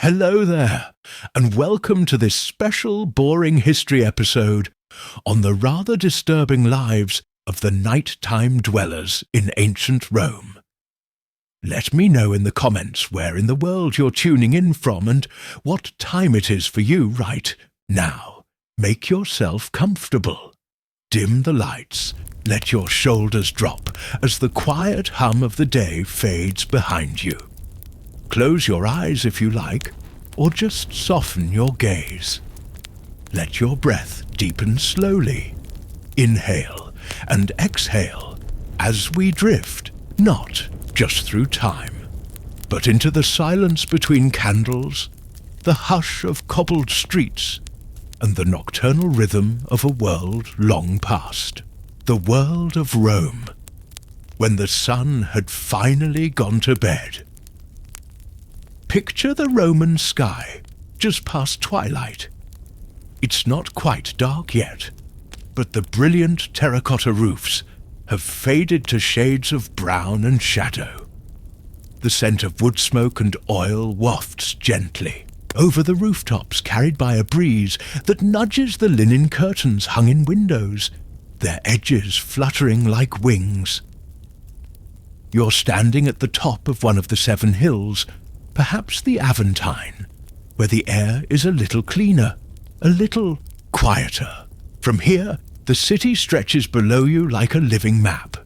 Hello there, and welcome to this special boring history episode on the rather disturbing lives of the nighttime dwellers in ancient Rome. Let me know in the comments where in the world you're tuning in from and what time it is for you right now. Make yourself comfortable. Dim the lights, let your shoulders drop as the quiet hum of the day fades behind you. Close your eyes if you like, or just soften your gaze. Let your breath deepen slowly. Inhale and exhale as we drift, not just through time, but into the silence between candles, the hush of cobbled streets, and the nocturnal rhythm of a world long past. The world of Rome, when the sun had finally gone to bed. Picture the Roman sky, just past twilight. It's not quite dark yet, but the brilliant terracotta roofs have faded to shades of brown and shadow. The scent of wood smoke and oil wafts gently over the rooftops, carried by a breeze that nudges the linen curtains hung in windows, their edges fluttering like wings. You're standing at the top of one of the 7 hills, perhaps the Aventine, where the air is a little cleaner, a little quieter. From here, the city stretches below you like a living map.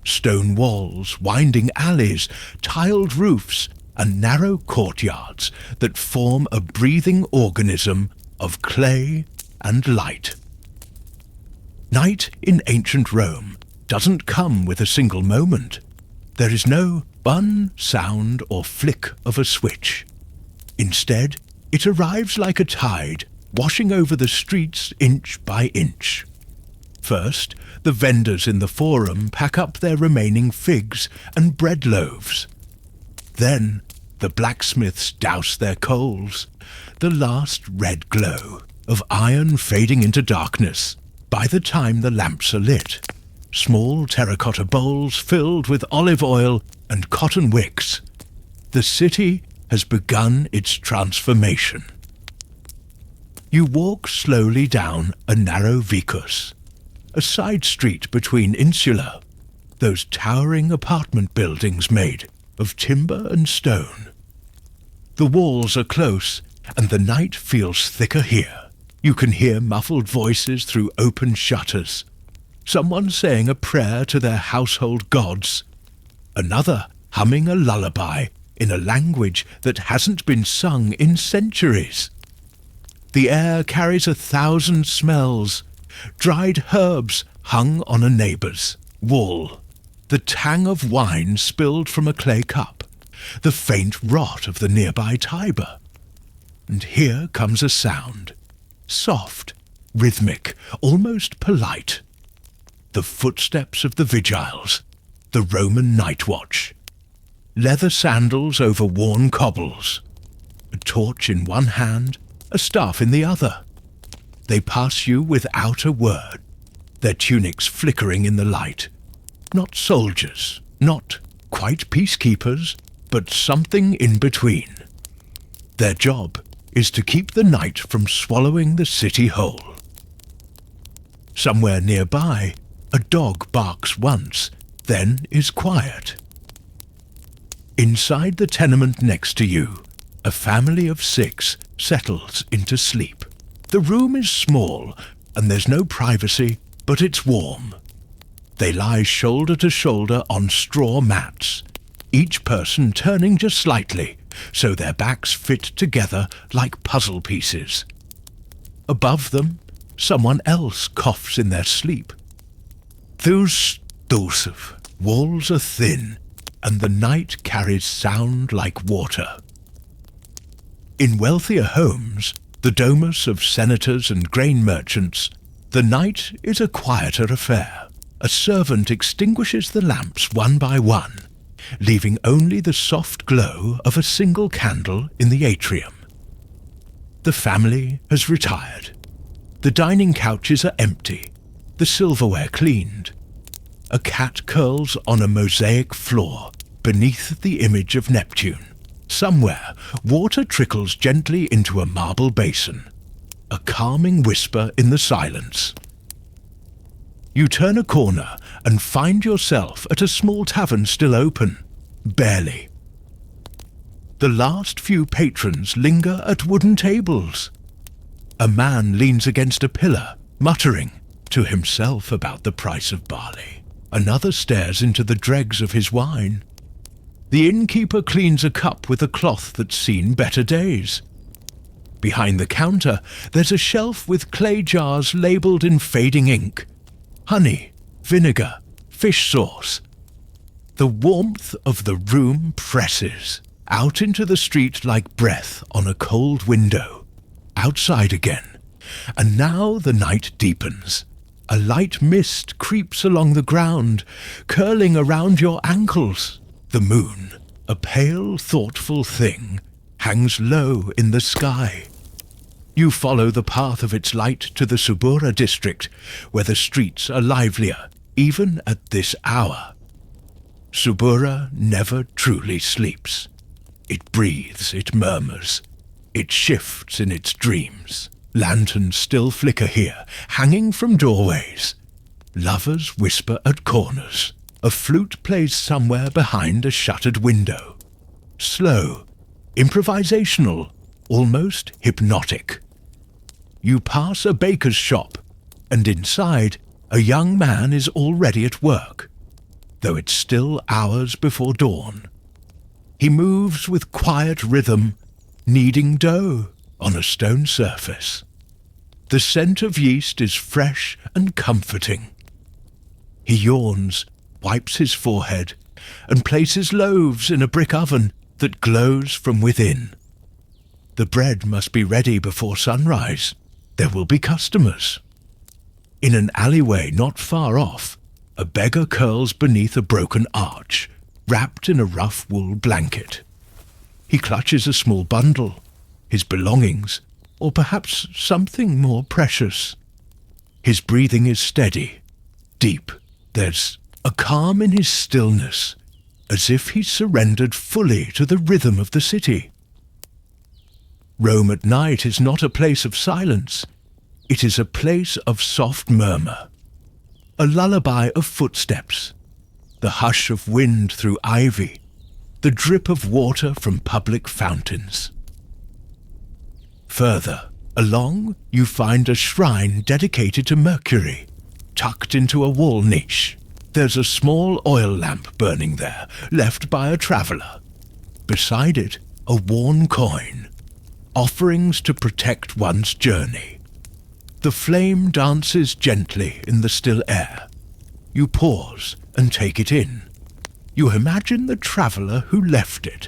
Stone walls, winding alleys, tiled roofs, and narrow courtyards that form a breathing organism of clay and light. Night in ancient Rome doesn't come with a single moment. There is no bun, sound, or flick of a switch. Instead, it arrives like a tide, washing over the streets inch by inch. First, the vendors in the forum pack up their remaining figs and bread loaves. Then, the blacksmiths douse their coals, the last red glow of iron fading into darkness by the time the lamps are lit. Small terracotta bowls filled with olive oil and cotton wicks. The city has begun its transformation. You walk slowly down a narrow vicus, a side street between insula, those towering apartment buildings made of timber and stone. The walls are close, and the night feels thicker here. You can hear muffled voices through open shutters. Someone saying a prayer to their household gods, another humming a lullaby in a language that hasn't been sung in centuries. The air carries 1,000 smells, dried herbs hung on a neighbour's wall, the tang of wine spilled from a clay cup, the faint rot of the nearby Tiber. And here comes a sound, soft, rhythmic, almost polite. The footsteps of the vigiles, the Roman night watch. Leather sandals over worn cobbles, a torch in one hand, a staff in the other. They pass you without a word, their tunics flickering in the light. Not soldiers, not quite peacekeepers, but something in between. Their job is to keep the night from swallowing the city whole. Somewhere nearby, a dog barks once, then is quiet. Inside the tenement next to you, a family of 6 settles into sleep. The room is small, and there's no privacy, but it's warm. They lie shoulder to shoulder on straw mats, each person turning just slightly, so their backs fit together like puzzle pieces. Above them, someone else coughs in their sleep. Those walls are thin, and the night carries sound like water. In wealthier homes, the domus of senators and grain merchants, the night is a quieter affair. A servant extinguishes the lamps one by one, leaving only the soft glow of a single candle in the atrium. The family has retired. The dining couches are empty, the silverware cleaned. A cat curls on a mosaic floor beneath the image of Neptune, Somewhere, water trickles gently into a marble basin, a calming whisper in the silence. You turn a corner and find yourself at a small tavern still open, barely. The last few patrons linger at wooden tables. A man leans against a pillar, muttering to himself about the price of barley. Another stares into the dregs of his wine. The innkeeper cleans a cup with a cloth that's seen better days. Behind the counter, there's a shelf with clay jars labelled in fading ink. Honey, vinegar, fish sauce. The warmth of the room presses out into the street like breath on a cold window. Outside again, and now the night deepens. A light mist creeps along the ground, curling around your ankles. The moon, a pale, thoughtful thing, hangs low in the sky. You follow the path of its light to the Subura district, where the streets are livelier, even at this hour. Subura never truly sleeps. It breathes, it murmurs, it shifts in its dreams. Lanterns still flicker here, hanging from doorways. Lovers whisper at corners. A flute plays somewhere behind a shuttered window. Slow, improvisational, almost hypnotic. You pass a baker's shop, and inside, a young man is already at work, though it's still hours before dawn. He moves with quiet rhythm, kneading dough on a stone surface. The scent of yeast is fresh and comforting. He yawns, wipes his forehead, and places loaves in a brick oven that glows from within. The bread must be ready before sunrise. There will be customers. In an alleyway not far off, a beggar curls beneath a broken arch, wrapped in a rough wool blanket. He clutches a small bundle, his belongings, or perhaps something more precious. His breathing is steady, deep. There's a calm in his stillness, as if he surrendered fully to the rhythm of the city. Rome at night is not a place of silence. It is a place of soft murmur, a lullaby of footsteps, the hush of wind through ivy, the drip of water from public fountains. Further along, you find a shrine dedicated to Mercury, tucked into a wall niche. There's a small oil lamp burning there, left by a traveller. Beside it, a worn coin, offerings to protect one's journey. The flame dances gently in the still air. You pause and take it in. You imagine the traveller who left it,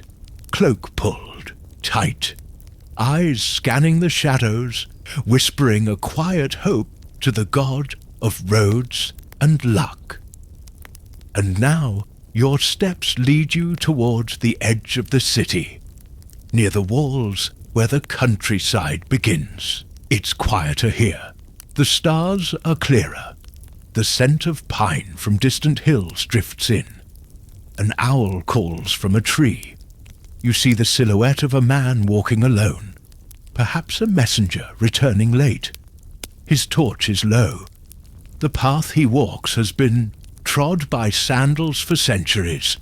cloak pulled, tight, eyes scanning the shadows, whispering a quiet hope to the god of roads and luck. And now your steps lead you towards the edge of the city, near the walls where the countryside begins. It's quieter here. The stars are clearer. The scent of pine from distant hills drifts in. An owl calls from a tree. You see the silhouette of a man walking alone, perhaps a messenger returning late. His torch is low. The path he walks has been trod by sandals for centuries,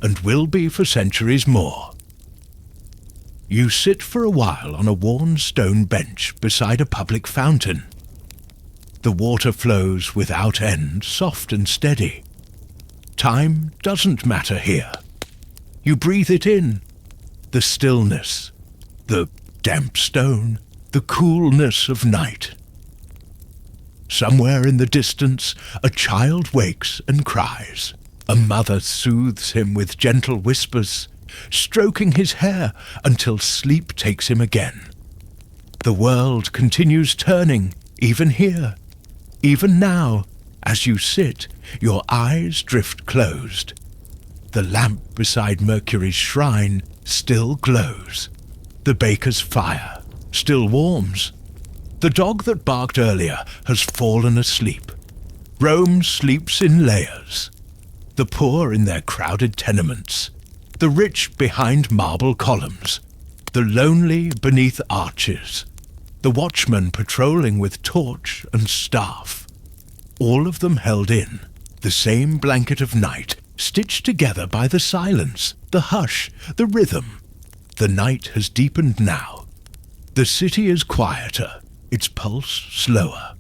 and will be for centuries more. You sit for a while on a worn stone bench beside a public fountain. The water flows without end, soft and steady. Time doesn't matter here. You breathe it in. The stillness, the damp stone, the coolness of night. Somewhere in the distance, a child wakes and cries. A mother soothes him with gentle whispers, stroking his hair until sleep takes him again. The world continues turning, even here. Even now, as you sit, your eyes drift closed. The lamp beside Mercury's shrine still glows. The baker's fire still warms. The dog that barked earlier has fallen asleep. Rome sleeps in layers. The poor in their crowded tenements, the the rich behind marble columns, the lonely beneath arches, the watchman patrolling with torch and staff, all of them held in the same blanket of night, stitched together by the silence, the hush, the rhythm. The night has deepened now. The city is quieter, its pulse slower.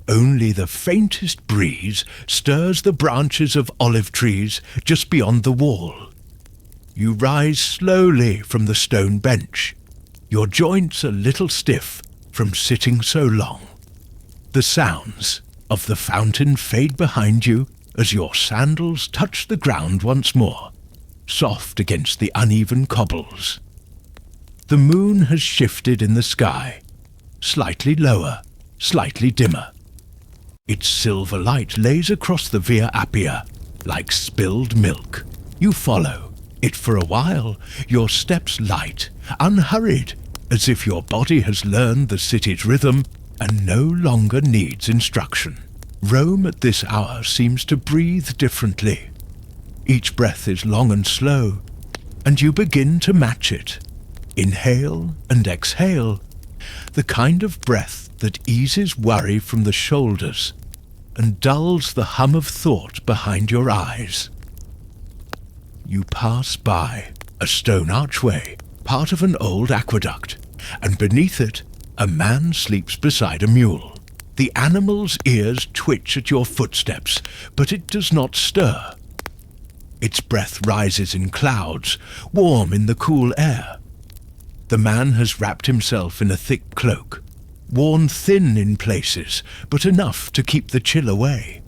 Only the faintest breeze stirs the branches of olive trees just beyond the wall. You rise slowly from the stone bench, your joints a little stiff from sitting so long. The sounds of the fountain fade behind you as your sandals touch the ground once more, soft against the uneven cobbles. The moon has shifted in the sky, slightly lower, slightly dimmer. Its silver light lays across the Via Appia like spilled milk. You follow it for a while, your steps light, unhurried, as if your body has learned the city's rhythm and no longer needs instruction. Rome at this hour seems to breathe differently. Each breath is long and slow, and you begin to match it. Inhale and exhale, the kind of breath that eases worry from the shoulders and dulls the hum of thought behind your eyes. You pass by a stone archway, part of an old aqueduct, and beneath it a man sleeps beside a mule. The animal's ears twitch at your footsteps, but it does not stir. Its breath rises in clouds, warm in the cool air. The man has wrapped himself in a thick cloak, worn thin in places, but enough to keep the chill away.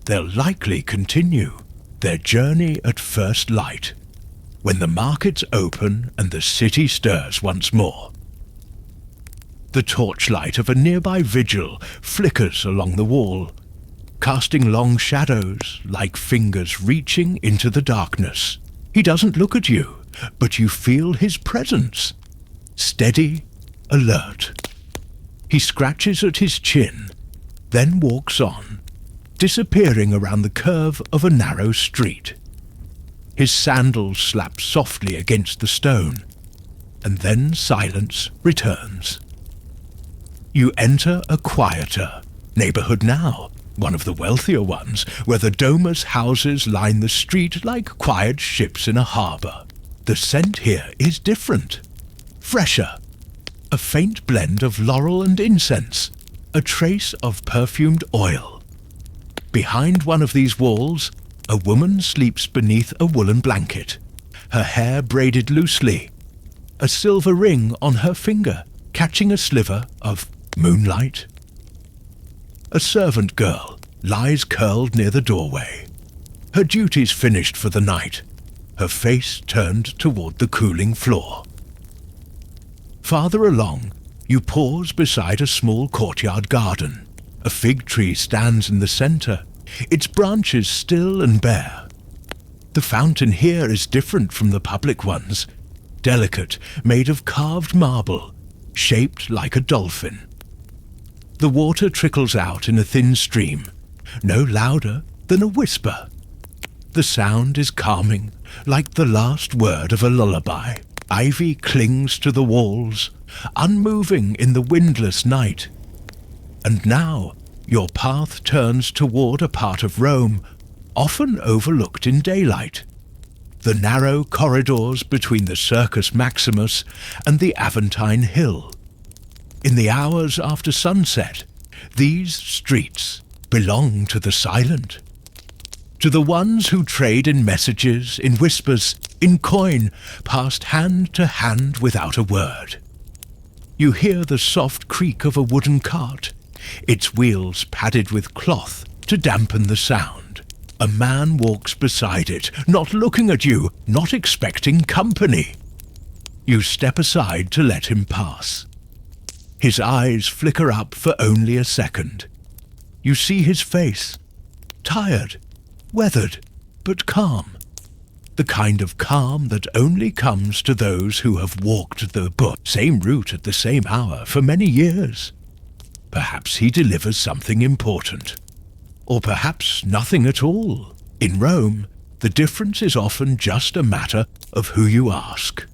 They'll likely continue their journey at first light, when the markets open and the city stirs once more. The torchlight of a nearby vigil flickers along the wall, casting long shadows like fingers reaching into the darkness. He doesn't look at you, but you feel his presence. Steady, alert. He scratches at his chin, then walks on, disappearing around the curve of a narrow street. His sandals slap softly against the stone, and then silence returns. You enter a quieter neighborhood now, one of the wealthier ones, where the domus houses line the street like quiet ships in a harbor. The scent here is different, fresher, a faint blend of laurel and incense, a trace of perfumed oil. Behind one of these walls, a woman sleeps beneath a woolen blanket, her hair braided loosely, a silver ring on her finger catching a sliver of moonlight. A servant girl lies curled near the doorway, her duties finished for the night, her face turned toward the cooling floor. Farther along, you pause beside a small courtyard garden. A fig tree stands in the center, its branches still and bare. The fountain here is different from the public ones, delicate, made of carved marble, shaped like a dolphin. The water trickles out in a thin stream, no louder than a whisper. The sound is calming, like the last word of a lullaby. Ivy clings to the walls, unmoving in the windless night. And now your path turns toward a part of Rome often overlooked in daylight. The narrow corridors between the Circus Maximus and the Aventine Hill. In the hours after sunset, these streets belong to the silent, to the ones who trade in messages, in whispers, in coin, passed hand to hand without a word. You hear the soft creak of a wooden cart, its wheels padded with cloth to dampen the sound. A man walks beside it, not looking at you, not expecting company. You step aside to let him pass. His eyes flicker up for only a second. You see his face, tired, weathered, but calm. The kind of calm that only comes to those who have walked the same route at the same hour for many years. Perhaps he delivers something important. Or perhaps nothing at all. In Rome, The difference is often just a matter of who you ask.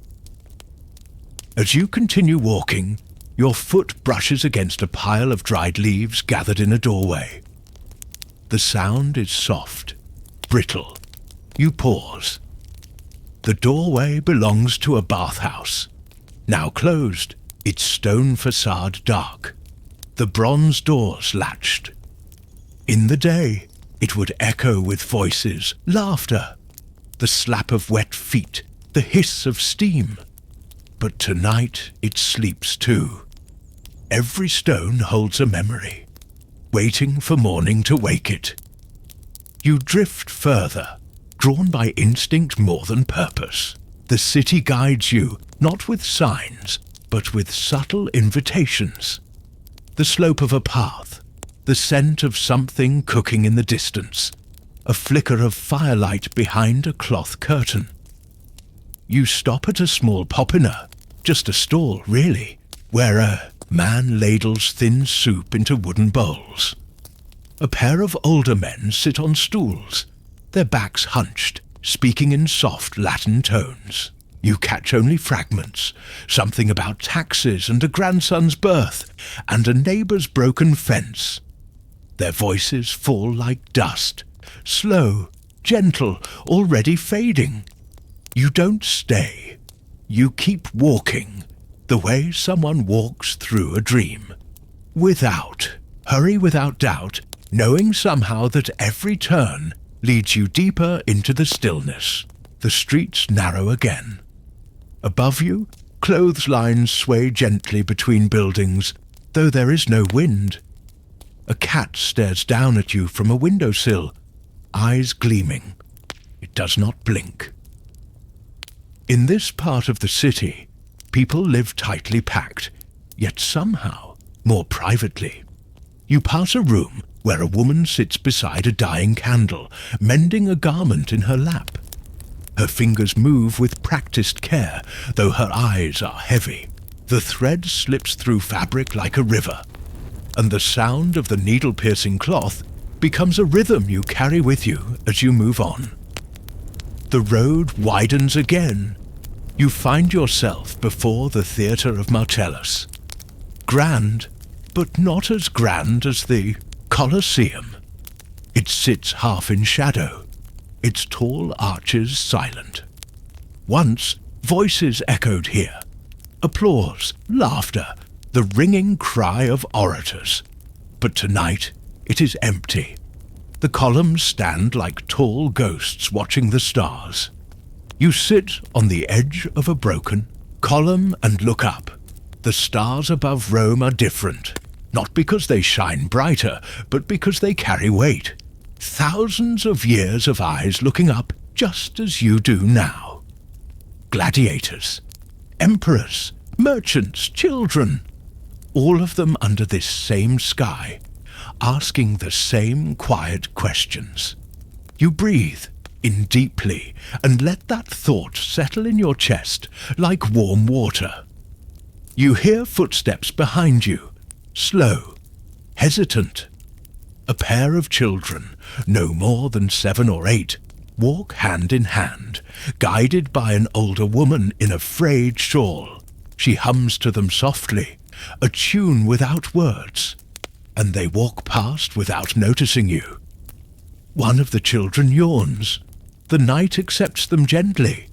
As you continue walking, your foot brushes against a pile of dried leaves gathered in a doorway. The sound is soft, brittle. You pause. The doorway belongs to a bathhouse. Now closed, its stone facade dark, the bronze doors latched. In the day, it would echo with voices, laughter, the slap of wet feet, the hiss of steam. But tonight it sleeps too. Every stone holds a memory, waiting for morning to wake it. You drift further, drawn by instinct more than purpose. The city guides you, not with signs, but with subtle invitations. The slope of a path, the scent of something cooking in the distance, a flicker of firelight behind a cloth curtain. You stop at a small popiner, just a stall really, where a man ladles thin soup into wooden bowls. A pair of older men sit on stools, their backs hunched, speaking in soft Latin tones. You catch only fragments, something about taxes and a grandson's birth, and a neighbour's broken fence. Their voices fall like dust, slow, gentle, already fading. You don't stay. You keep walking, the way someone walks through a dream. Hurry without doubt, knowing somehow that every turn leads you deeper into the stillness. The streets narrow again. Above you, clotheslines sway gently between buildings, though there is no wind. A cat stares down at you from a windowsill, eyes gleaming. It does not blink. In this part of the city, people live tightly packed, yet somehow more privately. You pass a room where a woman sits beside a dying candle, mending a garment in her lap. Her fingers move with practiced care, though her eyes are heavy. The thread slips through fabric like a river, and the sound of the needle-piercing cloth becomes a rhythm you carry with you as you move on. The road widens again. You find yourself before the Theatre of Marcellus. Grand, but not as grand as the Colosseum. It sits half in shadow, its tall arches silent. Once, voices echoed here. Applause, laughter, the ringing cry of orators. But tonight, it is empty. The columns stand like tall ghosts watching the stars. You sit on the edge of a broken column and look up. The stars above Rome are different, not because they shine brighter, but because they carry weight. Thousands of years of eyes looking up just as you do now. Gladiators, emperors, merchants, children, all of them under this same sky, asking the same quiet questions. You breathe in deeply and let that thought settle in your chest like warm water. You hear footsteps behind you, slow, hesitant. A pair of children, no more than 7 or 8, walk hand in hand, guided by an older woman in a frayed shawl. She hums to them softly, a tune without words, and they walk past without noticing you. One of the children yawns. The night accepts them gently,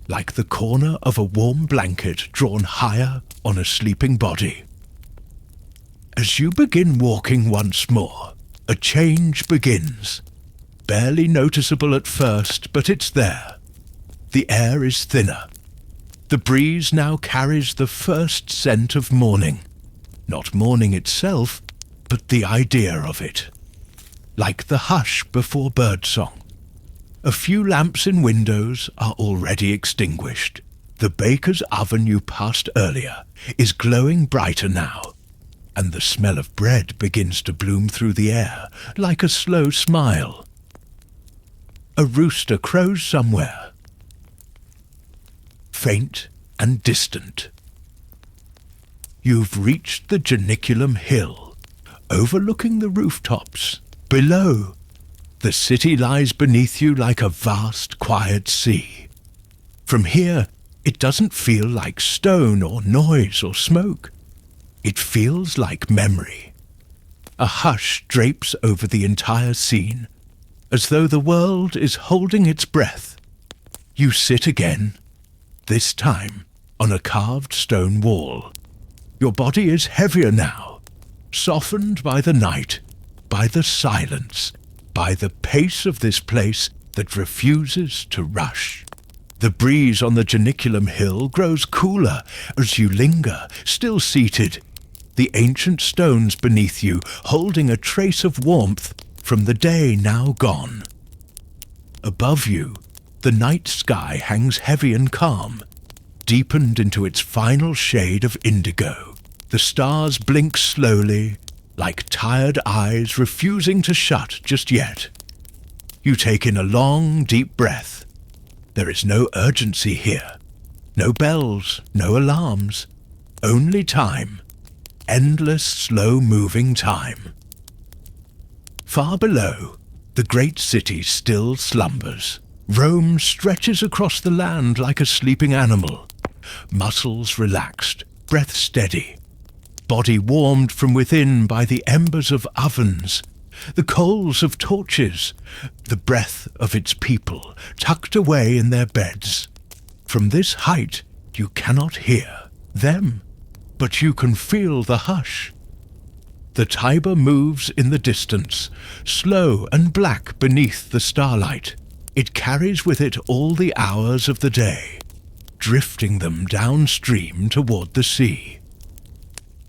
like the corner of a warm blanket drawn higher on a sleeping body. As you begin walking once more, a change begins. Barely noticeable at first, but it's there. The air is thinner. The breeze now carries the first scent of morning. Not morning itself, but the idea of it. Like the hush before birdsong. A few lamps in windows are already extinguished. The baker's oven you passed earlier is glowing brighter now, and the smell of bread begins to bloom through the air like a slow smile. A rooster crows somewhere, faint and distant. You've reached the Janiculum Hill, overlooking the rooftops. Below, The city lies beneath you like a vast, quiet sea. From here, it doesn't feel like stone or noise or smoke. It feels like memory. A hush drapes over the entire scene, as though the world is holding its breath. You sit again, this time on a carved stone wall. Your body is heavier now, softened by the night, by the silence, by the pace of this place that refuses to rush. The breeze on the Janiculum hill grows cooler as you linger, still seated, the ancient stones beneath you holding a trace of warmth from the day now gone. Above you, the night sky hangs heavy and calm, deepened into its final shade of indigo. The stars blink slowly, like tired eyes refusing to shut just yet. You take in a long, deep breath. There is no urgency here. No bells, no alarms. Only time. Endless, slow-moving time. Far below, the great city still slumbers. Rome stretches across the land like a sleeping animal. Muscles relaxed, breath steady. Body warmed from within by the embers of ovens, the coals of torches, the breath of its people tucked away in their beds. From this height you cannot hear them, but you can feel the hush. The Tiber moves in the distance, slow and black beneath the starlight. It carries with it all the hours of the day, drifting them downstream toward the sea.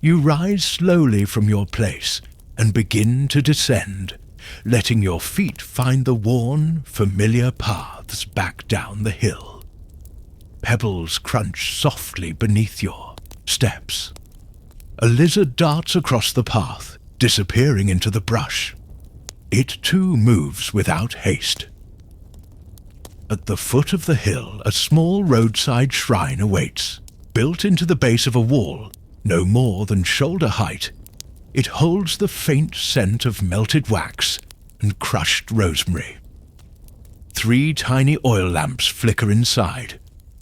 You rise slowly from your place and begin to descend, letting your feet find the worn, familiar paths back down the hill. Pebbles crunch softly beneath your steps. A lizard darts across the path, disappearing into the brush. It too moves without haste. At the foot of the hill, a small roadside shrine awaits, built into the base of a wall, no more than shoulder height. It holds the faint scent of melted wax and crushed rosemary. 3 tiny oil lamps flicker inside,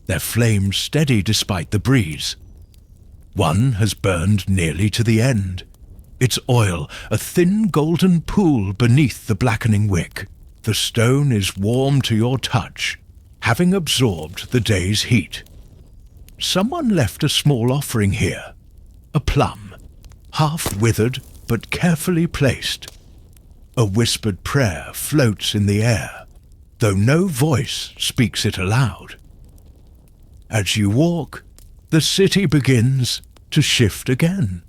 their flames steady despite the breeze. One has burned nearly to the end, its oil a thin golden pool beneath the blackening wick. The stone is warm to your touch, having absorbed the day's heat. Someone left a small offering here, a plum, half withered but carefully placed. A whispered prayer floats in the air, though no voice speaks it aloud. As you walk, the city begins to shift again.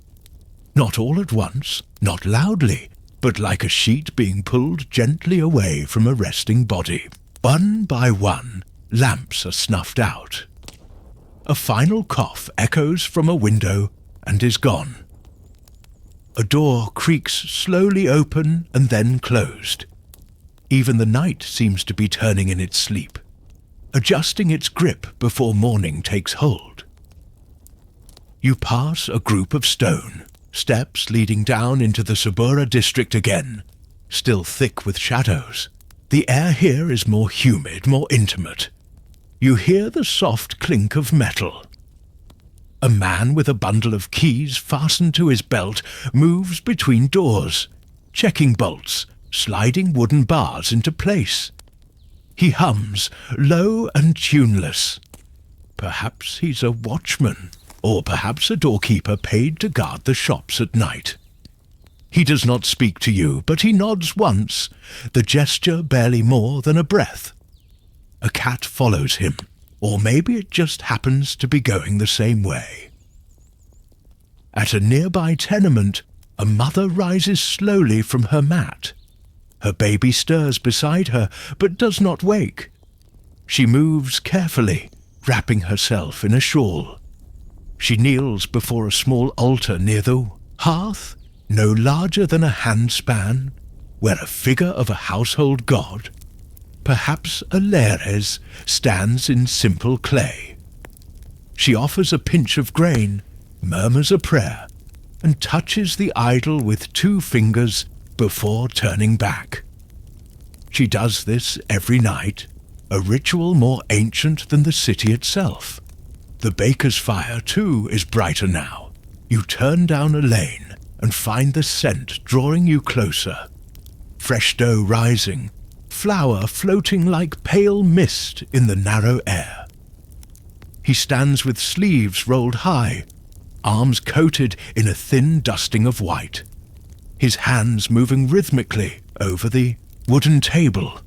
Not all at once, not loudly, but like a sheet being pulled gently away from a resting body. One by one, lamps are snuffed out. A final cough echoes from a window and is gone. A door creaks slowly open and then closed. Even the night seems to be turning in its sleep, adjusting its grip before morning takes hold. You pass a group of stone, steps leading down into the Subura district again, still thick with shadows. The air here is more humid, more intimate. You hear the soft clink of metal. A man with a bundle of keys fastened to his belt moves between doors, checking bolts, sliding wooden bars into place. He hums, low and tuneless. Perhaps he's a watchman, or perhaps a doorkeeper paid to guard the shops at night. He does not speak to you, but he nods once, the gesture barely more than a breath. A cat follows him, or maybe it just happens to be going the same way. At a nearby tenement, a mother rises slowly from her mat. Her baby stirs beside her, but does not wake. She moves carefully, wrapping herself in a shawl. She kneels before a small altar near the hearth, no larger than a handspan, where a figure of a household god, perhaps a Lares, stands in simple clay. She offers a pinch of grain, murmurs a prayer, and touches the idol with 2 fingers before turning back. She does this every night, a ritual more ancient than the city itself. The baker's fire, too, is brighter now. You turn down a lane and find the scent drawing you closer. Fresh dough rising, flour floating like pale mist in the narrow air. He stands with sleeves rolled high, arms coated in a thin dusting of white, his hands moving rhythmically over the wooden table.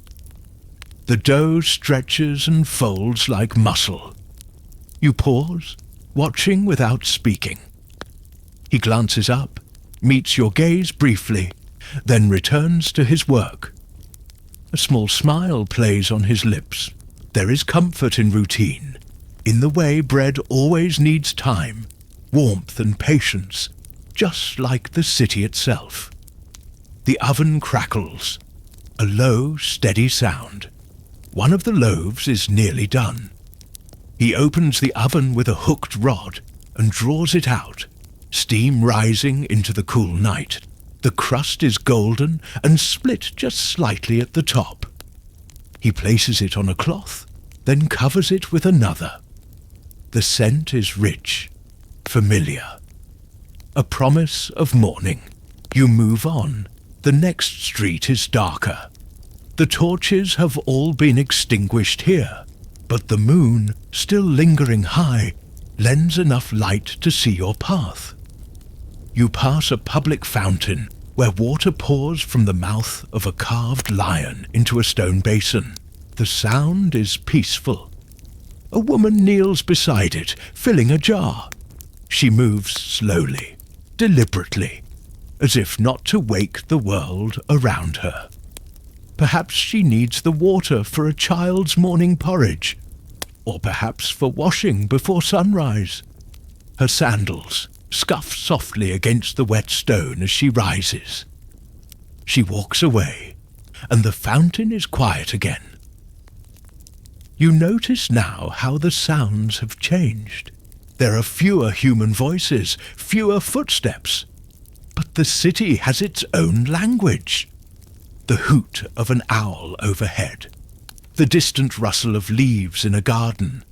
The dough stretches and folds like muscle. You pause, watching without speaking. He glances up, meets your gaze briefly, then returns to his work. A small smile plays on his lips. There is comfort in routine, in the way bread always needs time, warmth and patience, just like the city itself. The oven crackles, a low, steady sound. One of the loaves is nearly done. He opens the oven with a hooked rod and draws it out, steam rising into the cool night. The crust is golden and split just slightly at the top. He places it on a cloth, then covers it with another. The scent is rich, familiar. A promise of morning. You move on. The next street is darker. The torches have all been extinguished here, but the moon, still lingering high, lends enough light to see your path. You pass a public fountain where water pours from the mouth of a carved lion into a stone basin. The sound is peaceful. A woman kneels beside it, filling a jar. She moves slowly, deliberately, as if not to wake the world around her. Perhaps she needs the water for a child's morning porridge, or perhaps for washing before sunrise. Her sandals scuff softly against the wet stone as she rises. She walks away, and the fountain is quiet again. You notice now how the sounds have changed. There are fewer human voices, fewer footsteps. But the city has its own language. The hoot of an owl overhead, the distant rustle of leaves in a garden,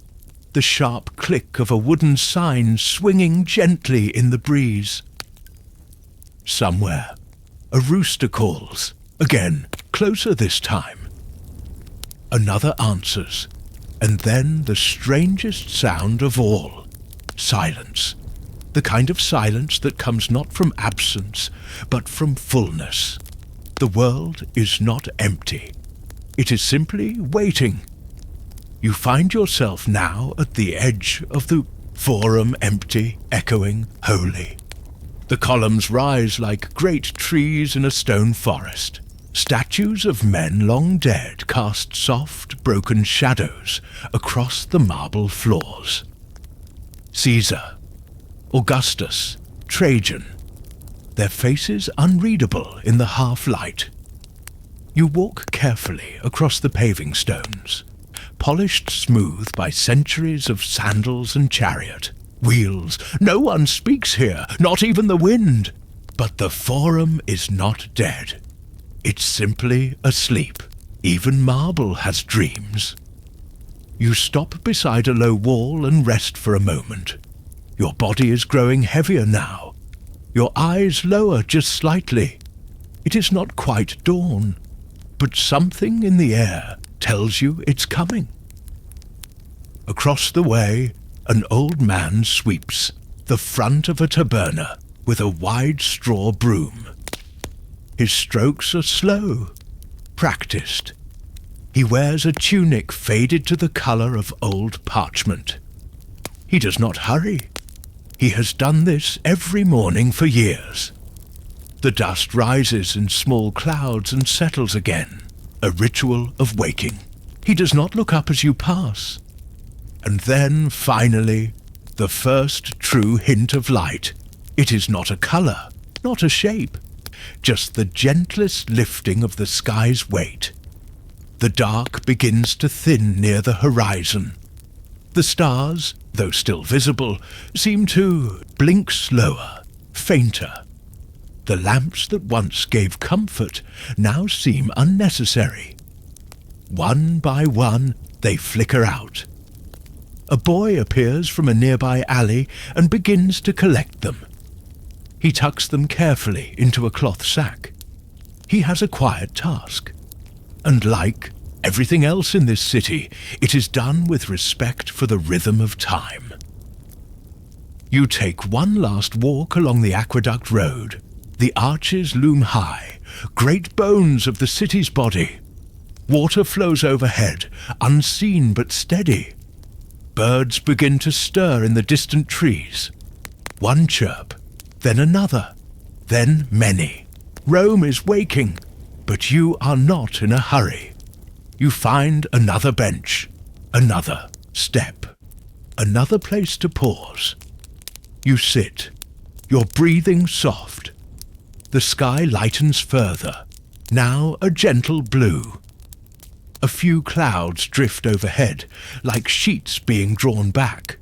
the sharp click of a wooden sign swinging gently in the breeze. Somewhere, a rooster calls, again, closer this time. Another answers, and then the strangest sound of all, silence. The kind of silence that comes not from absence, but from fullness. The world is not empty. It is simply waiting. You find yourself now at the edge of the forum, empty, echoing, holy. The columns rise like great trees in a stone forest. Statues of men long dead cast soft, broken shadows across the marble floors. Caesar, Augustus, Trajan, their faces unreadable in the half-light. You walk carefully across the paving stones, polished smooth by centuries of sandals and chariot, wheels. No one speaks here, not even the wind. But the forum is not dead. It's simply asleep. Even marble has dreams. You stop beside a low wall and rest for a moment. Your body is growing heavier now. Your eyes lower just slightly. It is not quite dawn, but something in the air tells you it's coming. Across the way, an old man sweeps the front of a taberna with a wide straw broom. His strokes are slow, practiced. He wears a tunic faded to the color of old parchment. He does not hurry. He has done this every morning for years. The dust rises in small clouds and settles again, a ritual of waking. He does not look up as you pass. And then, finally, the first true hint of light. It is not a color, not a shape, just the gentlest lifting of the sky's weight. The dark begins to thin near the horizon. The stars, though still visible, seem to blink slower, fainter. The lamps that once gave comfort now seem unnecessary. One by one, they flicker out. A boy appears from a nearby alley and begins to collect them. He tucks them carefully into a cloth sack. He has a quiet task, and like everything else in this city, it is done with respect for the rhythm of time. You take one last walk along the aqueduct road. The arches loom high, great bones of the city's body. Water flows overhead, unseen but steady. Birds begin to stir in the distant trees. One chirp, then another, then many. Rome is waking, but you are not in a hurry. You find another bench, another step, another place to pause. You sit, your breathing soft. The sky lightens further, now a gentle blue. A few clouds drift overhead, like sheets being drawn back.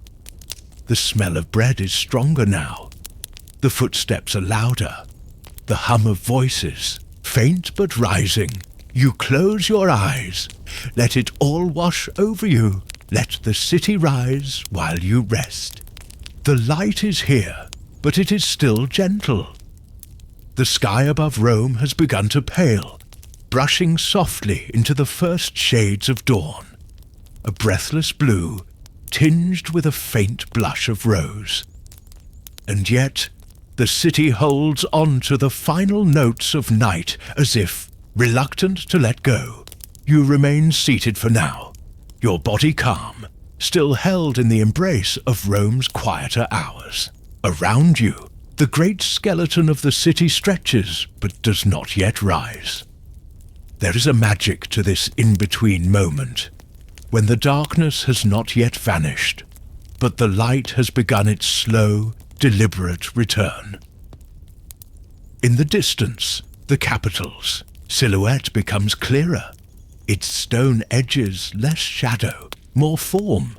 The smell of bread is stronger now. The footsteps are louder. The hum of voices, faint but rising. You close your eyes. Let it all wash over you. Let the city rise while you rest. The light is here, but it is still gentle. The sky above Rome has begun to pale, brushing softly into the first shades of dawn. A breathless blue, tinged with a faint blush of rose. And yet, the city holds on to the final notes of night as if, reluctant to let go. You remain seated for now, your body calm, still held in the embrace of Rome's quieter hours. Around you, the great skeleton of the city stretches but does not yet rise. There is a magic to this in-between moment, when the darkness has not yet vanished, but the light has begun its slow, deliberate return. In the distance, the Capitol's silhouette becomes clearer, its stone edges less shadow, more form.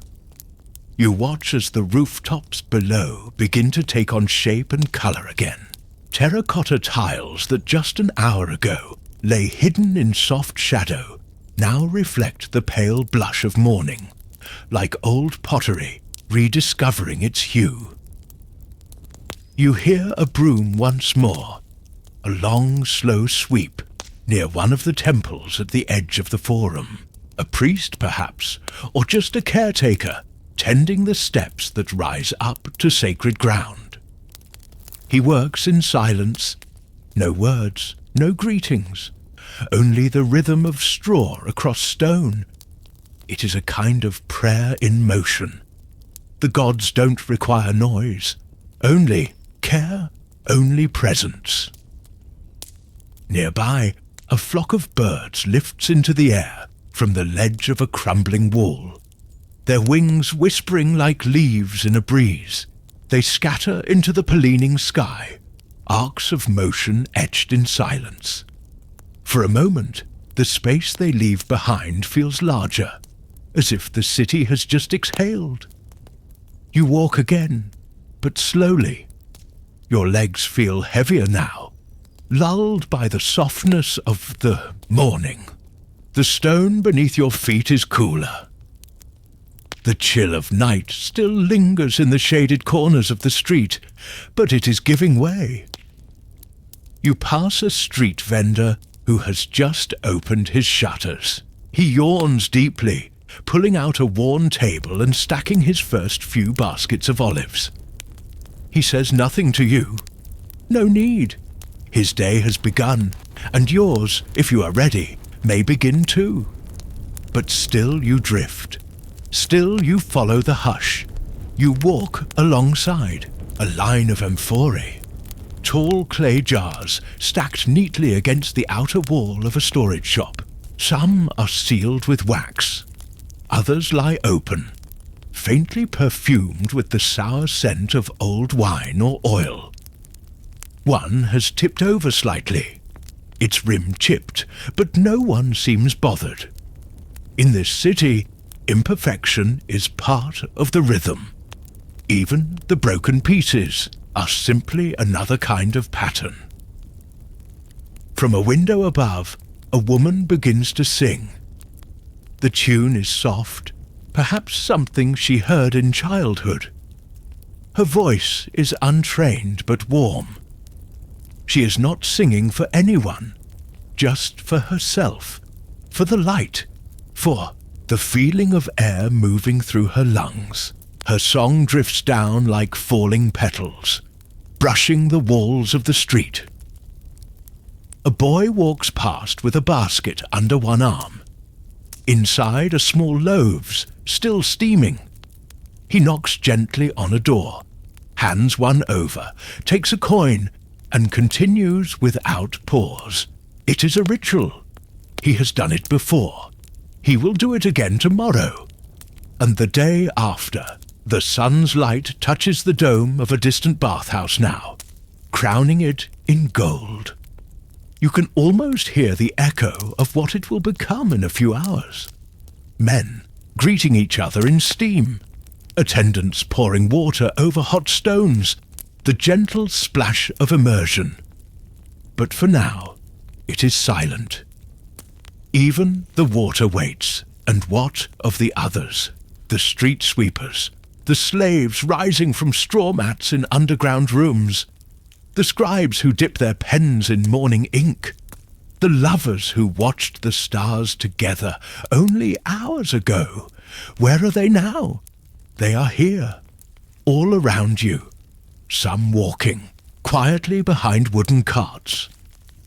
You watch as the rooftops below begin to take on shape and color again. Terracotta tiles that just an hour ago lay hidden in soft shadow now reflect the pale blush of morning, like old pottery rediscovering its hue. You hear a broom once more, a long, slow sweep near one of the temples at the edge of the forum. A priest, perhaps, or just a caretaker, tending the steps that rise up to sacred ground. He works in silence, no words, no greetings, only the rhythm of straw across stone. It is a kind of prayer in motion. The gods don't require noise, only care, only presence. Nearby, a flock of birds lifts into the air from the ledge of a crumbling wall. Their wings whispering like leaves in a breeze, they scatter into the paleening sky, arcs of motion etched in silence. For a moment, the space they leave behind feels larger, as if the city has just exhaled. You walk again, but slowly. Your legs feel heavier now, lulled by the softness of the morning. The stone beneath your feet is cooler. The chill of night still lingers in the shaded corners of the street, but it is giving way. You pass a street vendor who has just opened his shutters. He yawns deeply, pulling out a worn table and stacking his first few baskets of olives. He says nothing to you. No need. His day has begun, and yours, if you are ready, may begin too. But still you drift. Still you follow the hush. You walk alongside a line of amphorae, tall clay jars stacked neatly against the outer wall of a storage shop. Some are sealed with wax. Others lie open, faintly perfumed with the sour scent of old wine or oil. One has tipped over slightly, its rim chipped, but no one seems bothered. In this city, imperfection is part of the rhythm. Even the broken pieces are simply another kind of pattern. From a window above, a woman begins to sing. The tune is soft, perhaps something she heard in childhood. Her voice is untrained but warm. She is not singing for anyone, just for herself, for the light, for the feeling of air moving through her lungs. Her song drifts down like falling petals, brushing the walls of the street. A boy walks past with a basket under one arm. Inside are small loaves, still steaming. He knocks gently on a door, hands one over, takes a coin, and continues without pause. It is a ritual. He has done it before. He will do it again tomorrow. And the day after, the sun's light touches the dome of a distant bathhouse now, crowning it in gold. You can almost hear the echo of what it will become in a few hours. Men greeting each other in steam, attendants pouring water over hot stones, the gentle splash of immersion. But for now, it is silent. Even the water waits, and what of the others? The street sweepers, the slaves rising from straw mats in underground rooms, the scribes who dip their pens in morning ink, the lovers who watched the stars together only hours ago. Where are they now? They are here, all around you, some walking quietly behind wooden carts,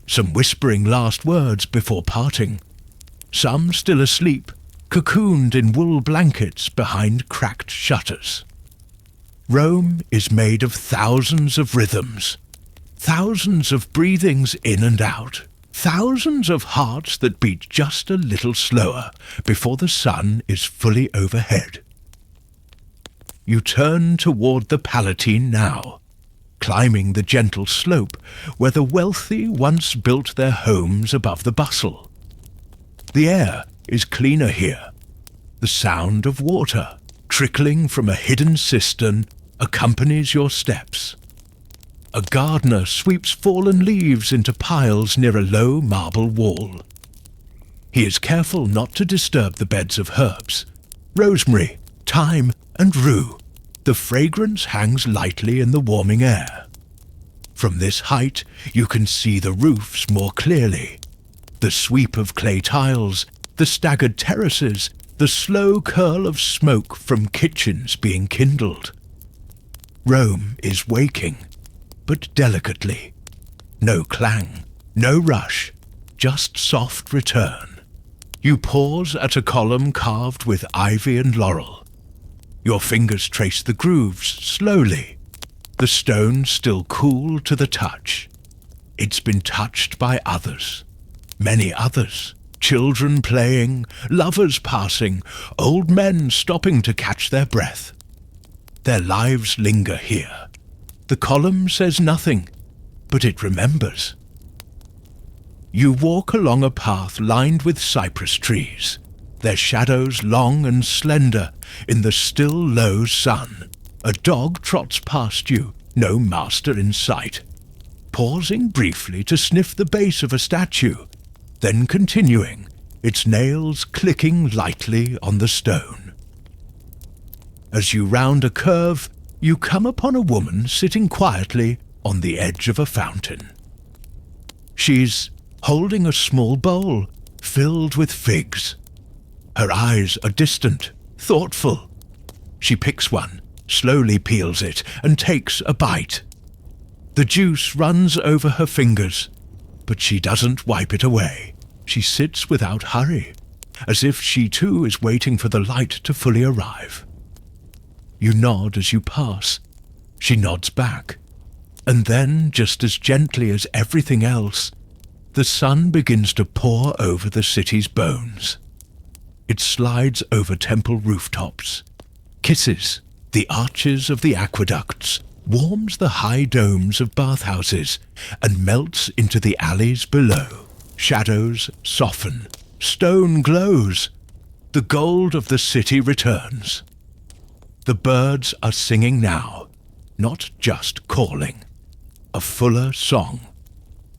some whispering last words before parting, some still asleep, cocooned in wool blankets behind cracked shutters. Rome is made of thousands of rhythms, thousands of breathings in and out, thousands of hearts that beat just a little slower before the sun is fully overhead. You turn toward the Palatine now, climbing the gentle slope where the wealthy once built their homes above the bustle. The air is cleaner here. The sound of water trickling from a hidden cistern accompanies your steps. A gardener sweeps fallen leaves into piles near a low marble wall. He is careful not to disturb the beds of herbs, rosemary, thyme, and rue. The fragrance hangs lightly in the warming air. From this height, you can see the roofs more clearly. The sweep of clay tiles, the staggered terraces, the slow curl of smoke from kitchens being kindled. Rome is waking, but delicately. No clang, no rush, just soft return. You pause at a column carved with ivy and laurel. Your fingers trace the grooves slowly, the stone still cool to the touch. It's been touched by others, many others, children playing, lovers passing, old men stopping to catch their breath. Their lives linger here. The column says nothing, but it remembers. You walk along a path lined with cypress trees, their shadows long and slender in the still low sun. A dog trots past you, no master in sight, pausing briefly to sniff the base of a statue, then continuing, its nails clicking lightly on the stone. As you round a curve, you come upon a woman sitting quietly on the edge of a fountain. She's holding a small bowl filled with figs. Her eyes are distant, thoughtful. She picks one, slowly peels it, and takes a bite. The juice runs over her fingers, but she doesn't wipe it away. She sits without hurry, as if she too is waiting for the light to fully arrive. You nod as you pass. She nods back. And then, just as gently as everything else, the sun begins to pour over the city's bones. It slides over temple rooftops, kisses the arches of the aqueducts, warms the high domes of bathhouses, and melts into the alleys below. Shadows soften, stone glows. The gold of the city returns. The birds are singing now, not just calling. A fuller song.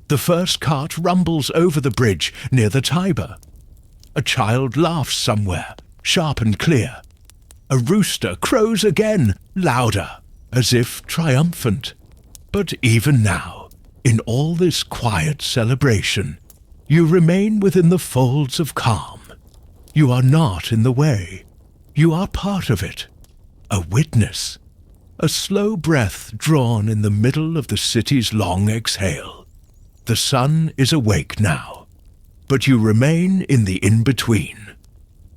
The first cart rumbles over the bridge near the Tiber. A child laughs somewhere, sharp and clear. A rooster crows again, louder, as if triumphant. But even now, in all this quiet celebration, you remain within the folds of calm. You are not in the way. You are part of it, a witness. A slow breath drawn in the middle of the city's long exhale. The sun is awake now, but you remain in the in-between.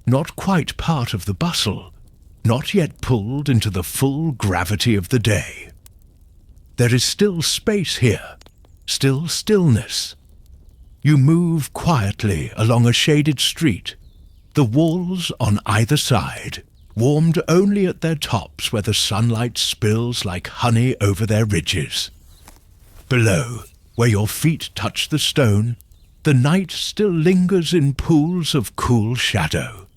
Not quite part of the bustle, not yet pulled into the full gravity of the day. There is still space here, still stillness. You move quietly along a shaded street, the walls on either side, warmed only at their tops where the sunlight spills like honey over their ridges. Below, where your feet touch the stone, the night still lingers in pools of cool shadow.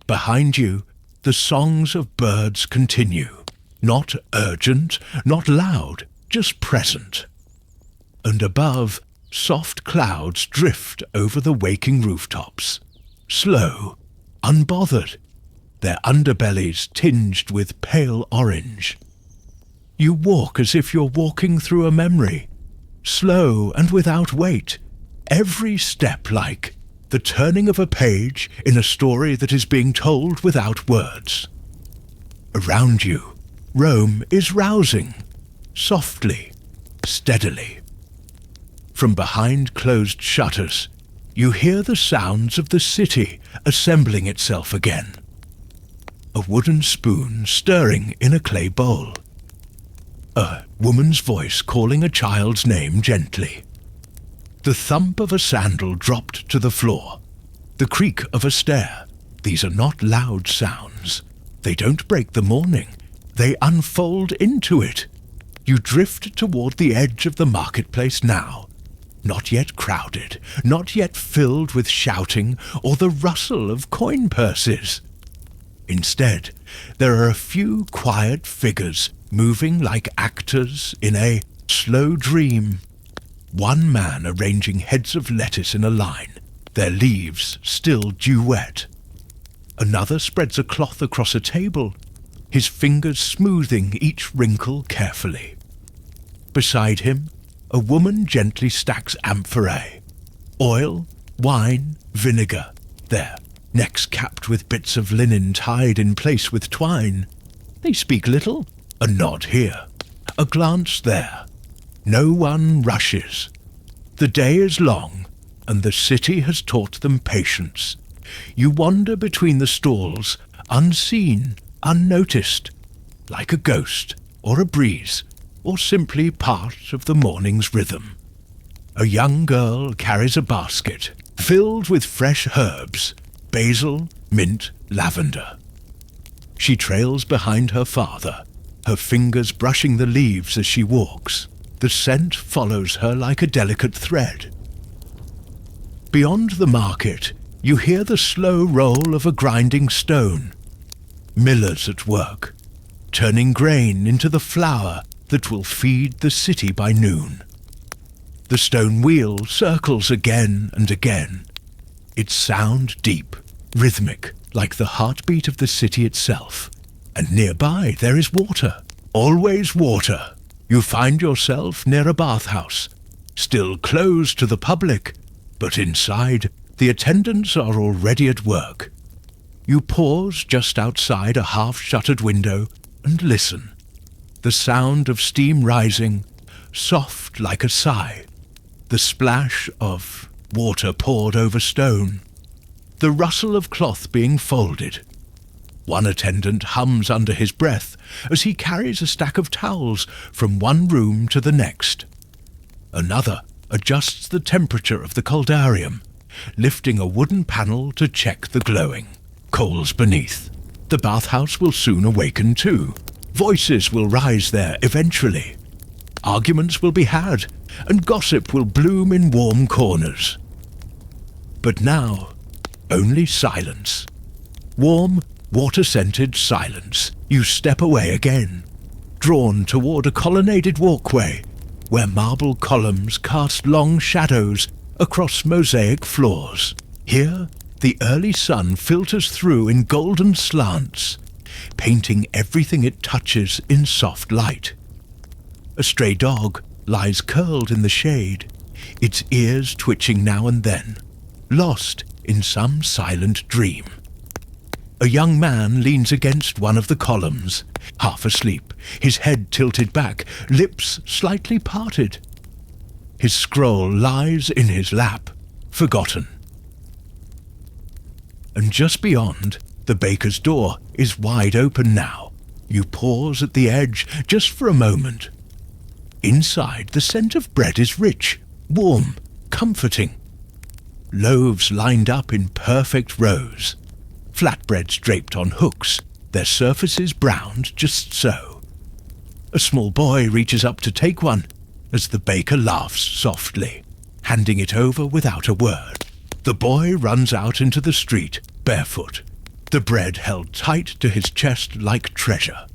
Behind you, the songs of birds continue, not urgent, not loud, just present. And above, soft clouds drift over the waking rooftops, slow, unbothered, their underbellies tinged with pale orange. You walk as if you're walking through a memory, slow and without weight, every step like the turning of a page in a story that is being told without words. Around you, Rome is rousing, softly, steadily. From behind closed shutters, you hear the sounds of the city assembling itself again. A wooden spoon stirring in a clay bowl. A woman's voice calling a child's name gently. The thump of a sandal dropped to the floor. The creak of a stair. These are not loud sounds. They don't break the morning. They unfold into it. You drift toward the edge of the marketplace now. Not yet crowded, not yet filled with shouting or the rustle of coin purses. Instead, there are a few quiet figures moving like actors in a slow dream. One man arranging heads of lettuce in a line, their leaves still dew-wet. Another spreads a cloth across a table, his fingers smoothing each wrinkle carefully. Beside him, a woman gently stacks amphorae. Oil, wine, vinegar, there, necks capped with bits of linen tied in place with twine. They speak little, a nod here, a glance there. No one rushes. The day is long, and the city has taught them patience. You wander between the stalls, unseen, unnoticed, like a ghost, or a breeze, or simply part of the morning's rhythm. A young girl carries a basket, filled with fresh herbs, basil, mint, lavender. She trails behind her father, her fingers brushing the leaves as she walks. The scent follows her like a delicate thread. Beyond the market, you hear the slow roll of a grinding stone. Millers at work, turning grain into the flour that will feed the city by noon. The stone wheel circles again and again, its sound deep, rhythmic, like the heartbeat of the city itself. And nearby there is water, always water. You find yourself near a bathhouse, still closed to the public, but inside the attendants are already at work. You pause just outside a half-shuttered window and listen. The sound of steam rising, soft like a sigh. The splash of water poured over stone. The rustle of cloth being folded. One attendant hums under his breath as he carries a stack of towels from one room to the next. Another adjusts the temperature of the coldarium, lifting a wooden panel to check the glowing. Coals beneath. The bathhouse will soon awaken too. Voices will rise there eventually. Arguments will be had, and gossip will bloom in warm corners. But now, only silence. Warm, water-scented silence. You step away again, drawn toward a colonnaded walkway, where marble columns cast long shadows across mosaic floors. Here, The early sun filters through in golden slants, painting everything it touches in soft light. A stray dog lies curled in the shade, its ears twitching now and then, lost in some silent dream. A young man leans against one of the columns, half asleep, his head tilted back, lips slightly parted. His scroll lies in his lap, forgotten. And just beyond, the baker's door is wide open now. You pause at the edge just for a moment. Inside, the scent of bread is rich, warm, comforting. Loaves lined up in perfect rows. Flatbreads draped on hooks, their surfaces browned just so. A small boy reaches up to take one, as the baker laughs softly, handing it over without a word. The boy runs out into the street, barefoot, the bread held tight to his chest like treasure.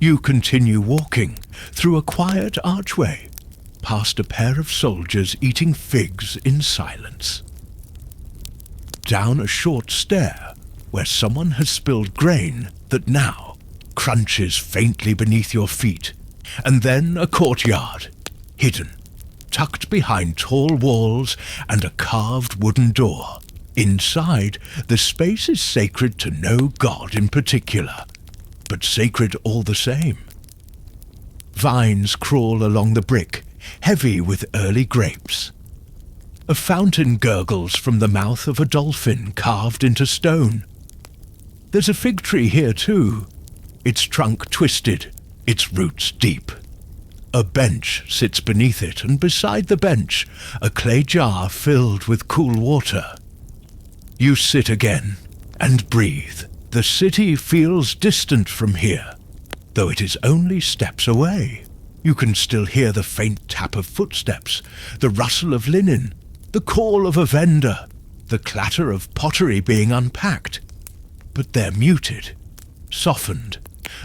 You continue walking through a quiet archway, past a pair of soldiers eating figs in silence. Down a short stair, where someone has spilled grain that now crunches faintly beneath your feet, and then a courtyard, hidden, tucked behind tall walls and a carved wooden door. Inside, the space is sacred to no god in particular, but sacred all the same. Vines crawl along the brick, heavy with early grapes. A fountain gurgles from the mouth of a dolphin carved into stone. There's a fig tree here too, its trunk twisted, its roots deep. A bench sits beneath it, and beside the bench, a clay jar filled with cool water. You sit again and breathe. The city feels distant from here, though it is only steps away. You can still hear the faint tap of footsteps, the rustle of linen, the call of a vendor, the clatter of pottery being unpacked. But they're muted, softened,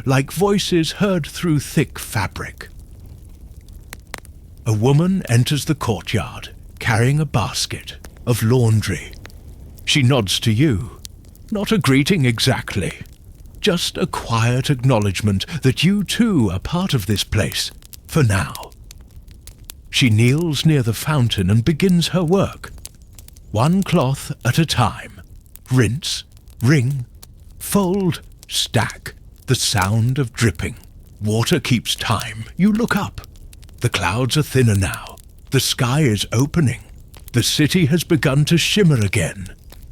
like voices heard through thick fabric. A woman enters the courtyard, carrying a basket of laundry. She nods to you. Not a greeting exactly, just a quiet acknowledgement that you too are part of this place, for now. She kneels near the fountain and begins her work. One cloth at a time. Rinse, wring, fold, stack. The sound of dripping. Water keeps time. You look up. The clouds are thinner now. The sky is opening. The city has begun to shimmer again.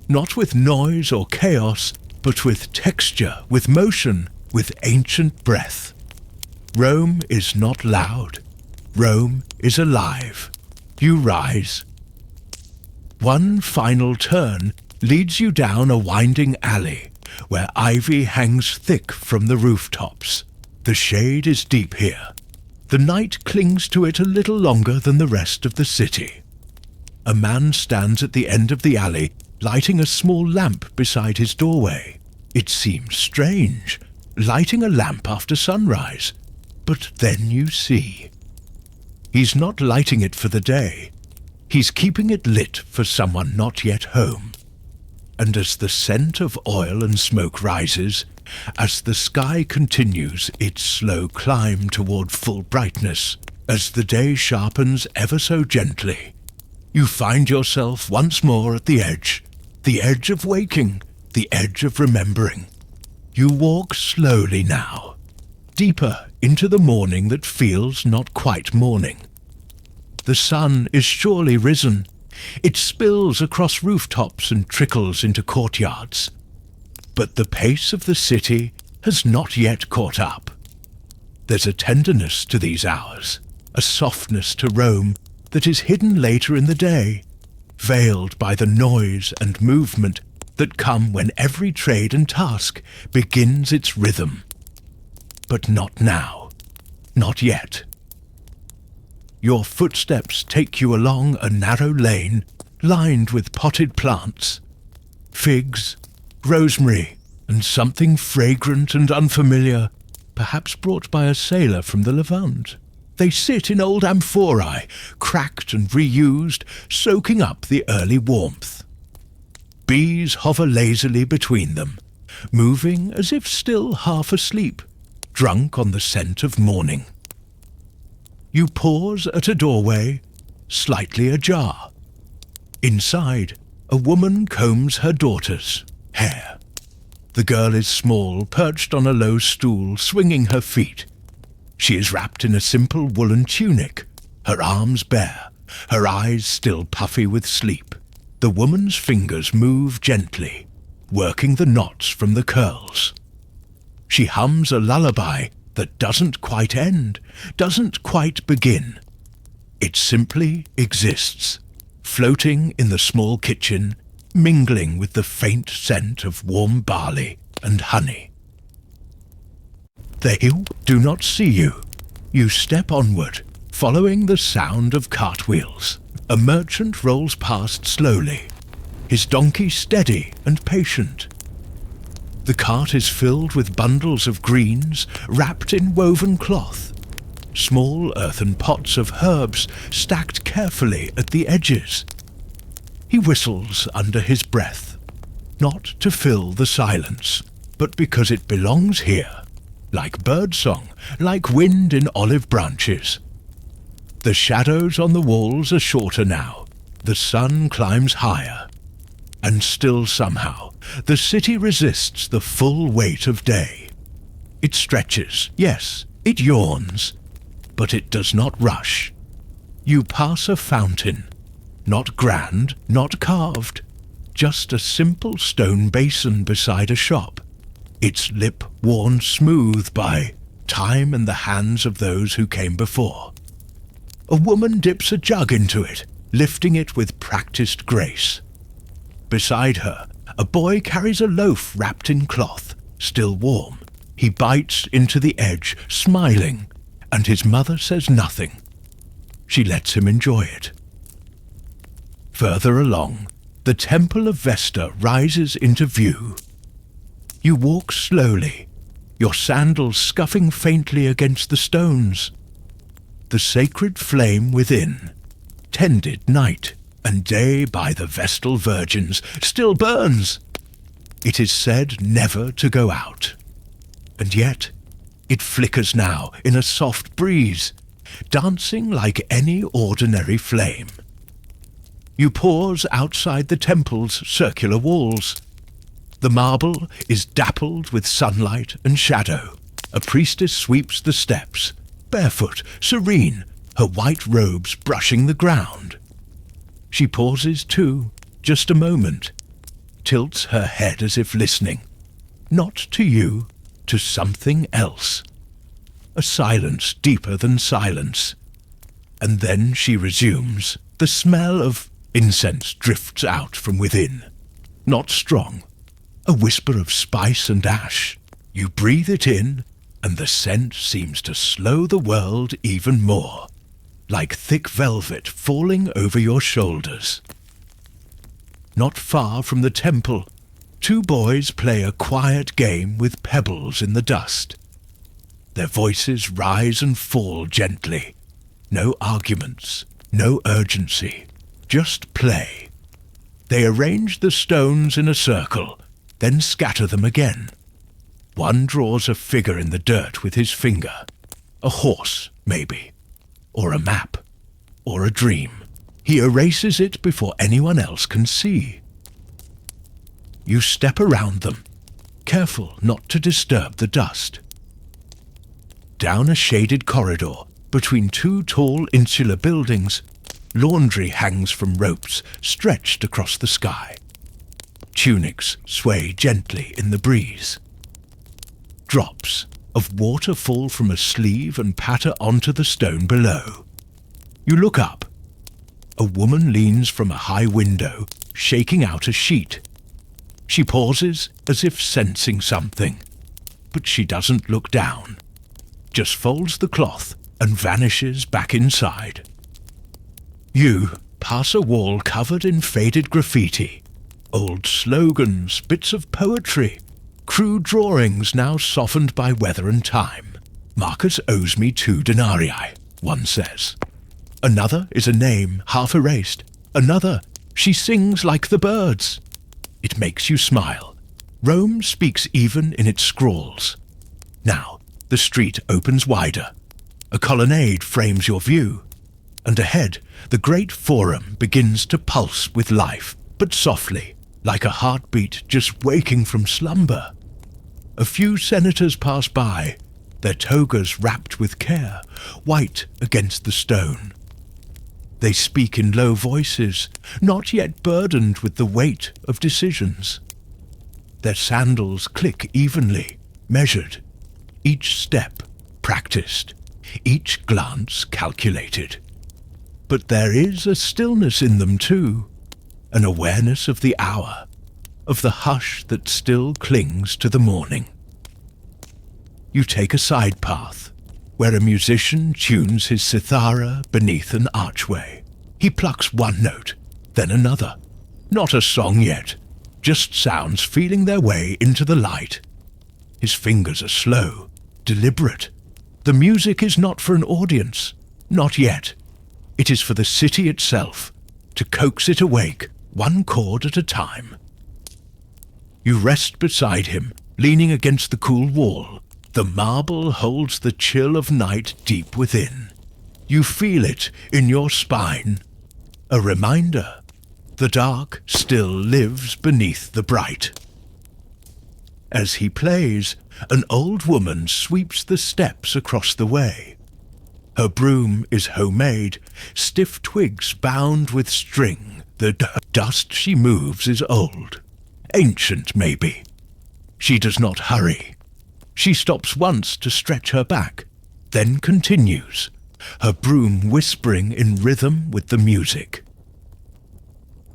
Not with noise or chaos, but with texture, with motion, with ancient breath. Rome is not loud. Rome is alive. You rise. One final turn leads you down a winding alley, where ivy hangs thick from the rooftops. The shade is deep here. The night clings to it a little longer than the rest of the city. A man stands at the end of the alley, lighting a small lamp beside his doorway. It seems strange, lighting a lamp after sunrise. But then you see. He's not lighting it for the day. He's keeping it lit for someone not yet home. And as the scent of oil and smoke rises, as the sky continues its slow climb toward full brightness, as the day sharpens ever so gently, you find yourself once more at the edge of waking, the edge of remembering. You walk slowly now, deeper into the morning that feels not quite morning. The sun is surely risen. It spills across rooftops and trickles into courtyards. But the pace of the city has not yet caught up. There's a tenderness to these hours, a softness to Rome that is hidden later in the day, veiled by the noise and movement that come when every trade and task begins its rhythm. But not now. Not yet. Your footsteps take you along a narrow lane lined with potted plants, figs, rosemary, and something fragrant and unfamiliar, perhaps brought by a sailor from the Levant. They sit in old amphorae, cracked and reused, soaking up the early warmth. Bees hover lazily between them, moving as if still half asleep, drunk on the scent of morning. You pause at a doorway, slightly ajar. Inside, a woman combs her daughter's hair. The girl is small, perched on a low stool, swinging her feet. She is wrapped in a simple woolen tunic, her arms bare, her eyes still puffy with sleep. The woman's fingers move gently, working the knots from the curls. She hums a lullaby that doesn't quite end, doesn't quite begin. It simply exists, floating in the small kitchen, mingling with the faint scent of warm barley and honey. They do not see you. You step onward, following the sound of cartwheels. A merchant rolls past slowly, his donkey steady and patient. The cart is filled with bundles of greens wrapped in woven cloth, small earthen pots of herbs stacked carefully at the edges. He whistles under his breath, not to fill the silence, but because it belongs here, like birdsong, like wind in olive branches. The shadows on the walls are shorter now, the sun climbs higher, and still somehow the city resists the full weight of day. It stretches, yes, it yawns, but it does not rush. You pass a fountain, not grand, not carved, just a simple stone basin beside a shop, its lip worn smooth by time and the hands of those who came before. A woman dips a jug into it, lifting it with practiced grace. Beside her, a boy carries a loaf wrapped in cloth, still warm. He bites into the edge, smiling, and his mother says nothing. She lets him enjoy it. Further along, the temple of Vesta rises into view. You walk slowly, your sandals scuffing faintly against the stones. The sacred flame within, tended night and day by the Vestal virgins, still burns. It is said never to go out. And yet, it flickers now in a soft breeze, dancing like any ordinary flame. You pause outside the temple's circular walls. The marble is dappled with sunlight and shadow. A priestess sweeps the steps, barefoot, serene, her white robes brushing the ground. She pauses too, just a moment, tilts her head as if listening, not to you, to something else. A silence deeper than silence. And then she resumes. The smell of incense drifts out from within, not strong, a whisper of spice and ash. You breathe it in, and the scent seems to slow the world even more, like thick velvet falling over your shoulders. Not far from the temple, two boys play a quiet game with pebbles in the dust. Their voices rise and fall gently. No arguments, no urgency, just play. They arrange the stones in a circle, then scatter them again. One draws a figure in the dirt with his finger. A horse, maybe. Or a map. Or a dream. He erases it before anyone else can see. You step around them, careful not to disturb the dust. Down a shaded corridor, between two tall insular buildings, laundry hangs from ropes stretched across the sky. Tunics sway gently in the breeze. Drops of water fall from a sleeve and patter onto the stone below. You look up. A woman leans from a high window, shaking out a sheet. She pauses as if sensing something, but she doesn't look down, just folds the cloth and vanishes back inside. You pass a wall covered in faded graffiti, old slogans, bits of poetry, crude drawings now softened by weather and time. Marcus owes me 2 denarii, one says. Another is a name half erased. Another, she sings like the birds. It makes you smile. Rome speaks even in its scrawls. Now, the street opens wider. A colonnade frames your view, and ahead, the great forum begins to pulse with life, but softly, like a heartbeat just waking from slumber. A few senators pass by, their togas wrapped with care, white against the stone. They speak in low voices, not yet burdened with the weight of decisions. Their sandals click evenly, measured, each step practiced, each glance calculated. But there is a stillness in them too, an awareness of the hour, of the hush that still clings to the morning. You take a side path, where a musician tunes his cithara beneath an archway. He plucks one note, then another. Not a song yet, just sounds feeling their way into the light. His fingers are slow, deliberate. The music is not for an audience, not yet. It is for the city itself, to coax it awake, one chord at a time. You rest beside him, leaning against the cool wall. The marble holds the chill of night deep within. You feel it in your spine. A reminder, the dark still lives beneath the bright. As he plays, an old woman sweeps the steps across the way. Her broom is homemade, stiff twigs bound with string. The dust she moves is old, ancient maybe. She does not hurry. She stops once to stretch her back, then continues, her broom whispering in rhythm with the music.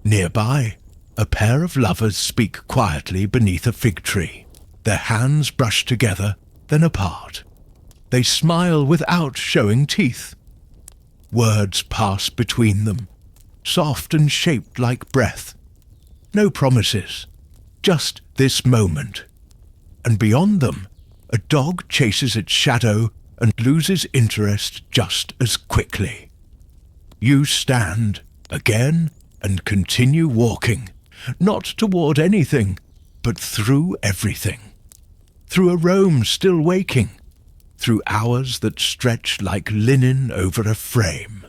Nearby, a pair of lovers speak quietly beneath a fig tree, their hands brushed together, then apart. They smile without showing teeth. Words pass between them, soft and shaped like breath. No promises, just this moment. And beyond them, a dog chases its shadow and loses interest just as quickly. You stand, again, and continue walking, not toward anything, but through everything. Through a Rome still waking, through hours that stretch like linen over a frame.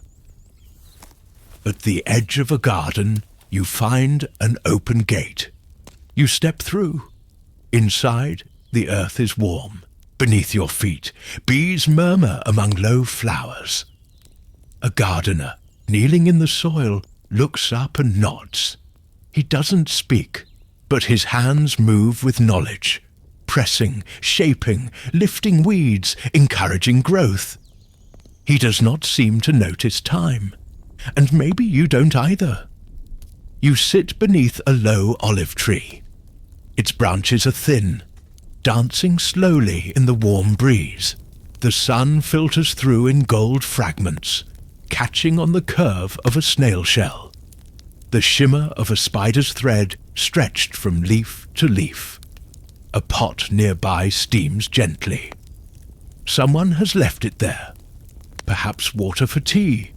At the edge of a garden, you find an open gate. You step through. Inside, the earth is warm. Beneath your feet, bees murmur among low flowers. A gardener, kneeling in the soil, looks up and nods. He doesn't speak, but his hands move with knowledge, pressing, shaping, lifting weeds, encouraging growth. He does not seem to notice time, and maybe you don't either. You sit beneath a low olive tree. Its branches are thin, dancing slowly in the warm breeze. The sun filters through in gold fragments, catching on the curve of a snail shell, the shimmer of a spider's thread stretched from leaf to leaf. A pot nearby steams gently. Someone has left it there. Perhaps water for tea,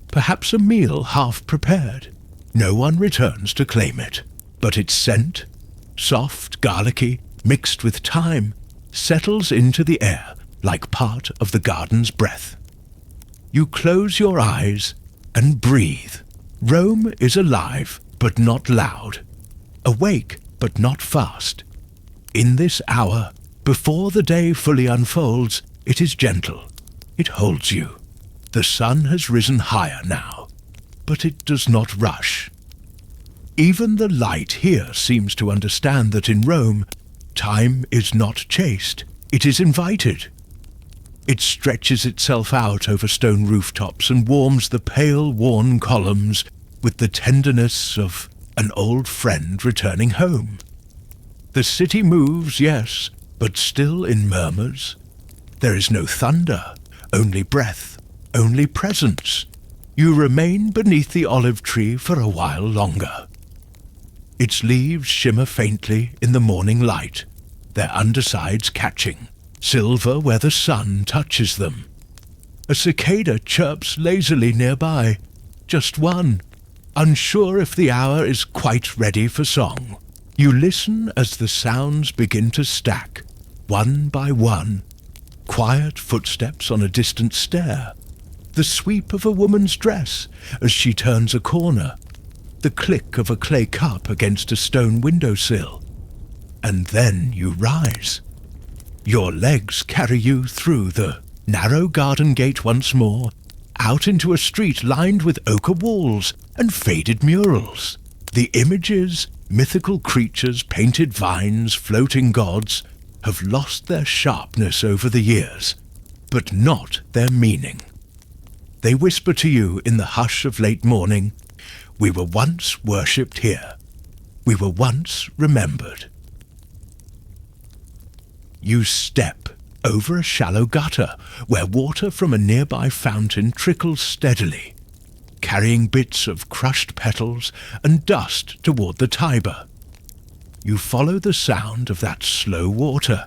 perhaps a meal half prepared. No one returns to claim it, but its scent, soft, garlicky, mixed with thyme, settles into the air like part of the garden's breath. You close your eyes and breathe. Rome is alive, but not loud. Awake, but not fast. In this hour, before the day fully unfolds, it is gentle. It holds you. The sun has risen higher now, but it does not rush. Even the light here seems to understand that in Rome, time is not chased, it is invited. It stretches itself out over stone rooftops and warms the pale, worn columns with the tenderness of an old friend returning home. The city moves, yes, but still in murmurs. There is no thunder, only breath, only presence. You remain beneath the olive tree for a while longer. Its leaves shimmer faintly in the morning light, their undersides catching, silver where the sun touches them. A cicada chirps lazily nearby, just one, unsure if the hour is quite ready for song. You listen as the sounds begin to stack, one by one. Quiet footsteps on a distant stair, the sweep of a woman's dress as she turns a corner, the click of a clay cup against a stone windowsill. And then you rise. Your legs carry you through the narrow garden gate once more, out into a street lined with ochre walls and faded murals. The images, mythical creatures, painted vines, floating gods, have lost their sharpness over the years, but not their meaning. They whisper to you in the hush of late morning, "We were once worshipped here. We were once remembered." You step over a shallow gutter where water from a nearby fountain trickles steadily, carrying bits of crushed petals and dust toward the Tiber. You follow the sound of that slow water,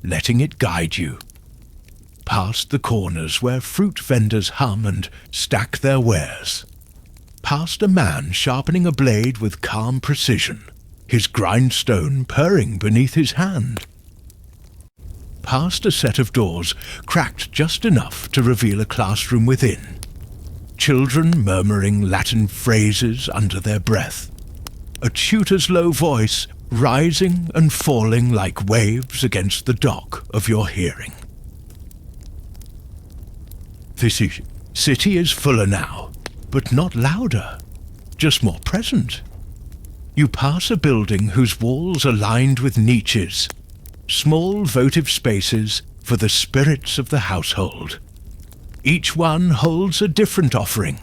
letting it guide you. Past the corners where fruit vendors hum and stack their wares. Past a man sharpening a blade with calm precision, his grindstone purring beneath his hand. Past a set of doors cracked just enough to reveal a classroom within. Children murmuring Latin phrases under their breath. A tutor's low voice rising and falling like waves against the dock of your hearing. This city is fuller now, but not louder, just more present. You pass a building whose walls are lined with niches, small votive spaces for the spirits of the household. Each one holds a different offering: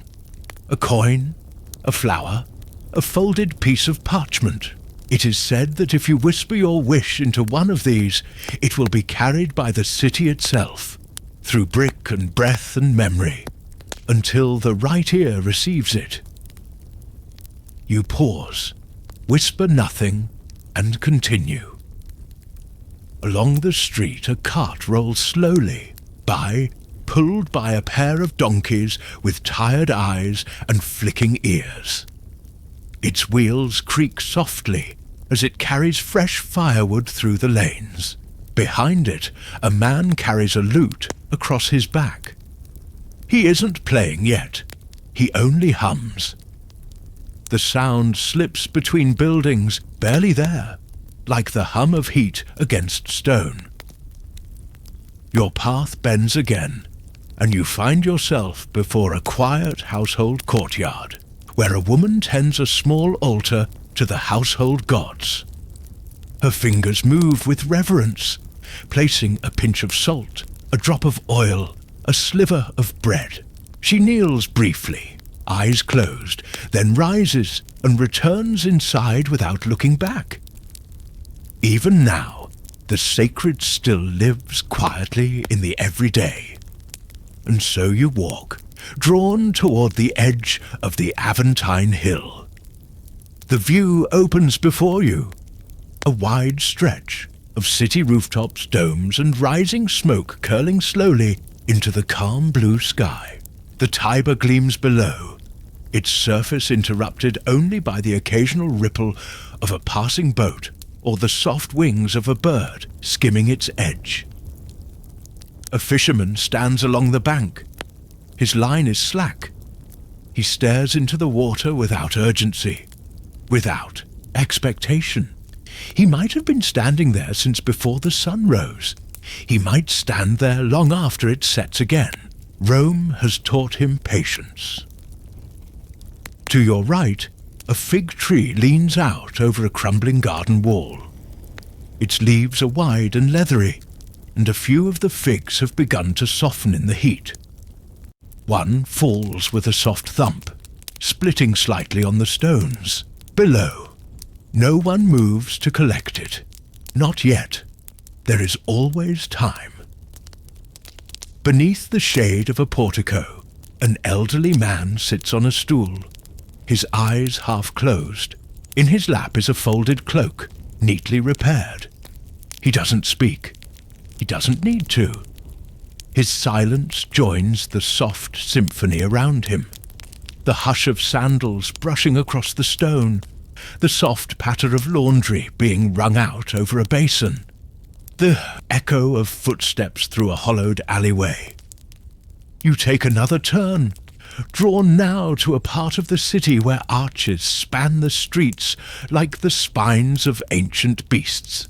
a coin, a flower, a folded piece of parchment. It is said that if you whisper your wish into one of these, it will be carried by the city itself, through brick and breath and memory, until the right ear receives it. You pause, whisper nothing, and continue. Along the street a cart rolls slowly by, pulled by a pair of donkeys with tired eyes and flicking ears. Its wheels creak softly as it carries fresh firewood through the lanes. Behind it, a man carries a lute across his back. He isn't playing yet. He only hums. The sound slips between buildings, barely there, like the hum of heat against stone. Your path bends again, and you find yourself before a quiet household courtyard, where a woman tends a small altar to the household gods. Her fingers move with reverence, placing a pinch of salt, a drop of oil, a sliver of bread. She kneels briefly, eyes closed, then rises and returns inside without looking back. Even now, the sacred still lives quietly in the everyday. And so you walk, drawn toward the edge of the Aventine Hill. The view opens before you, a wide stretch of city rooftops, domes, and rising smoke curling slowly into the calm blue sky. The Tiber gleams below, its surface interrupted only by the occasional ripple of a passing boat or the soft wings of a bird skimming its edge. A fisherman stands along the bank. His line is slack. He stares into the water without urgency, without expectation. He might have been standing there since before the sun rose. He might stand there long after it sets again. Rome has taught him patience. To your right, a fig tree leans out over a crumbling garden wall. Its leaves are wide and leathery, and a few of the figs have begun to soften in the heat. One falls with a soft thump, splitting slightly on the stones. Below, no one moves to collect it. Not yet. There is always time. Beneath the shade of a portico, an elderly man sits on a stool, his eyes half closed. In his lap is a folded cloak, neatly repaired. He doesn't speak. He doesn't need to. His silence joins the soft symphony around him. The hush of sandals brushing across the stone, the soft patter of laundry being wrung out over a basin, the echo of footsteps through a hollowed alleyway. You take another turn, drawn now to a part of the city where arches span the streets like the spines of ancient beasts.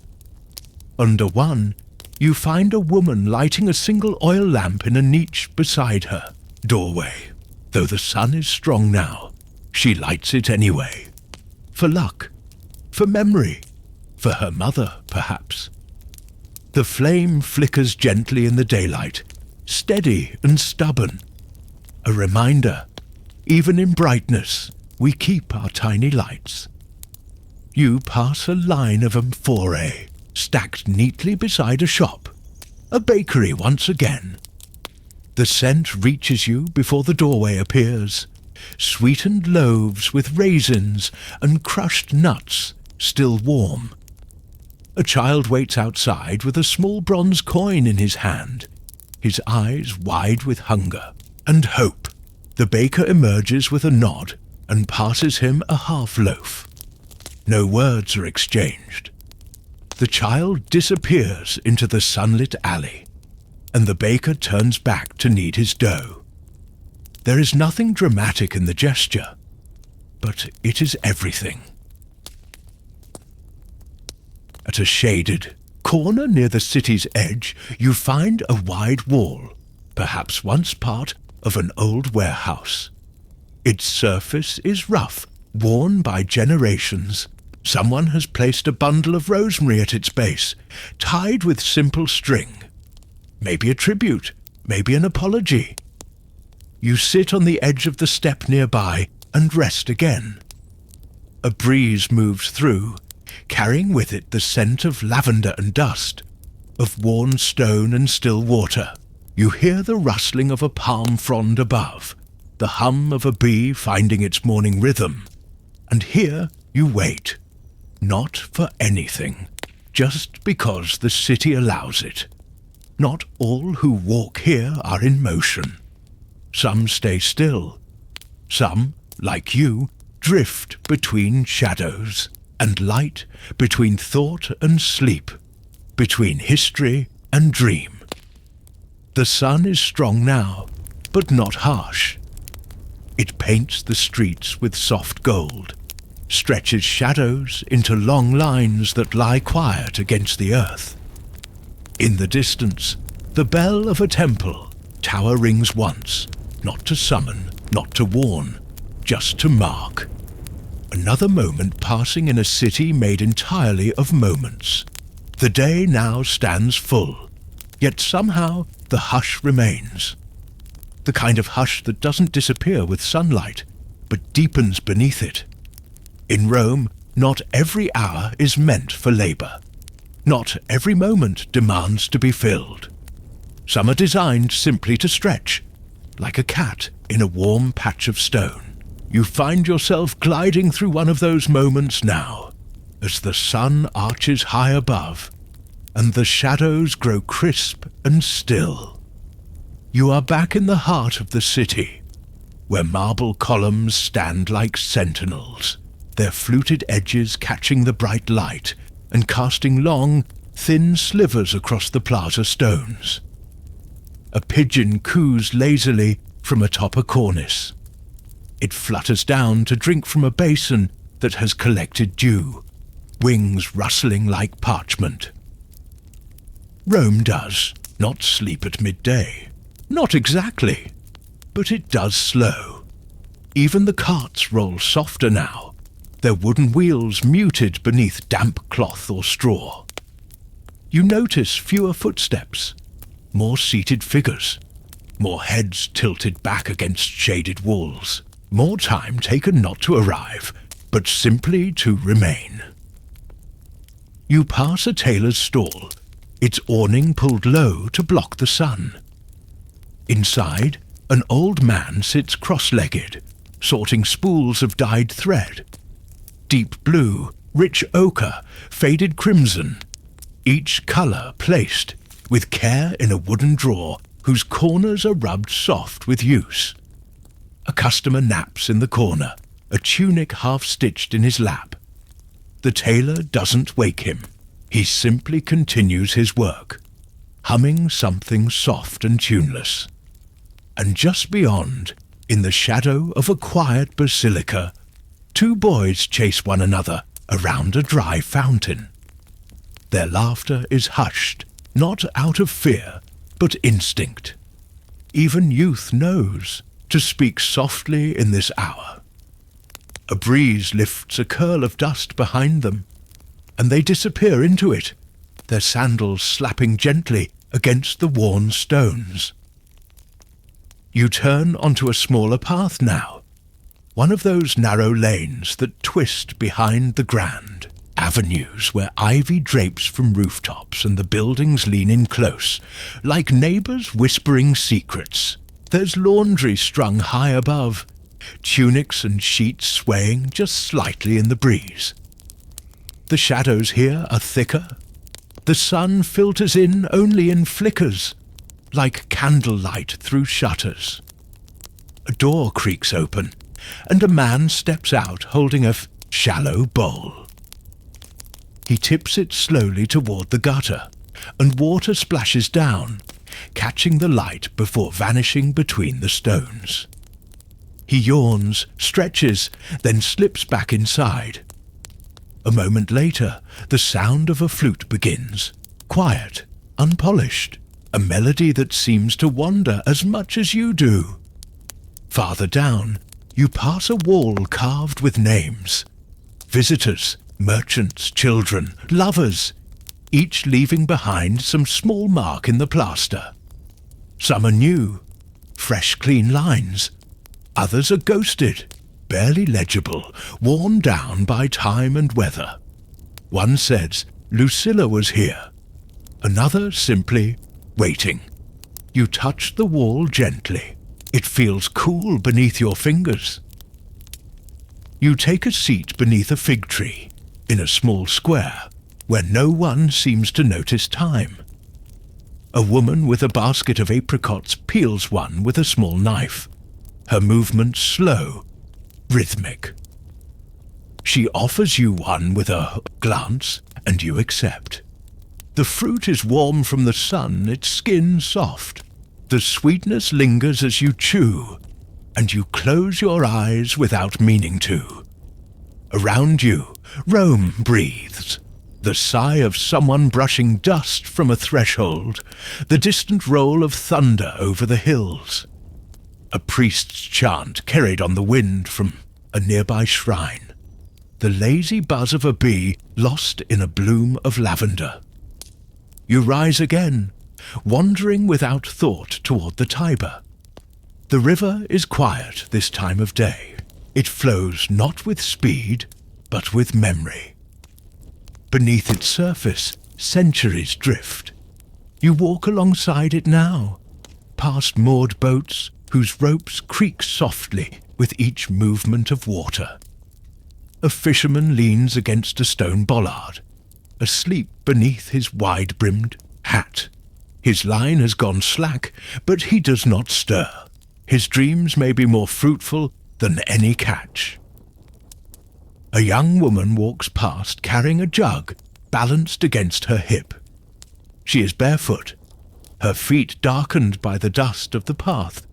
Under one, you find a woman lighting a single oil lamp in a niche beside her doorway. Though the sun is strong now, she lights it anyway. For luck, for memory, for her mother, perhaps. The flame flickers gently in the daylight, steady and stubborn. A reminder, even in brightness, we keep our tiny lights. You pass a line of amphorae, stacked neatly beside a shop. A bakery once again. The scent reaches you before the doorway appears. Sweetened loaves with raisins and crushed nuts, still warm. A child waits outside with a small bronze coin in his hand, his eyes wide with hunger and hope. The baker emerges with a nod and passes him a half-loaf. No words are exchanged. The child disappears into the sunlit alley, and the baker turns back to knead his dough. There is nothing dramatic in the gesture, but it is everything. At a shaded corner near the city's edge, you find a wide wall, perhaps once part of an old warehouse. Its surface is rough, worn by generations. Someone has placed a bundle of rosemary at its base, tied with simple string. Maybe a tribute, maybe an apology. You sit on the edge of the step nearby and rest again. A breeze moves through, carrying with it the scent of lavender and dust, of worn stone and still water. You hear the rustling of a palm frond above, the hum of a bee finding its morning rhythm. And here you wait, not for anything, just because the city allows it. Not all who walk here are in motion. Some stay still. Some, like you, drift between shadows and light, between thought and sleep, between history and dream. The sun is strong now, but not harsh. It paints the streets with soft gold, stretches shadows into long lines that lie quiet against the earth. In the distance, the bell of a temple tower rings once, not to summon, not to warn, just to mark. Another moment passing in a city made entirely of moments. The day now stands full, yet somehow the hush remains. The kind of hush that doesn't disappear with sunlight, but deepens beneath it. In Rome, not every hour is meant for labor. Not every moment demands to be filled. Some are designed simply to stretch, like a cat in a warm patch of stone. You find yourself gliding through one of those moments now, as the sun arches high above, and the shadows grow crisp and still. You are back in the heart of the city, where marble columns stand like sentinels, their fluted edges catching the bright light and casting long, thin slivers across the plaza stones. A pigeon coos lazily from atop a cornice. It flutters down to drink from a basin that has collected dew, wings rustling like parchment. Rome does not sleep at midday. Not exactly, but it does slow. Even the carts roll softer now, their wooden wheels muted beneath damp cloth or straw. You notice fewer footsteps, more seated figures, more heads tilted back against shaded walls, more time taken not to arrive, but simply to remain. You pass a tailor's stall, its awning pulled low to block the sun. Inside, an old man sits cross-legged, sorting spools of dyed thread. Deep blue, rich ochre, faded crimson, each colour placed with care in a wooden drawer whose corners are rubbed soft with use. A customer naps in the corner, a tunic half-stitched in his lap. The tailor doesn't wake him. He simply continues his work, humming something soft and tuneless. And just beyond, in the shadow of a quiet basilica, two boys chase one another around a dry fountain. Their laughter is hushed, not out of fear, but instinct. Even youth knows to speak softly in this hour. A breeze lifts a curl of dust behind them, and they disappear into it, their sandals slapping gently against the worn stones. You turn onto a smaller path now, one of those narrow lanes that twist behind the grand avenues where ivy drapes from rooftops and the buildings lean in close, like neighbours whispering secrets. There's laundry strung high above, tunics and sheets swaying just slightly in the breeze. The shadows here are thicker. The sun filters in only in flickers, like candlelight through shutters. A door creaks open, and a man steps out holding a shallow bowl. He tips it slowly toward the gutter, and water splashes down, catching the light before vanishing between the stones. He yawns, stretches, then slips back inside. A moment later, the sound of a flute begins, quiet, unpolished, a melody that seems to wander as much as you do. Farther down, you pass a wall carved with names. Visitors, merchants, children, lovers, each leaving behind some small mark in the plaster. Some are new, fresh, clean lines. Others are ghosted, barely legible, worn down by time and weather. One says, "Lucilla was here." Another simply, "Waiting." You touch the wall gently. It feels cool beneath your fingers. You take a seat beneath a fig tree, in a small square, where no one seems to notice time. A woman with a basket of apricots peels one with a small knife, her movements slow, rhythmic. She offers you one with a glance, and you accept. The fruit is warm from the sun, its skin soft. The sweetness lingers as you chew, and you close your eyes without meaning to. Around you, Rome breathes, the sigh of someone brushing dust from a threshold, the distant roll of thunder over the hills. A priest's chant carried on the wind from a nearby shrine, the lazy buzz of a bee lost in a bloom of lavender. You rise again, wandering without thought toward the Tiber. The river is quiet this time of day. It flows not with speed, but with memory. Beneath its surface, centuries drift. You walk alongside it now, past moored boats whose ropes creak softly with each movement of water. A fisherman leans against a stone bollard, asleep beneath his wide-brimmed hat. His line has gone slack, but he does not stir. His dreams may be more fruitful than any catch. A young woman walks past carrying a jug balanced against her hip. She is barefoot, her feet darkened by the dust of the path,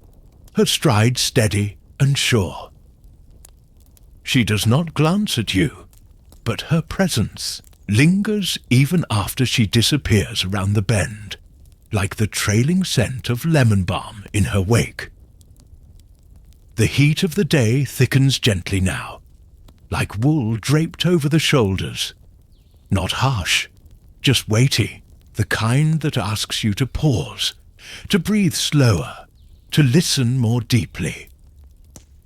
her stride steady and sure. She does not glance at you, but her presence lingers even after she disappears around the bend, like the trailing scent of lemon balm in her wake. The heat of the day thickens gently now, like wool draped over the shoulders. Not harsh, just weighty, the kind that asks you to pause, to breathe slower, to listen more deeply.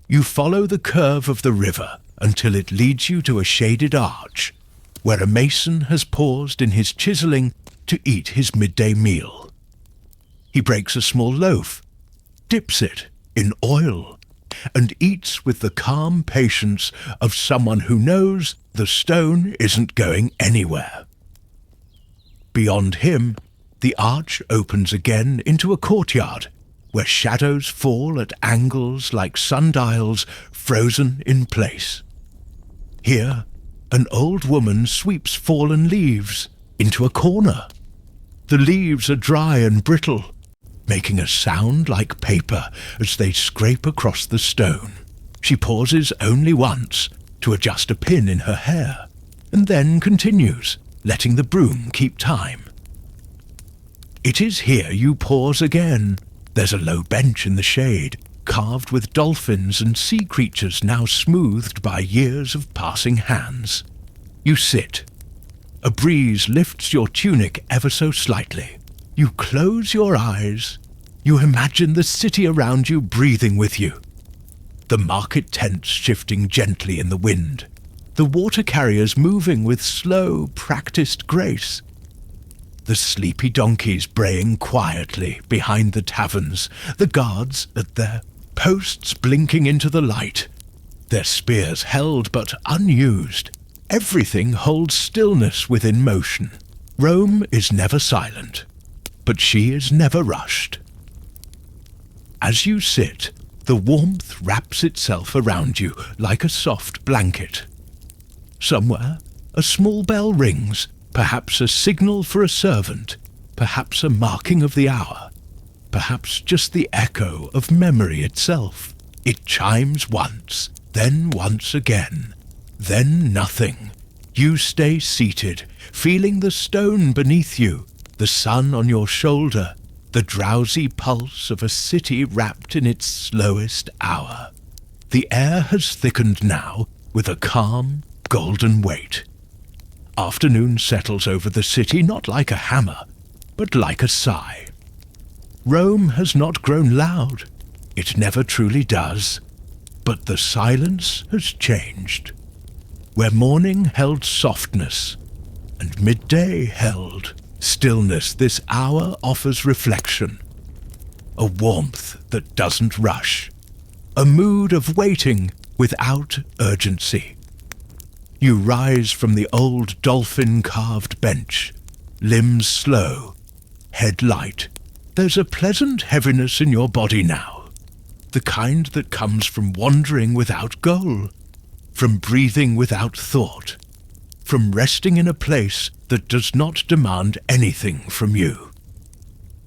You follow the curve of the river until it leads you to a shaded arch, where a mason has paused in his chiseling to eat his midday meal. He breaks a small loaf, dips it in oil, and eats with the calm patience of someone who knows the stone isn't going anywhere. Beyond him, the arch opens again into a courtyard where shadows fall at angles like sundials frozen in place. Here, an old woman sweeps fallen leaves into a corner. The leaves are dry and brittle, making a sound like paper as they scrape across the stone. She pauses only once to adjust a pin in her hair, and then continues, letting the broom keep time. It is here you pause again. There's a low bench in the shade, carved with dolphins and sea creatures now smoothed by years of passing hands. You sit. A breeze lifts your tunic ever so slightly. You close your eyes. You imagine the city around you breathing with you. The market tents shifting gently in the wind. The water carriers moving with slow, practiced grace. The sleepy donkeys braying quietly behind the taverns, the guards at their posts blinking into the light, their spears held but unused. Everything holds stillness within motion. Rome is never silent, but she is never rushed. As you sit, the warmth wraps itself around you like a soft blanket. Somewhere, a small bell rings, perhaps a signal for a servant, perhaps a marking of the hour, perhaps just the echo of memory itself. It chimes once, then once again, then nothing. You stay seated, feeling the stone beneath you, the sun on your shoulder, the drowsy pulse of a city wrapped in its slowest hour. The air has thickened now with a calm, golden weight. Afternoon settles over the city not like a hammer, but like a sigh. Rome has not grown loud. It never truly does. But the silence has changed. Where morning held softness, and midday held stillness, this hour offers reflection. A warmth that doesn't rush. A mood of waiting without urgency. You rise from the old dolphin-carved bench, limbs slow, head light. There's a pleasant heaviness in your body now, the kind that comes from wandering without goal, from breathing without thought, from resting in a place that does not demand anything from you.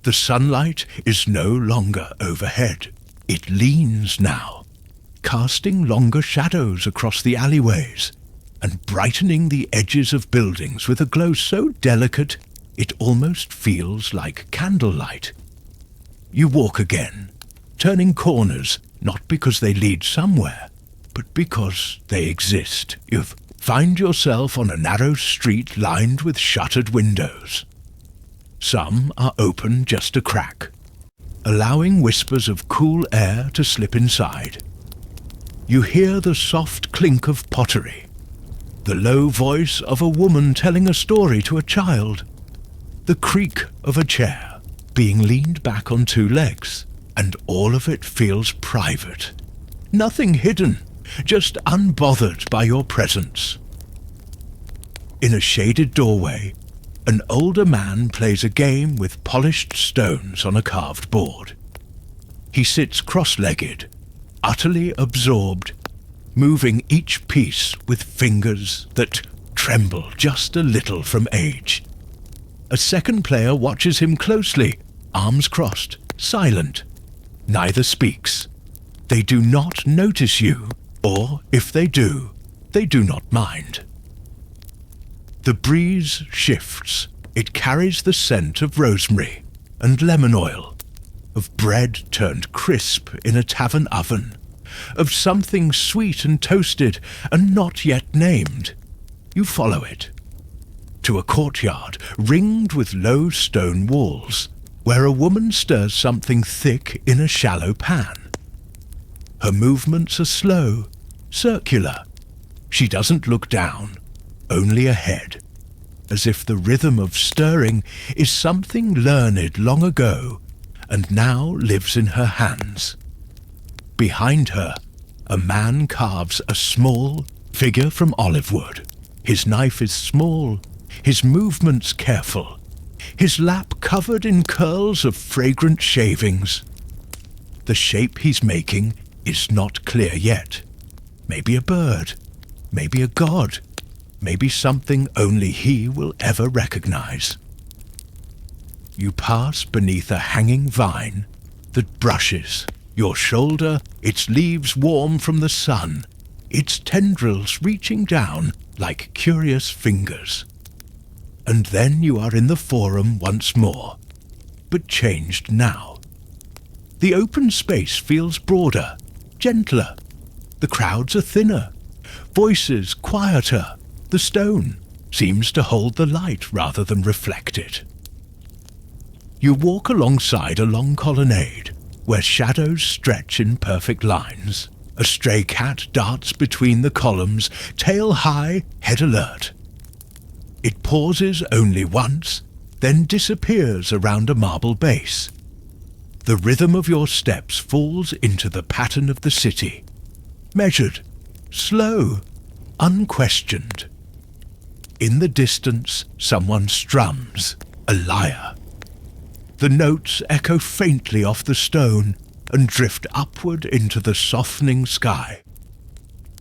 The sunlight is no longer overhead. It leans now, casting longer shadows across the alleyways, and brightening the edges of buildings with a glow so delicate it almost feels like candlelight. You walk again, turning corners, not because they lead somewhere, but because they exist. You find yourself on a narrow street lined with shuttered windows. Some are open just a crack, allowing whispers of cool air to slip inside. You hear the soft clink of pottery, the low voice of a woman telling a story to a child, the creak of a chair being leaned back on two legs, and all of it feels private. Nothing hidden, just unbothered by your presence. In a shaded doorway, an older man plays a game with polished stones on a carved board. He sits cross-legged, utterly absorbed, moving each piece with fingers that tremble just a little from age. A second player watches him closely, arms crossed, silent. Neither speaks. They do not notice you, or if they do not mind. The breeze shifts. It carries the scent of rosemary and lemon oil, of bread turned crisp in a tavern oven, of something sweet and toasted and not yet named. You follow it to a courtyard ringed with low stone walls, where a woman stirs something thick in a shallow pan. Her movements are slow, circular. She doesn't look down, only ahead, as if the rhythm of stirring is something learned long ago and now lives in her hands. Behind her, a man carves a small figure from olive wood. His knife is small, his movements careful, his lap covered in curls of fragrant shavings. The shape he's making is not clear yet. Maybe a bird, maybe a god, maybe something only he will ever recognize. You pass beneath a hanging vine that brushes your shoulder, its leaves warm from the sun, its tendrils reaching down like curious fingers. And then you are in the forum once more, but changed now. The open space feels broader, gentler. The crowds are thinner, voices quieter. The stone seems to hold the light rather than reflect it. You walk alongside a long colonnade where shadows stretch in perfect lines. A stray cat darts between the columns, tail high, head alert. It pauses only once, then disappears around a marble base. The rhythm of your steps falls into the pattern of the city. Measured, slow, unquestioned. In the distance, someone strums, a lyre. The notes echo faintly off the stone and drift upward into the softening sky.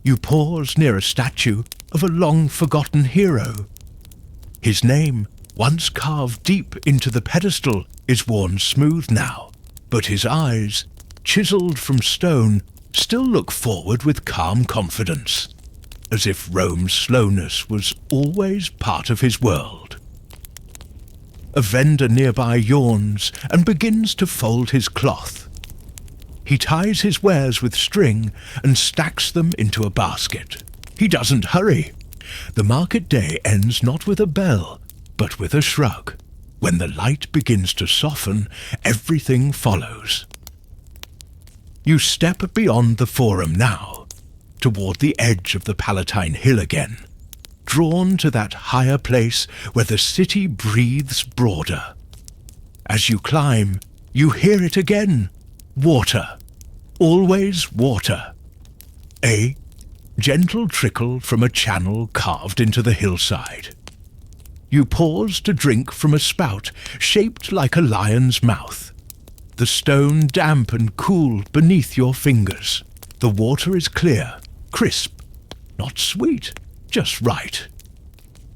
You pause near a statue of a long-forgotten hero. His name, once carved deep into the pedestal, is worn smooth now, but his eyes, chiseled from stone, still look forward with calm confidence, as if Rome's slowness was always part of his world. A vendor nearby yawns and begins to fold his cloth. He ties his wares with string and stacks them into a basket. He doesn't hurry. The market day ends not with a bell, but with a shrug. When the light begins to soften, everything follows. You step beyond the forum now, toward the edge of the Palatine Hill again, drawn to that higher place where the city breathes broader. As you climb, you hear it again. Water. Always water. A gentle trickle from a channel carved into the hillside. You pause to drink from a spout shaped like a lion's mouth. The stone damp and cool beneath your fingers. The water is clear, crisp, not sweet, just right.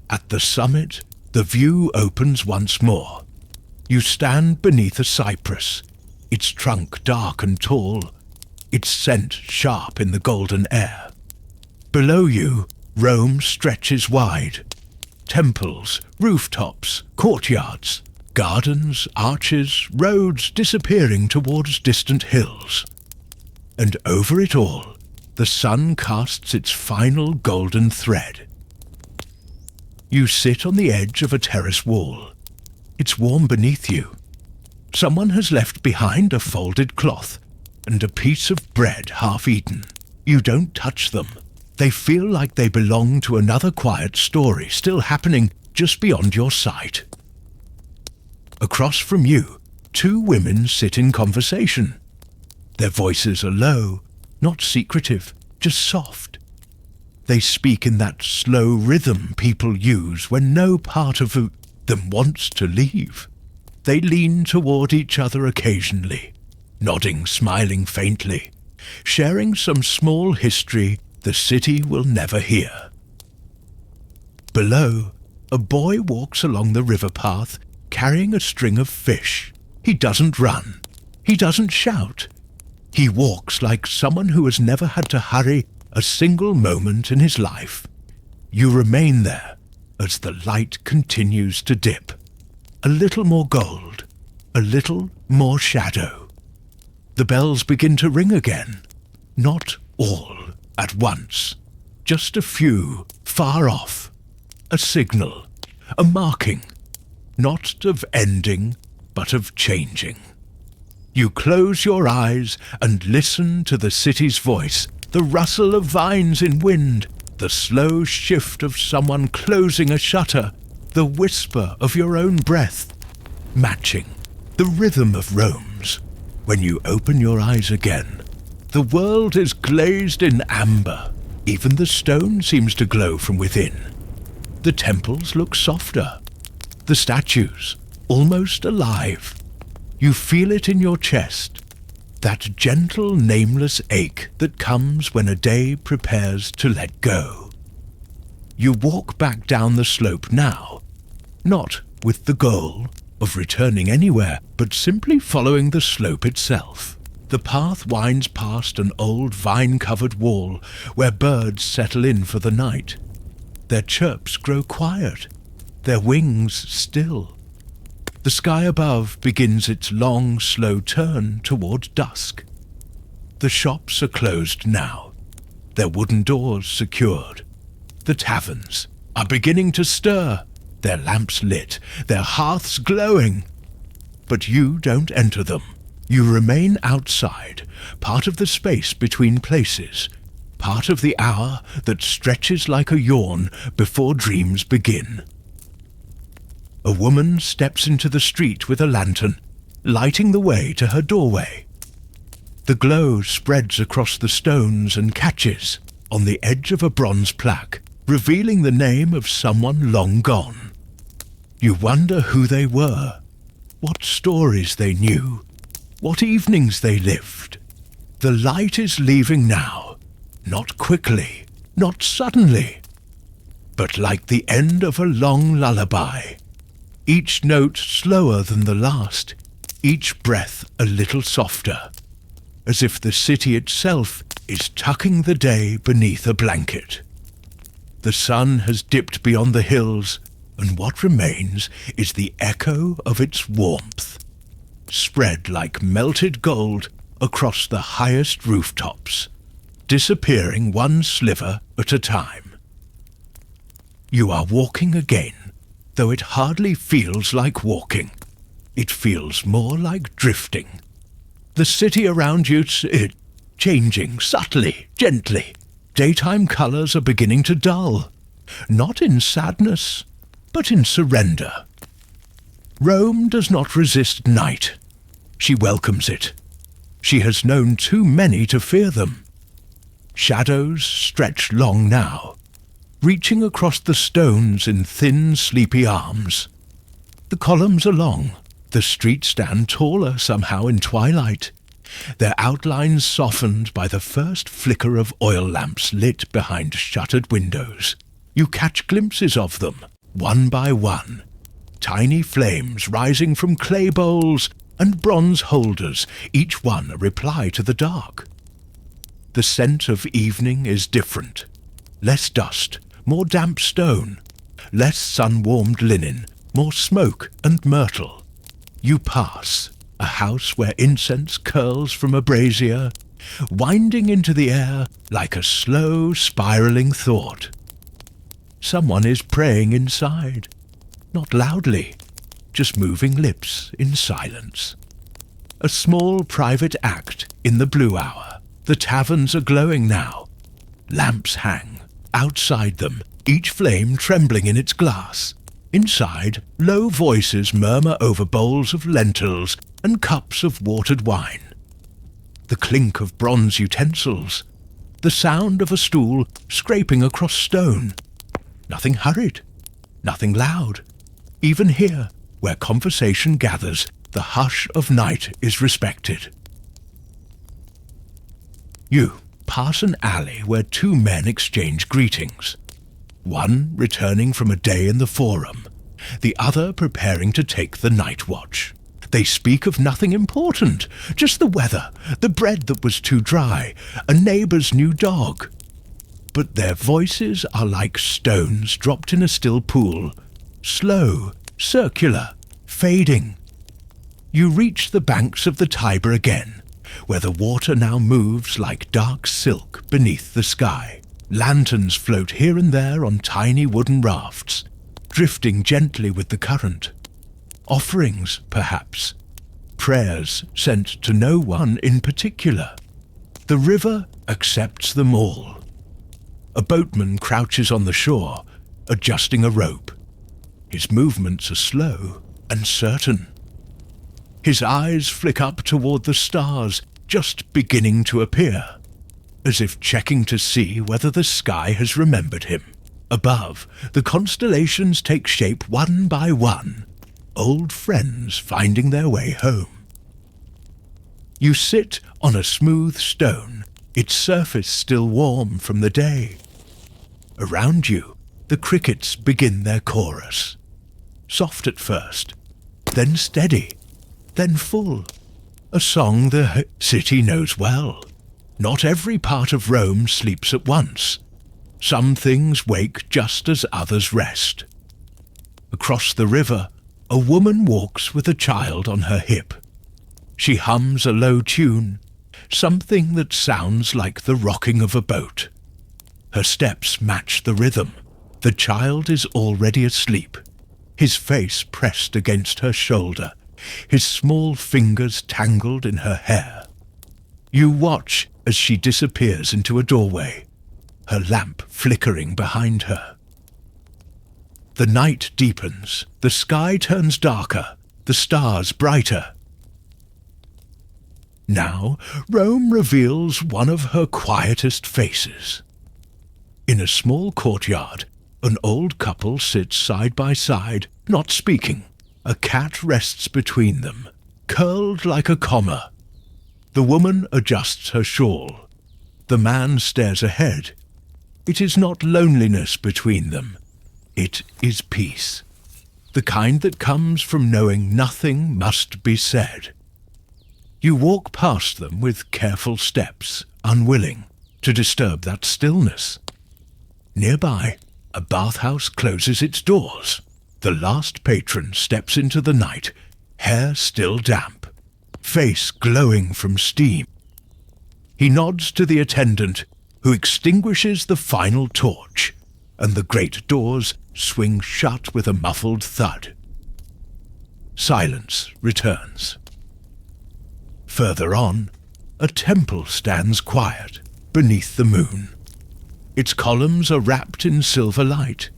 At the summit, the view opens once more. You stand beneath a cypress, its trunk dark and tall, its scent sharp in the golden air. Below you, Rome stretches wide. Temples, rooftops, courtyards, gardens, arches, roads disappearing towards distant hills. And over it all, the sun casts its final golden thread. You sit on the edge of a terrace wall. It's warm beneath you. Someone has left behind a folded cloth and a piece of bread half eaten. You don't touch them. They feel like they belong to another quiet story still happening just beyond your sight. Across from you, two women sit in conversation. Their voices are low, not secretive, just soft. They speak in that slow rhythm people use when no part of them wants to leave. They lean toward each other occasionally, nodding, smiling faintly, sharing some small history the city will never hear. Below, a boy walks along the river path carrying a string of fish. He doesn't run. He doesn't shout. He walks like someone who has never had to hurry a single moment in his life. You remain there as the light continues to dip. A little more gold, a little more shadow. The bells begin to ring again. Not all at once. Just a few, far off. A signal, a marking, not of ending, but of changing. You close your eyes and listen to the city's voice, the rustle of vines in wind, the slow shift of someone closing a shutter, the whisper of your own breath, matching the rhythm of Rome's. When you open your eyes again, the world is glazed in amber. Even the stone seems to glow from within. The temples look softer. The statues, almost alive. You feel it in your chest. that gentle, nameless ache that comes when a day prepares to let go. You walk back down the slope now, not with the goal of returning anywhere, but simply following the slope itself. The path winds past an old vine-covered wall where birds settle in for the night. Their chirps grow quiet, their wings still. The sky above begins its long, slow turn toward dusk. The shops are closed now, their wooden doors secured. The taverns are beginning to stir, their lamps lit, their hearths glowing. But you don't enter them. You remain outside, part of the space between places, part of the hour that stretches like a yawn before dreams begin. A woman steps into the street with a lantern, lighting the way to her doorway. The glow spreads across the stones and catches on the edge of a bronze plaque, revealing the name of someone long gone. You wonder who they were, what stories they knew, what evenings they lived. The light is leaving now, not quickly, not suddenly, but like the end of a long lullaby. Each note slower than the last, each breath a little softer, as if the city itself is tucking the day beneath a blanket. The sun has dipped beyond the hills, and what remains is the echo of its warmth, spread like melted gold across the highest rooftops, disappearing one sliver at a time. You are walking again, though it hardly feels like walking. It feels more like drifting. The city around you's changing subtly, gently. Daytime colors are beginning to dull, not in sadness, but in surrender. Rome does not resist night. She welcomes it. She has known too many to fear them. Shadows stretch long now, reaching across the stones in thin, sleepy arms. The columns are long. The streets stand taller somehow in twilight, their outlines softened by the first flicker of oil lamps lit behind shuttered windows. You catch glimpses of them, one by one, tiny flames rising from clay bowls and bronze holders, each one a reply to the dark. The scent of evening is different. Less dust, more damp stone, less sun-warmed linen, more smoke and myrtle. You pass a house where incense curls from a brazier, winding into the air like a slow, spiraling thought. Someone is praying inside, not loudly, just moving lips in silence. A small private act in the blue hour. The taverns are glowing now. Lamps hang. Outside them, each flame trembling in its glass. Inside, low voices murmur over bowls of lentils and cups of watered wine. The clink of bronze utensils. The sound of a stool scraping across stone. Nothing hurried. Nothing loud. Even here, where conversation gathers, the hush of night is respected. You pass an alley where two men exchange greetings. One returning from a day in the forum, the other preparing to take the night watch. They speak of nothing important, just the weather, the bread that was too dry, a neighbour's new dog. But their voices are like stones dropped in a still pool, slow, circular, fading. You reach the banks of the Tiber again, where the water now moves like dark silk beneath the sky. Lanterns float here and there on tiny wooden rafts, drifting gently with the current. Offerings, perhaps. Prayers sent to no one in particular. The river accepts them all. A boatman crouches on the shore, adjusting a rope. His movements are slow and certain. His eyes flick up toward the stars, just beginning to appear, as if checking to see whether the sky has remembered him. Above, the constellations take shape one by one, old friends finding their way home. You sit on a smooth stone, its surface still warm from the day. Around you, the crickets begin their chorus. Soft at first, then steady, then full. A song the city knows well. Not every part of Rome sleeps at once. Some things wake just as others rest. Across the river, a woman walks with a child on her hip. She hums a low tune, something that sounds like the rocking of a boat. Her steps match the rhythm. The child is already asleep, his face pressed against her shoulder, his small fingers tangled in her hair. You watch as she disappears into a doorway, her lamp flickering behind her. The night deepens, the sky turns darker, the stars brighter. Now, Rome reveals one of her quietest faces. In a small courtyard, an old couple sits side by side, not speaking. A cat rests between them, curled like a comma. The woman adjusts her shawl. The man stares ahead. It is not loneliness between them. It is peace, the kind that comes from knowing nothing must be said. You walk past them with careful steps, unwilling to disturb that stillness. Nearby, a bathhouse closes its doors. The last patron steps into the night, hair still damp, face glowing from steam. He nods to the attendant, who extinguishes the final torch, and the great doors swing shut with a muffled thud. Silence returns. Further on, a temple stands quiet beneath the moon. Its columns are wrapped in silver light,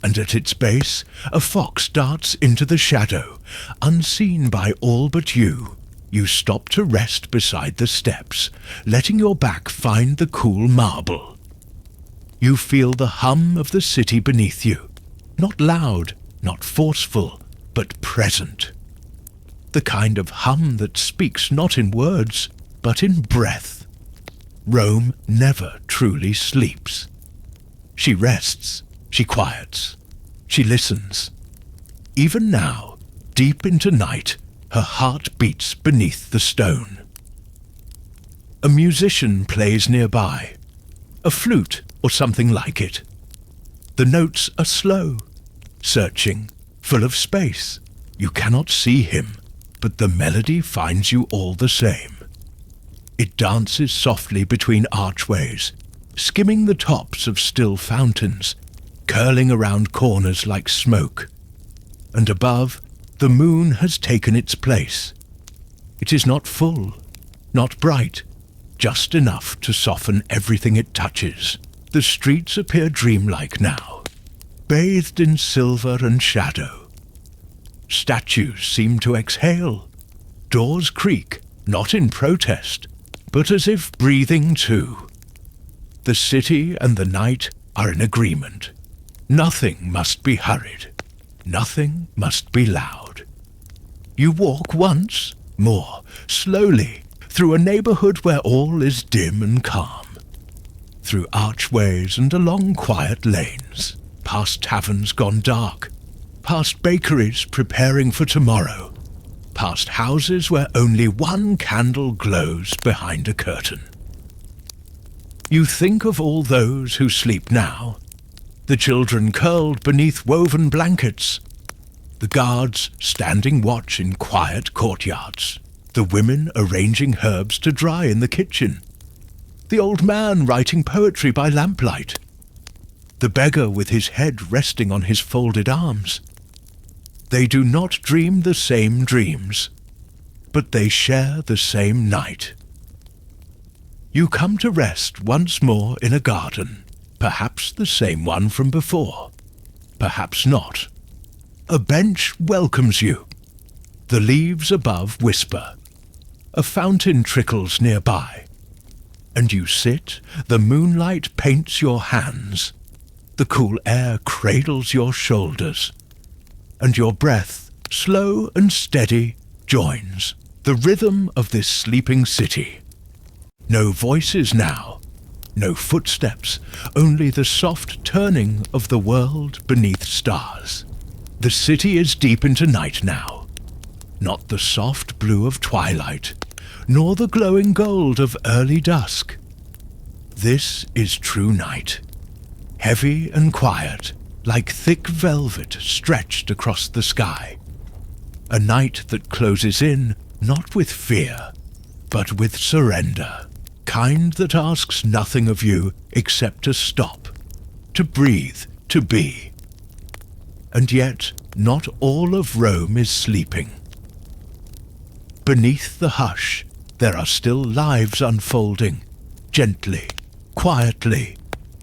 and at its base a fox darts into the shadow, unseen by all but you. You stop to rest beside the steps, letting your back find the cool marble. You feel the hum of the city beneath you, not loud, not forceful, but present. The kind of hum that speaks not in words, but in breath. Rome never truly sleeps. She rests, she quiets, she listens. Even now, deep into night, her heart beats beneath the stone. A musician plays nearby, a flute or something like it. The notes are slow, searching, full of space. You cannot see him, but the melody finds you all the same. It dances softly between archways, skimming the tops of still fountains, curling around corners like smoke. And above, the moon has taken its place. It is not full, not bright, just enough to soften everything it touches. The streets appear dreamlike now, bathed in silver and shadow. Statues seem to exhale. Doors creak, not in protest, but as if breathing too. The city and the night are in agreement. Nothing must be hurried. Nothing must be loud. You walk once, more, slowly, through a neighborhood where all is dim and calm. Through archways and along quiet lanes, past taverns gone dark, past bakeries preparing for tomorrow, past houses where only one candle glows behind a curtain. You think of all those who sleep now, the children curled beneath woven blankets, the guards standing watch in quiet courtyards, the women arranging herbs to dry in the kitchen, the old man writing poetry by lamplight, the beggar with his head resting on his folded arms. They do not dream the same dreams, but they share the same night. You come to rest once more in a garden, perhaps the same one from before, perhaps not. A bench welcomes you. The leaves above whisper. A fountain trickles nearby. And you sit, the moonlight paints your hands. The cool air cradles your shoulders. And your breath, slow and steady, joins. The rhythm of this sleeping city. No voices now, no footsteps, only the soft turning of the world beneath stars. The city is deep into night now. Not the soft blue of twilight, nor the glowing gold of early dusk. This is true night, heavy and quiet, like thick velvet stretched across the sky. A night that closes in, not with fear, but with surrender, kind that asks nothing of you except to stop, to breathe, to be. And yet, not all of Rome is sleeping. Beneath the hush, there are still lives unfolding, gently, quietly,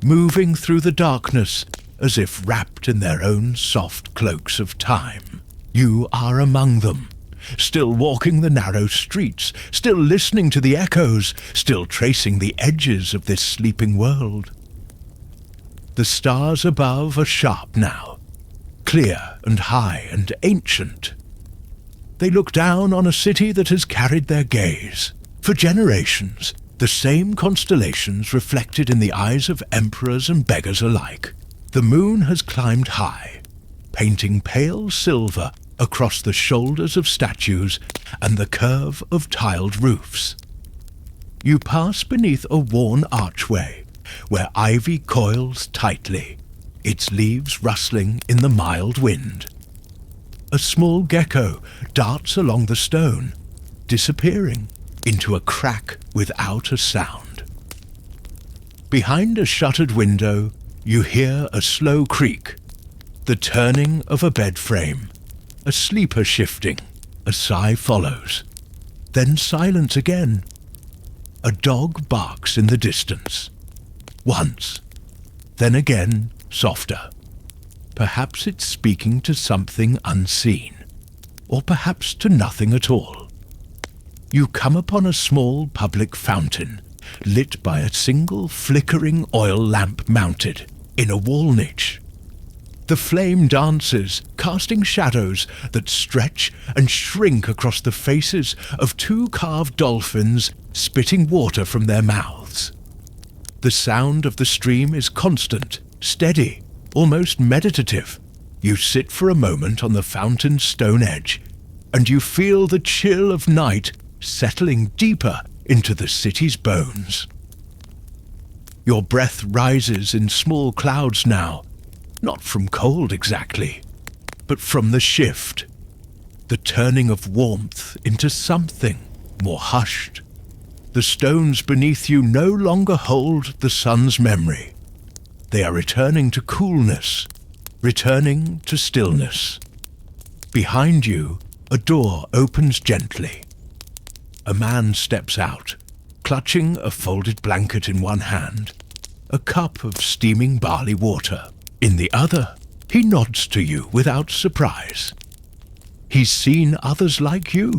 moving through the darkness as if wrapped in their own soft cloaks of time. You are among them, still walking the narrow streets, still listening to the echoes, still tracing the edges of this sleeping world. The stars above are sharp now, clear and high and ancient. They look down on a city that has carried their gaze, for generations, the same constellations reflected in the eyes of emperors and beggars alike. The moon has climbed high, painting pale silver across the shoulders of statues and the curve of tiled roofs. You pass beneath a worn archway, where ivy coils tightly, its leaves rustling in the mild wind. A small gecko darts along the stone, disappearing into a crack without a sound. Behind a shuttered window, you hear a slow creak, the turning of a bed frame, a sleeper shifting, a sigh follows. Then silence again. A dog barks in the distance. Once, then again, softer. Perhaps it's speaking to something unseen, or perhaps to nothing at all. You come upon a small public fountain, lit by a single flickering oil lamp mounted in a wall niche. The flame dances, casting shadows that stretch and shrink across the faces of two carved dolphins spitting water from their mouths. The sound of the stream is constant, steady, almost meditative. You sit for a moment on the fountain's stone edge, and you feel the chill of night settling deeper into the city's bones. Your breath rises in small clouds now, not from cold exactly, but from the shift, the turning of warmth into something more hushed. The stones beneath you no longer hold the sun's memory. They are returning to coolness, returning to stillness. Behind you, a door opens gently. A man steps out, clutching a folded blanket in one hand, a cup of steaming barley water in the other. He nods to you without surprise. He's seen others like you,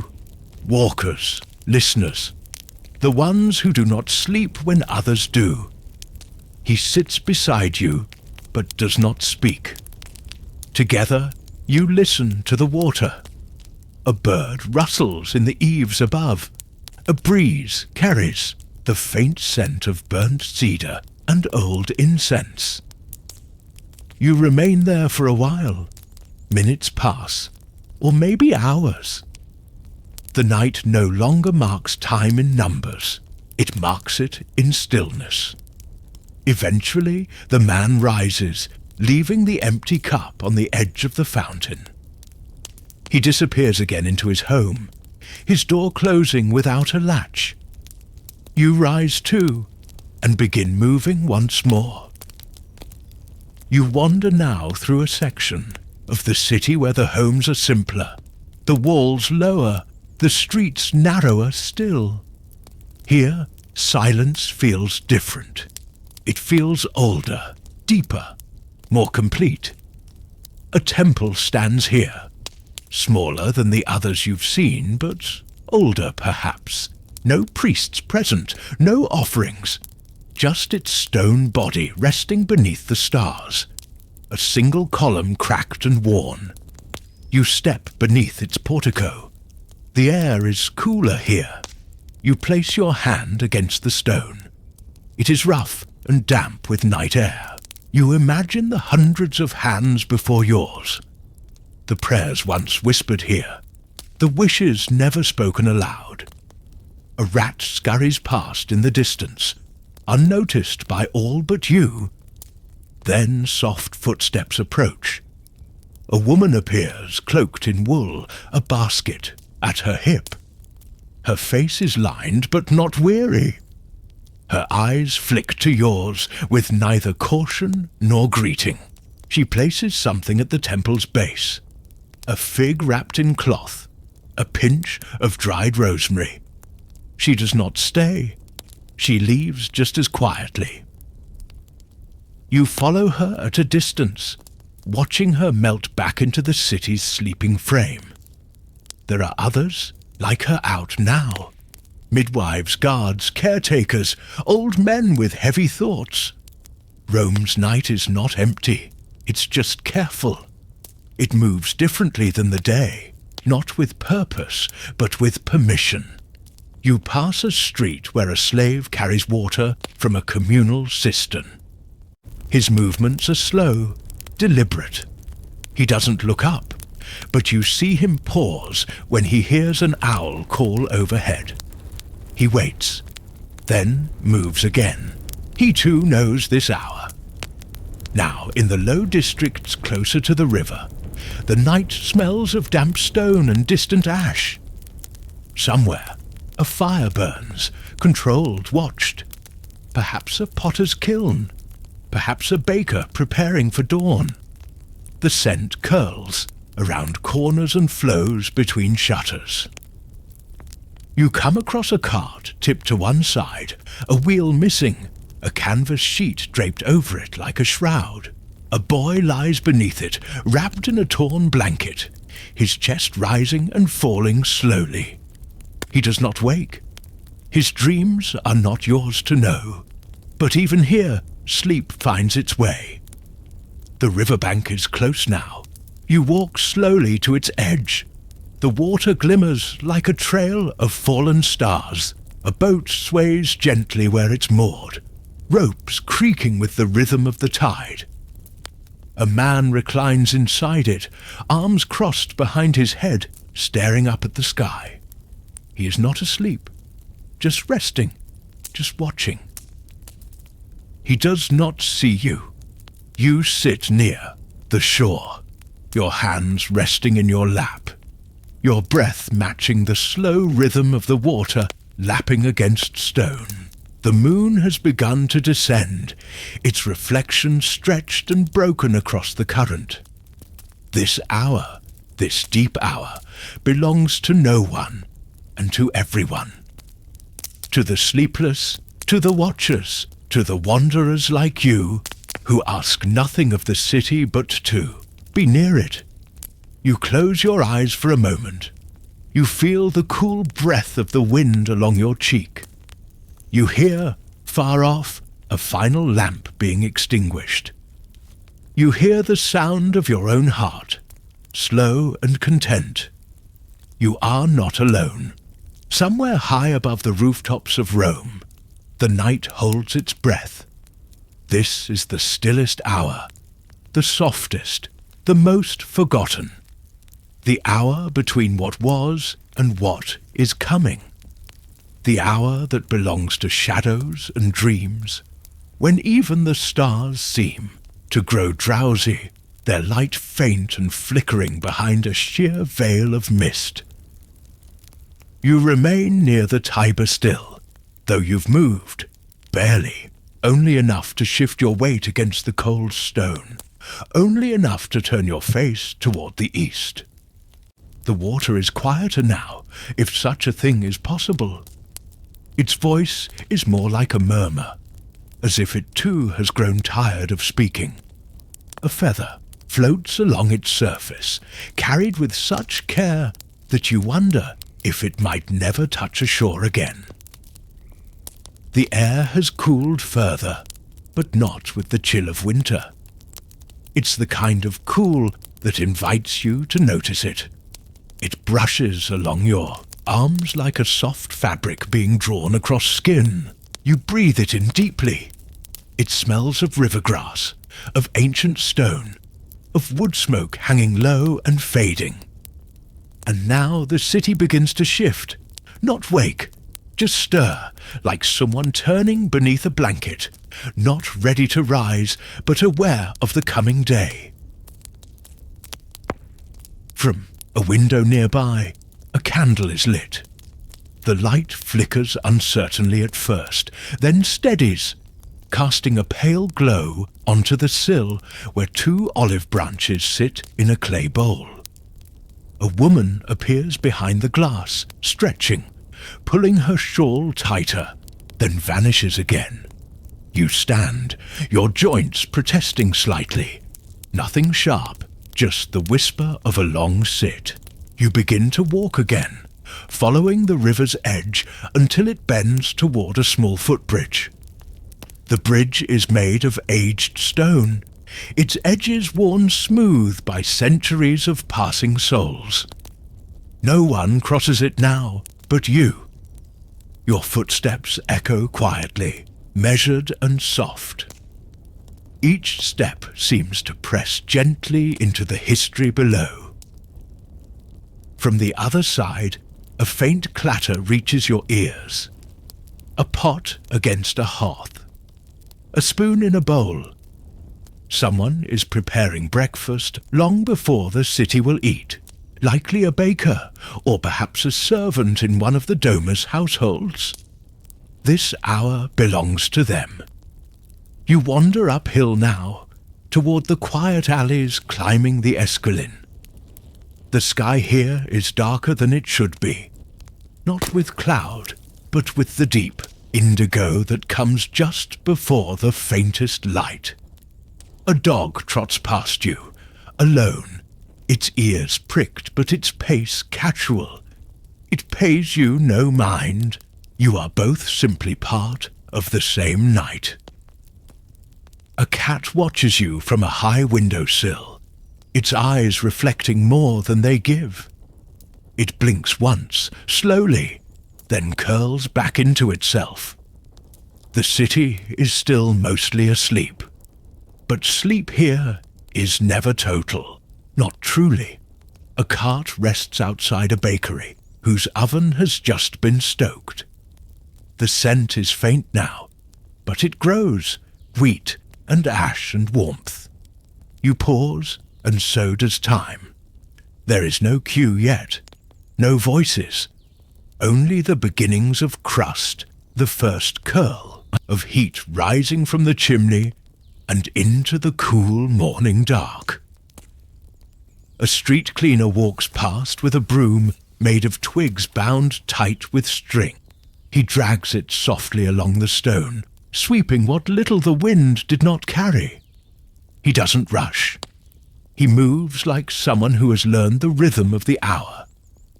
walkers, listeners, the ones who do not sleep when others do. He sits beside you, but does not speak. Together, you listen to the water. A bird rustles in the eaves above. A breeze carries the faint scent of burnt cedar and old incense. You remain there for a while. Minutes pass, or maybe hours. The night no longer marks time in numbers. It marks it in stillness. Eventually, the man rises, leaving the empty cup on the edge of the fountain. He disappears again into his home, his door closing without a latch. You rise too, and begin moving once more. You wander now through a section of the city where the homes are simpler, the walls lower, the streets narrower still. Here, silence feels different. It feels older, deeper, more complete. A temple stands here, smaller than the others you've seen, but older perhaps. No priests present, no offerings. Just its stone body resting beneath the stars, a single column cracked and worn. You step beneath its portico. The air is cooler here. You place your hand against the stone. It is rough and damp with night air. You imagine the hundreds of hands before yours. The prayers once whispered here, the wishes never spoken aloud. A rat scurries past in the distance, unnoticed by all but you. Then soft footsteps approach. A woman appears, cloaked in wool, a basket at her hip. Her face is lined but not weary. Her eyes flick to yours with neither caution nor greeting. She places something at the temple's base. A fig wrapped in cloth, a pinch of dried rosemary. She does not stay. She leaves just as quietly. You follow her at a distance, watching her melt back into the city's sleeping frame. There are others like her out now. Midwives, guards, caretakers, old men with heavy thoughts. Rome's night is not empty, it's just careful. It moves differently than the day, not with purpose, but with permission. You pass a street where a slave carries water from a communal cistern. His movements are slow, deliberate. He doesn't look up, but you see him pause when he hears an owl call overhead. He waits, then moves again. He too knows this hour. Now, in the low districts closer to the river, the night smells of damp stone and distant ash. Somewhere, a fire burns, controlled, watched. Perhaps a potter's kiln, perhaps a baker preparing for dawn. The scent curls around corners and flows between shutters. You come across a cart tipped to one side, a wheel missing, a canvas sheet draped over it like a shroud. A boy lies beneath it, wrapped in a torn blanket, his chest rising and falling slowly. He does not wake. His dreams are not yours to know. But even here, sleep finds its way. The riverbank is close now. You walk slowly to its edge. The water glimmers like a trail of fallen stars. A boat sways gently where it's moored, ropes creaking with the rhythm of the tide. A man reclines inside it, arms crossed behind his head, staring up at the sky. He is not asleep, just resting, just watching. He does not see you. You sit near the shore, your hands resting in your lap, your breath matching the slow rhythm of the water lapping against stone. The moon has begun to descend, its reflection stretched and broken across the current. This hour, this deep hour, belongs to no one and to everyone. To the sleepless, to the watchers, to the wanderers like you, who ask nothing of the city but to be near it. You close your eyes for a moment. You feel the cool breath of the wind along your cheek. You hear, far off, a final lamp being extinguished. You hear the sound of your own heart, slow and content. You are not alone. Somewhere high above the rooftops of Rome, the night holds its breath. This is the stillest hour, the softest, the most forgotten. The hour between what was and what is coming. The hour that belongs to shadows and dreams, when even the stars seem to grow drowsy, their light faint and flickering behind a sheer veil of mist. You remain near the Tiber still, though you've moved, barely, only enough to shift your weight against the cold stone, only enough to turn your face toward the east. The water is quieter now, if such a thing is possible. Its voice is more like a murmur, as if it too has grown tired of speaking. A feather floats along its surface, carried with such care that you wonder if it might never touch ashore again. The air has cooled further, but not with the chill of winter. It's the kind of cool that invites you to notice it. It brushes along your arms like a soft fabric being drawn across skin. You breathe it in deeply. It smells of river grass, of ancient stone, of wood smoke hanging low and fading. And now the city begins to shift, not wake, just stir, like someone turning beneath a blanket, not ready to rise, but aware of the coming day. From a window nearby, a candle is lit. The light flickers uncertainly at first, then steadies, casting a pale glow onto the sill where 2 olive branches sit in a clay bowl. A woman appears behind the glass, stretching, pulling her shawl tighter, then vanishes again. You stand, your joints protesting slightly. Nothing sharp, just the whisper of a long sit. You begin to walk again, following the river's edge until it bends toward a small footbridge. The bridge is made of aged stone, its edges worn smooth by centuries of passing souls. No one crosses it now but you. Your footsteps echo quietly, measured and soft. Each step seems to press gently into the history below. From the other side, a faint clatter reaches your ears. A pot against a hearth. A spoon in a bowl. Someone is preparing breakfast long before the city will eat, likely a baker, or perhaps a servant in one of the Domus households. This hour belongs to them. You wander uphill now, toward the quiet alleys climbing the Esquilin. The sky here is darker than it should be, not with cloud, but with the deep indigo that comes just before the faintest light. A dog trots past you, alone, its ears pricked but its pace casual. It pays you no mind. You are both simply part of the same night. A cat watches you from a high windowsill, its eyes reflecting more than they give. It blinks once, slowly, then curls back into itself. The city is still mostly asleep, but sleep here is never total, not truly. A cart rests outside a bakery, whose oven has just been stoked. The scent is faint now, but it grows, wheat and ash and warmth. You pause, and so does time. There is no cue yet, no voices, only the beginnings of crust, the first curl of heat rising from the chimney and into the cool morning dark. A street cleaner walks past with a broom made of twigs bound tight with string. He drags it softly along the stone, sweeping what little the wind did not carry. He doesn't rush. He moves like someone who has learned the rhythm of the hour,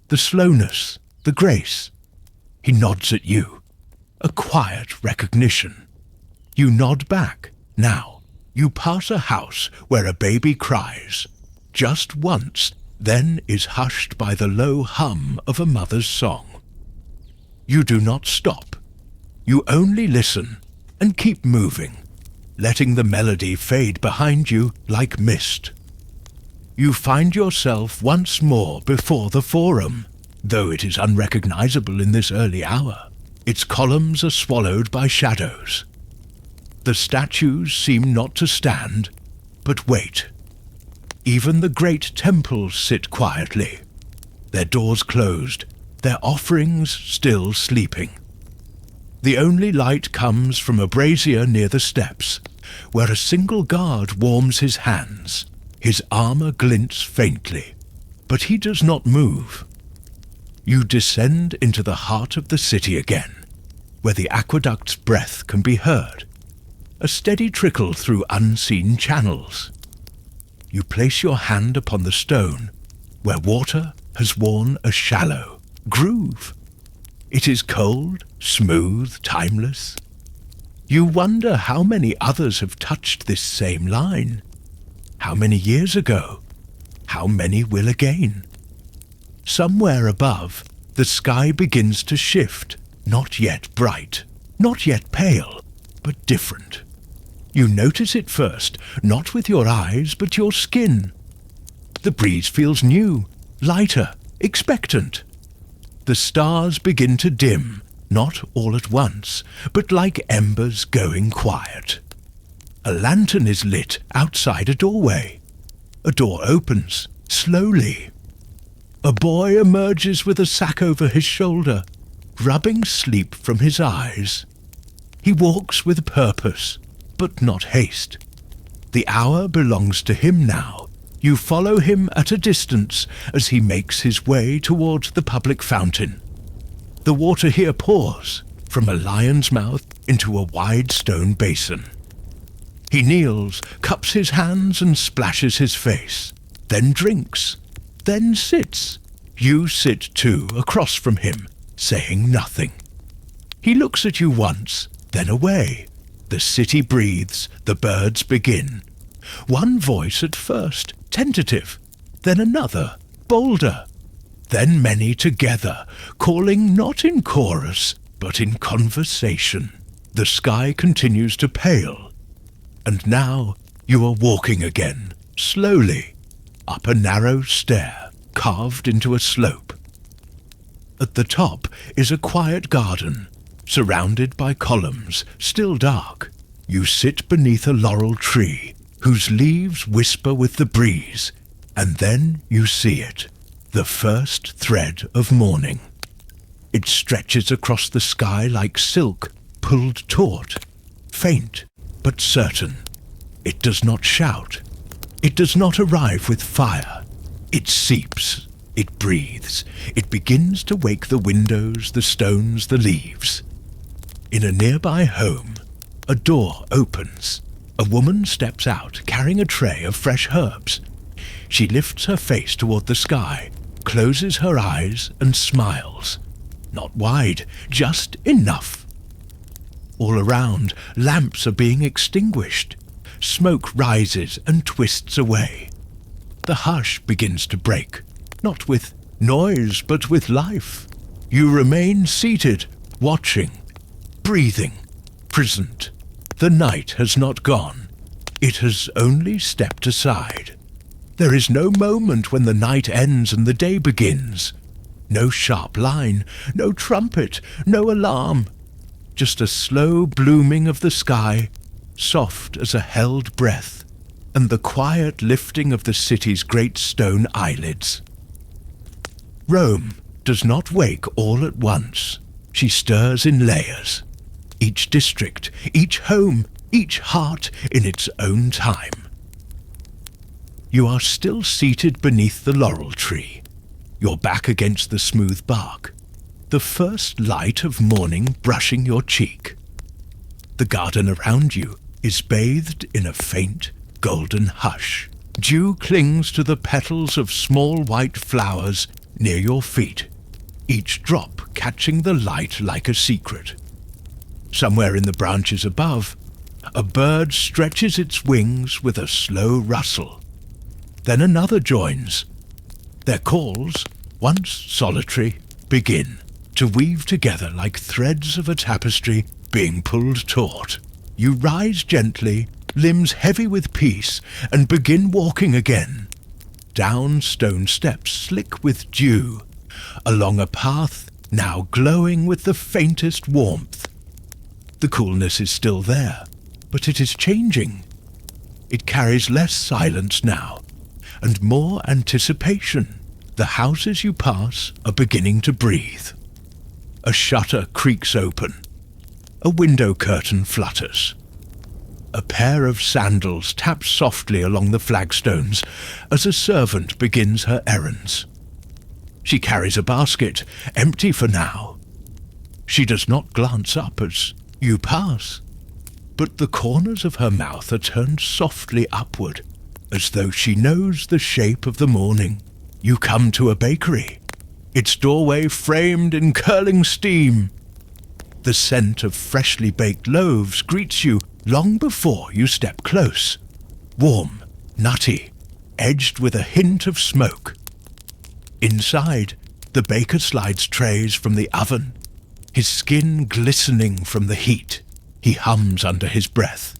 the slowness, the grace. He nods at you, a quiet recognition. You nod back. Now, you pass a house where a baby cries, just once, then is hushed by the low hum of a mother's song. You do not stop. You only listen and keep moving, letting the melody fade behind you like mist. You find yourself once more before the Forum, though it is unrecognizable in this early hour. Its columns are swallowed by shadows. The statues seem not to stand, but wait. Even the great temples sit quietly, their doors closed, their offerings still sleeping. The only light comes from a brazier near the steps, where a single guard warms his hands. His armor glints faintly, but he does not move. You descend into the heart of the city again, where the aqueduct's breath can be heard, a steady trickle through unseen channels. You place your hand upon the stone, where water has worn a shallow groove. It is cold, smooth, timeless. You wonder how many others have touched this same line. How many years ago? How many will again? Somewhere above, The sky begins to shift, not yet bright, not yet pale, but different. You notice it first, not with your eyes, but your skin. The breeze feels new, lighter, expectant. The stars begin to dim, not all at once, but like embers going quiet. A lantern is lit outside a doorway. A door opens, slowly. A boy emerges with a sack over his shoulder, rubbing sleep from his eyes. He walks with purpose, but not haste. The hour belongs to him now. You follow him at a distance as he makes his way towards the public fountain. The water here pours from a lion's mouth into a wide stone basin. He kneels, cups his hands and splashes his face, then drinks, then sits. You sit too, across from him, saying nothing. He looks at you once, then away. The city breathes, the birds begin. One voice at first, tentative, then another, bolder, then many together, calling not in chorus, but in conversation. The sky continues to pale, and now you are walking again, slowly, up a narrow stair, carved into a slope. At the top is a quiet garden, surrounded by columns, still dark. You sit beneath a laurel tree, whose leaves whisper with the breeze, and then you see it, the first thread of morning. It stretches across the sky like silk pulled taut, faint but certain. It does not shout. It does not arrive with fire. It seeps. It breathes. It begins to wake the windows, the stones, the leaves. In a nearby home, a door opens. A woman steps out, carrying a tray of fresh herbs. She lifts her face toward the sky, closes her eyes, and smiles. Not wide, just enough. All around, lamps are being extinguished. Smoke rises and twists away. The hush begins to break, not with noise, but with life. You remain seated, watching, breathing, present. The night has not gone. It has only stepped aside. There is no moment when the night ends and the day begins. No sharp line, no trumpet, no alarm. Just a slow blooming of the sky, soft as a held breath, and the quiet lifting of the city's great stone eyelids. Rome does not wake all at once. She stirs in layers. Each district, each home, each heart in its own time. You are still seated beneath the laurel tree, your back against the smooth bark, the first light of morning brushing your cheek. The garden around you is bathed in a faint, golden hush. Dew clings to the petals of small white flowers near your feet, each drop catching the light like a secret. Somewhere in the branches above, a bird stretches its wings with a slow rustle. Then another joins. Their calls, once solitary, begin to weave together like threads of a tapestry being pulled taut. You rise gently, limbs heavy with peace, and begin walking again. Down stone steps slick with dew, along a path now glowing with the faintest warmth. The coolness is still there, but it is changing. It carries less silence now, and more anticipation. The houses you pass are beginning to breathe. A shutter creaks open. A window curtain flutters. A pair of sandals tap softly along the flagstones as a servant begins her errands. She carries a basket, empty for now. She does not glance up as you pass, but the corners of her mouth are turned softly upward, as though she knows the shape of the morning. You come to a bakery, its doorway framed in curling steam. The scent of freshly baked loaves greets you long before you step close, warm, nutty, edged with a hint of smoke. Inside, The baker slides trays from the oven, his skin glistening from the heat. He hums under his breath.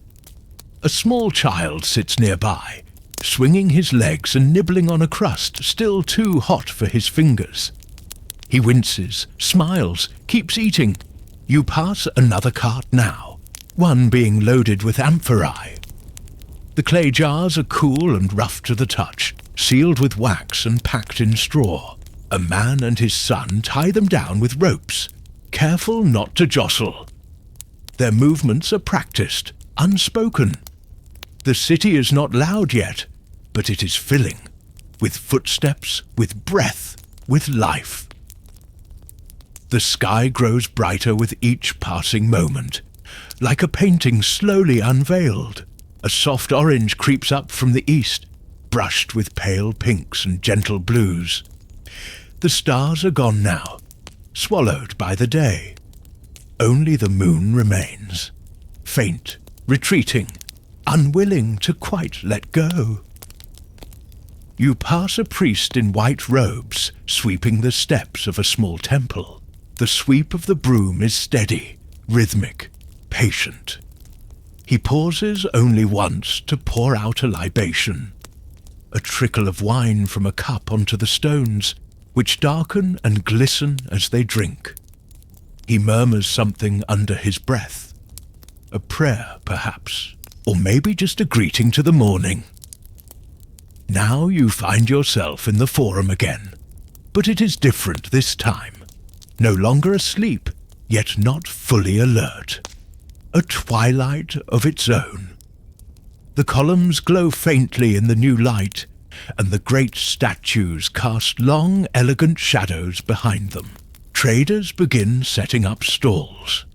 A small child sits nearby, swinging his legs and nibbling on a crust still too hot for his fingers. He winces, smiles, keeps eating. You pass another cart now, one being loaded with amphorae. The clay jars are cool and rough to the touch, sealed with wax and packed in straw. A man and his son tie them down with ropes, careful not to jostle. Their movements are practiced, unspoken. The city is not loud yet, but it is filling, with footsteps, with breath, with life. The sky grows brighter with each passing moment, like a painting slowly unveiled. A soft orange creeps up from the east, brushed with pale pinks and gentle blues. The stars are gone now, swallowed by the day. Only the moon remains, faint, retreating, unwilling to quite let go. You pass a priest in white robes, sweeping the steps of a small temple. The sweep of the broom is steady, rhythmic, patient. He pauses only once to pour out a libation, a trickle of wine from a cup onto the stones, which darken and glisten as they drink. He murmurs something under his breath, a prayer perhaps, or maybe just a greeting to the morning. Now you find yourself in the forum again, but it is different this time. No longer asleep, yet not fully alert. A twilight of its own. The columns glow faintly in the new light, and the great statues cast long, elegant shadows behind them. Traders begin setting up stalls.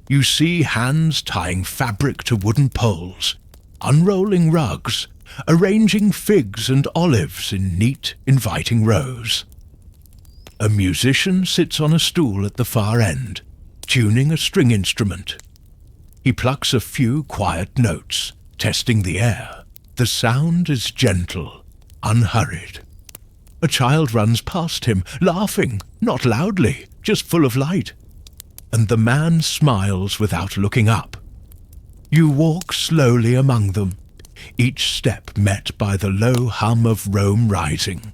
You see hands tying fabric to wooden poles, unrolling rugs, arranging figs and olives in neat, inviting rows. A musician sits on a stool at the far end, tuning a string instrument. He plucks a few quiet notes, testing the air. The sound is gentle, unhurried. A child runs past him, laughing, not loudly, just full of light. And the man smiles without looking up. You walk slowly among them, each step met by the low hum of Rome rising.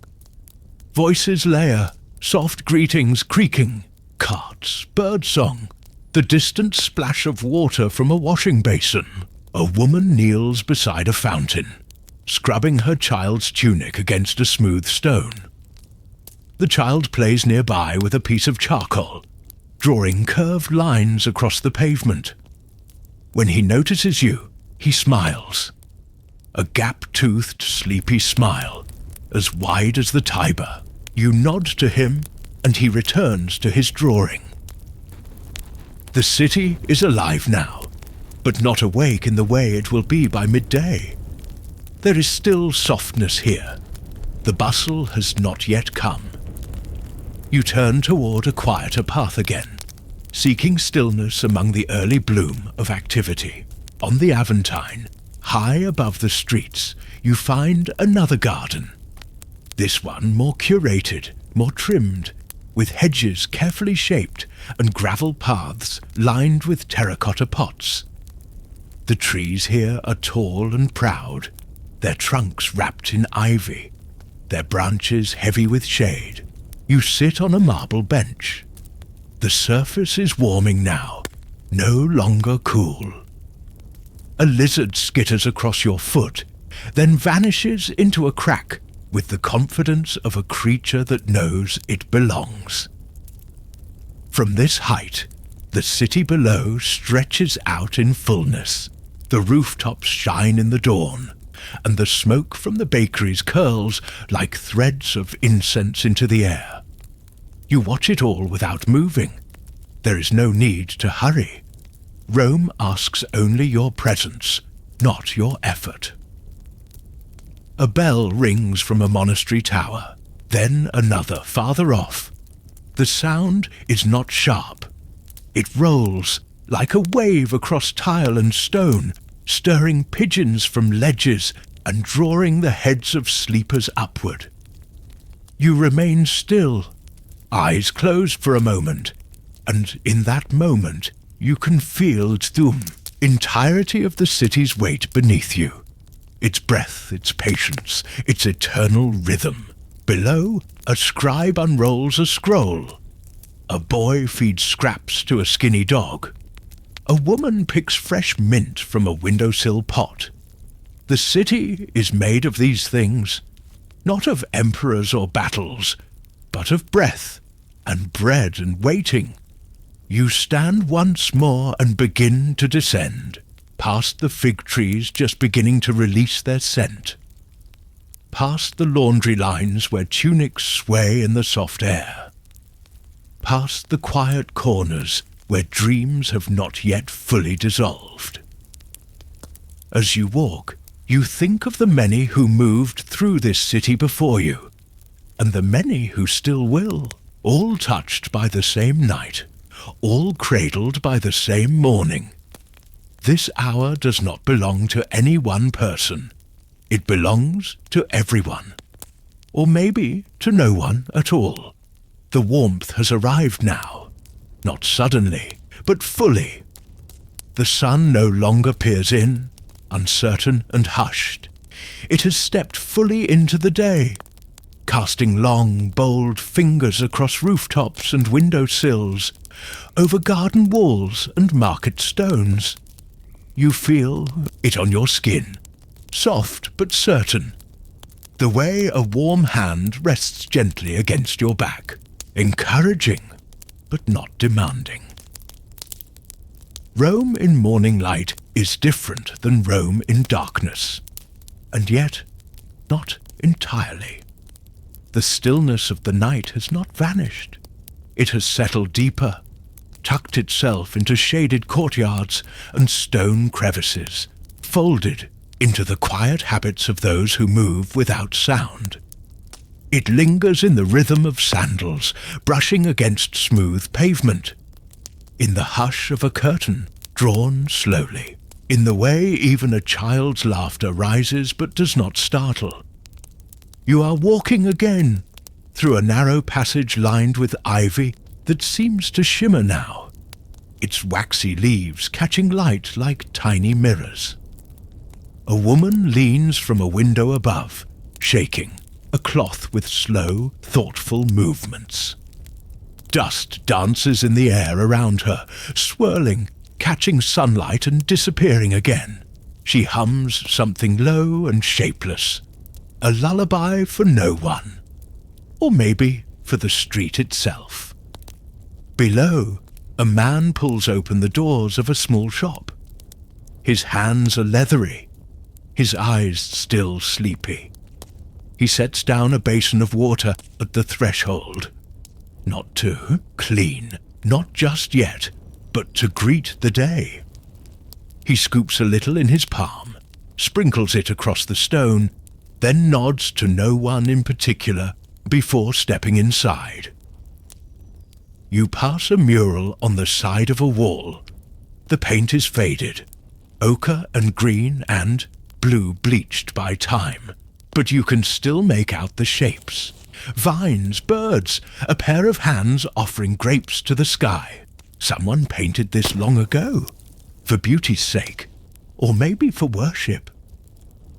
Voices layer, soft greetings creaking, carts, birdsong, the distant splash of water from a washing basin. A woman kneels beside a fountain, scrubbing her child's tunic against a smooth stone. The child plays nearby with a piece of charcoal, drawing curved lines across the pavement. When he notices you, he smiles. A gap-toothed, sleepy smile, as wide as the Tiber. You nod to him, and he returns to his drawing. The city is alive now, but not awake in the way it will be by midday. There is still softness here. The bustle has not yet come. You turn toward a quieter path again, seeking stillness among the early bloom of activity. On the Aventine, high above the streets, you find another garden. This one more curated, more trimmed, with hedges carefully shaped and gravel paths lined with terracotta pots. The trees here are tall and proud, their trunks wrapped in ivy, their branches heavy with shade. You sit on a marble bench. The surface is warming now, no longer cool. A lizard skitters across your foot, then vanishes into a crack with the confidence of a creature that knows it belongs. From this height, the city below stretches out in fullness. The rooftops shine in the dawn, and the smoke from the bakeries curls like threads of incense into the air. You watch it all without moving. There is no need to hurry. Rome asks only your presence, not your effort. A bell rings from a monastery tower, then another farther off. The sound is not sharp. It rolls like a wave across tile and stone, stirring pigeons from ledges and drawing the heads of sleepers upward. You remain still, eyes closed for a moment, and in that moment you can feel the entirety of the city's weight beneath you. Its breath, its patience, its eternal rhythm. Below, a scribe unrolls a scroll. A boy feeds scraps to a skinny dog. A woman picks fresh mint from a windowsill pot. The city is made of these things, not of emperors or battles, but of breath and bread and waiting. You stand once more and begin to descend, past the fig trees just beginning to release their scent, past the laundry lines where tunics sway in the soft air, past the quiet corners where dreams have not yet fully dissolved. As you walk, you think of the many who moved through this city before you, and the many who still will, all touched by the same night, all cradled by the same morning. This hour does not belong to any one person. It belongs to everyone. Or maybe to no one at all. The warmth has arrived now. Not suddenly, but fully. The sun no longer peers in, uncertain and hushed. It has stepped fully into the day, casting long, bold fingers across rooftops and window sills, over garden walls and market stones. You feel it on your skin, soft but certain, the way a warm hand rests gently against your back, encouraging but not demanding. Rome in morning light is different than Rome in darkness, and yet not entirely. The stillness of the night has not vanished. It has settled deeper, tucked itself into shaded courtyards and stone crevices, folded into the quiet habits of those who move without sound. It lingers in the rhythm of sandals brushing against smooth pavement, in the hush of a curtain drawn slowly, in the way even a child's laughter rises but does not startle. You are walking again, through a narrow passage lined with ivy that seems to shimmer now, its waxy leaves catching light like tiny mirrors. A woman leans from a window above, shaking a cloth with slow, thoughtful movements. Dust dances in the air around her, swirling, catching sunlight and disappearing again. She hums something low and shapeless, a lullaby for no one, or maybe for the street itself. Below, a man pulls open the doors of a small shop. His hands are leathery, his eyes still sleepy. He sets down a basin of water at the threshold, not to clean, not just yet, but to greet the day. He scoops a little in his palm, sprinkles it across the stone, then nods to no one in particular before stepping inside. You pass a mural on the side of a wall. The paint is faded, ochre and green and blue bleached by time, but you can still make out the shapes. Vines, birds, a pair of hands offering grapes to the sky. Someone painted this long ago, for beauty's sake, or maybe for worship.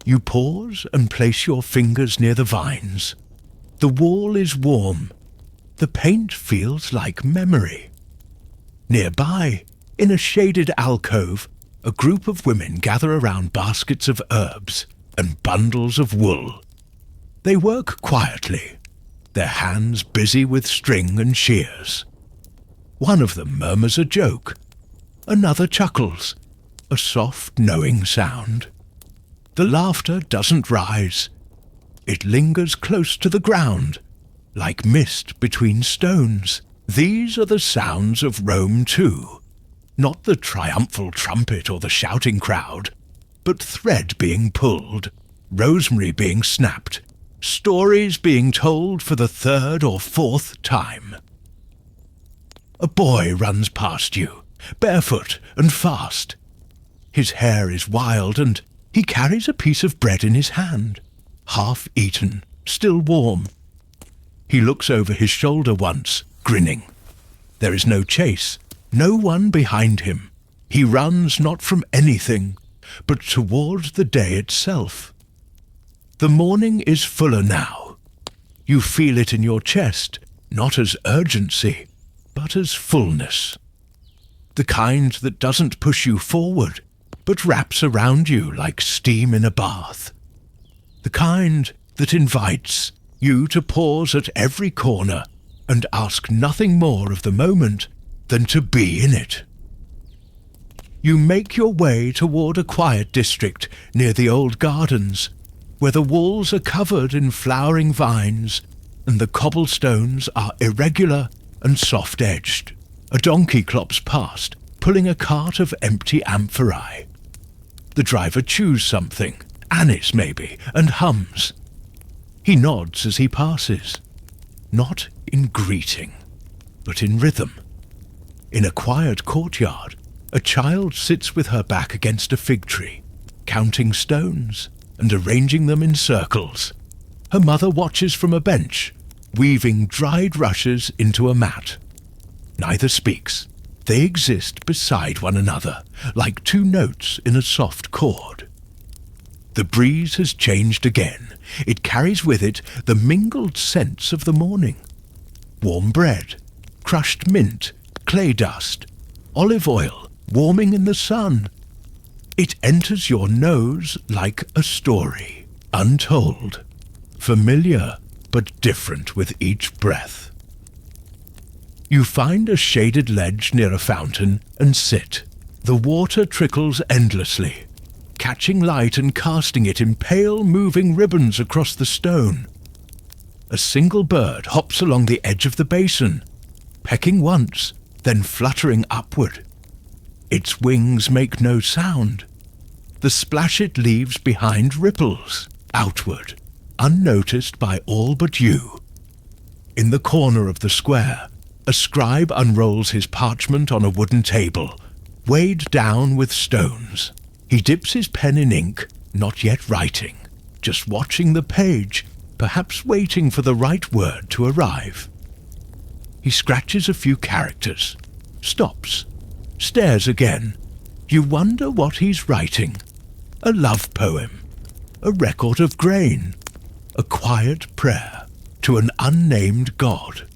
You pause and place your fingers near the vines. The wall is warm. The paint feels like memory. Nearby, in a shaded alcove, a group of women gather around baskets of herbs and bundles of wool. They work quietly, their hands busy with string and shears. One of them murmurs a joke. Another chuckles, a soft, knowing sound. The laughter doesn't rise. It lingers close to the ground, like mist between stones. These are the sounds of Rome too, not the triumphal trumpet or the shouting crowd, but thread being pulled, rosemary being snapped, stories being told for the third or fourth time. A boy runs past you, barefoot and fast. His hair is wild and he carries a piece of bread in his hand, half eaten, still warm. He looks over his shoulder once, grinning. There is no chase, no one behind him. He runs not from anything, but toward the day itself. The morning is fuller now. You feel it in your chest, not as urgency, but as fullness. The kind that doesn't push you forward, but wraps around you like steam in a bath. The kind that invites you to pause at every corner and ask nothing more of the moment than to be in it. You make your way toward a quiet district near the old gardens, where the walls are covered in flowering vines and the cobblestones are irregular and soft-edged. A donkey clops past, pulling a cart of empty amphorae. The driver chews something, anise maybe, and hums. He nods as he passes, not in greeting, but in rhythm. In a quiet courtyard, a child sits with her back against a fig tree, counting stones and arranging them in circles. Her mother watches from a bench, weaving dried rushes into a mat. Neither speaks. They exist beside one another, like two notes in a soft chord. The breeze has changed again. It carries with it the mingled scents of the morning. Warm bread, crushed mint, clay dust, olive oil, warming in the sun. It enters your nose like a story, untold, familiar but different with each breath. You find a shaded ledge near a fountain and sit. The water trickles endlessly, catching light and casting it in pale moving ribbons across the stone. A single bird hops along the edge of the basin, pecking once, then fluttering upward. Its wings make no sound. The splash it leaves behind ripples, outward, unnoticed by all but you. In the corner of the square, a scribe unrolls his parchment on a wooden table, weighed down with stones. He dips his pen in ink, not yet writing, just watching the page, perhaps waiting for the right word to arrive. He scratches a few characters, stops, stares again. You wonder what he's writing. A love poem, a record of grain, a quiet prayer to an unnamed god.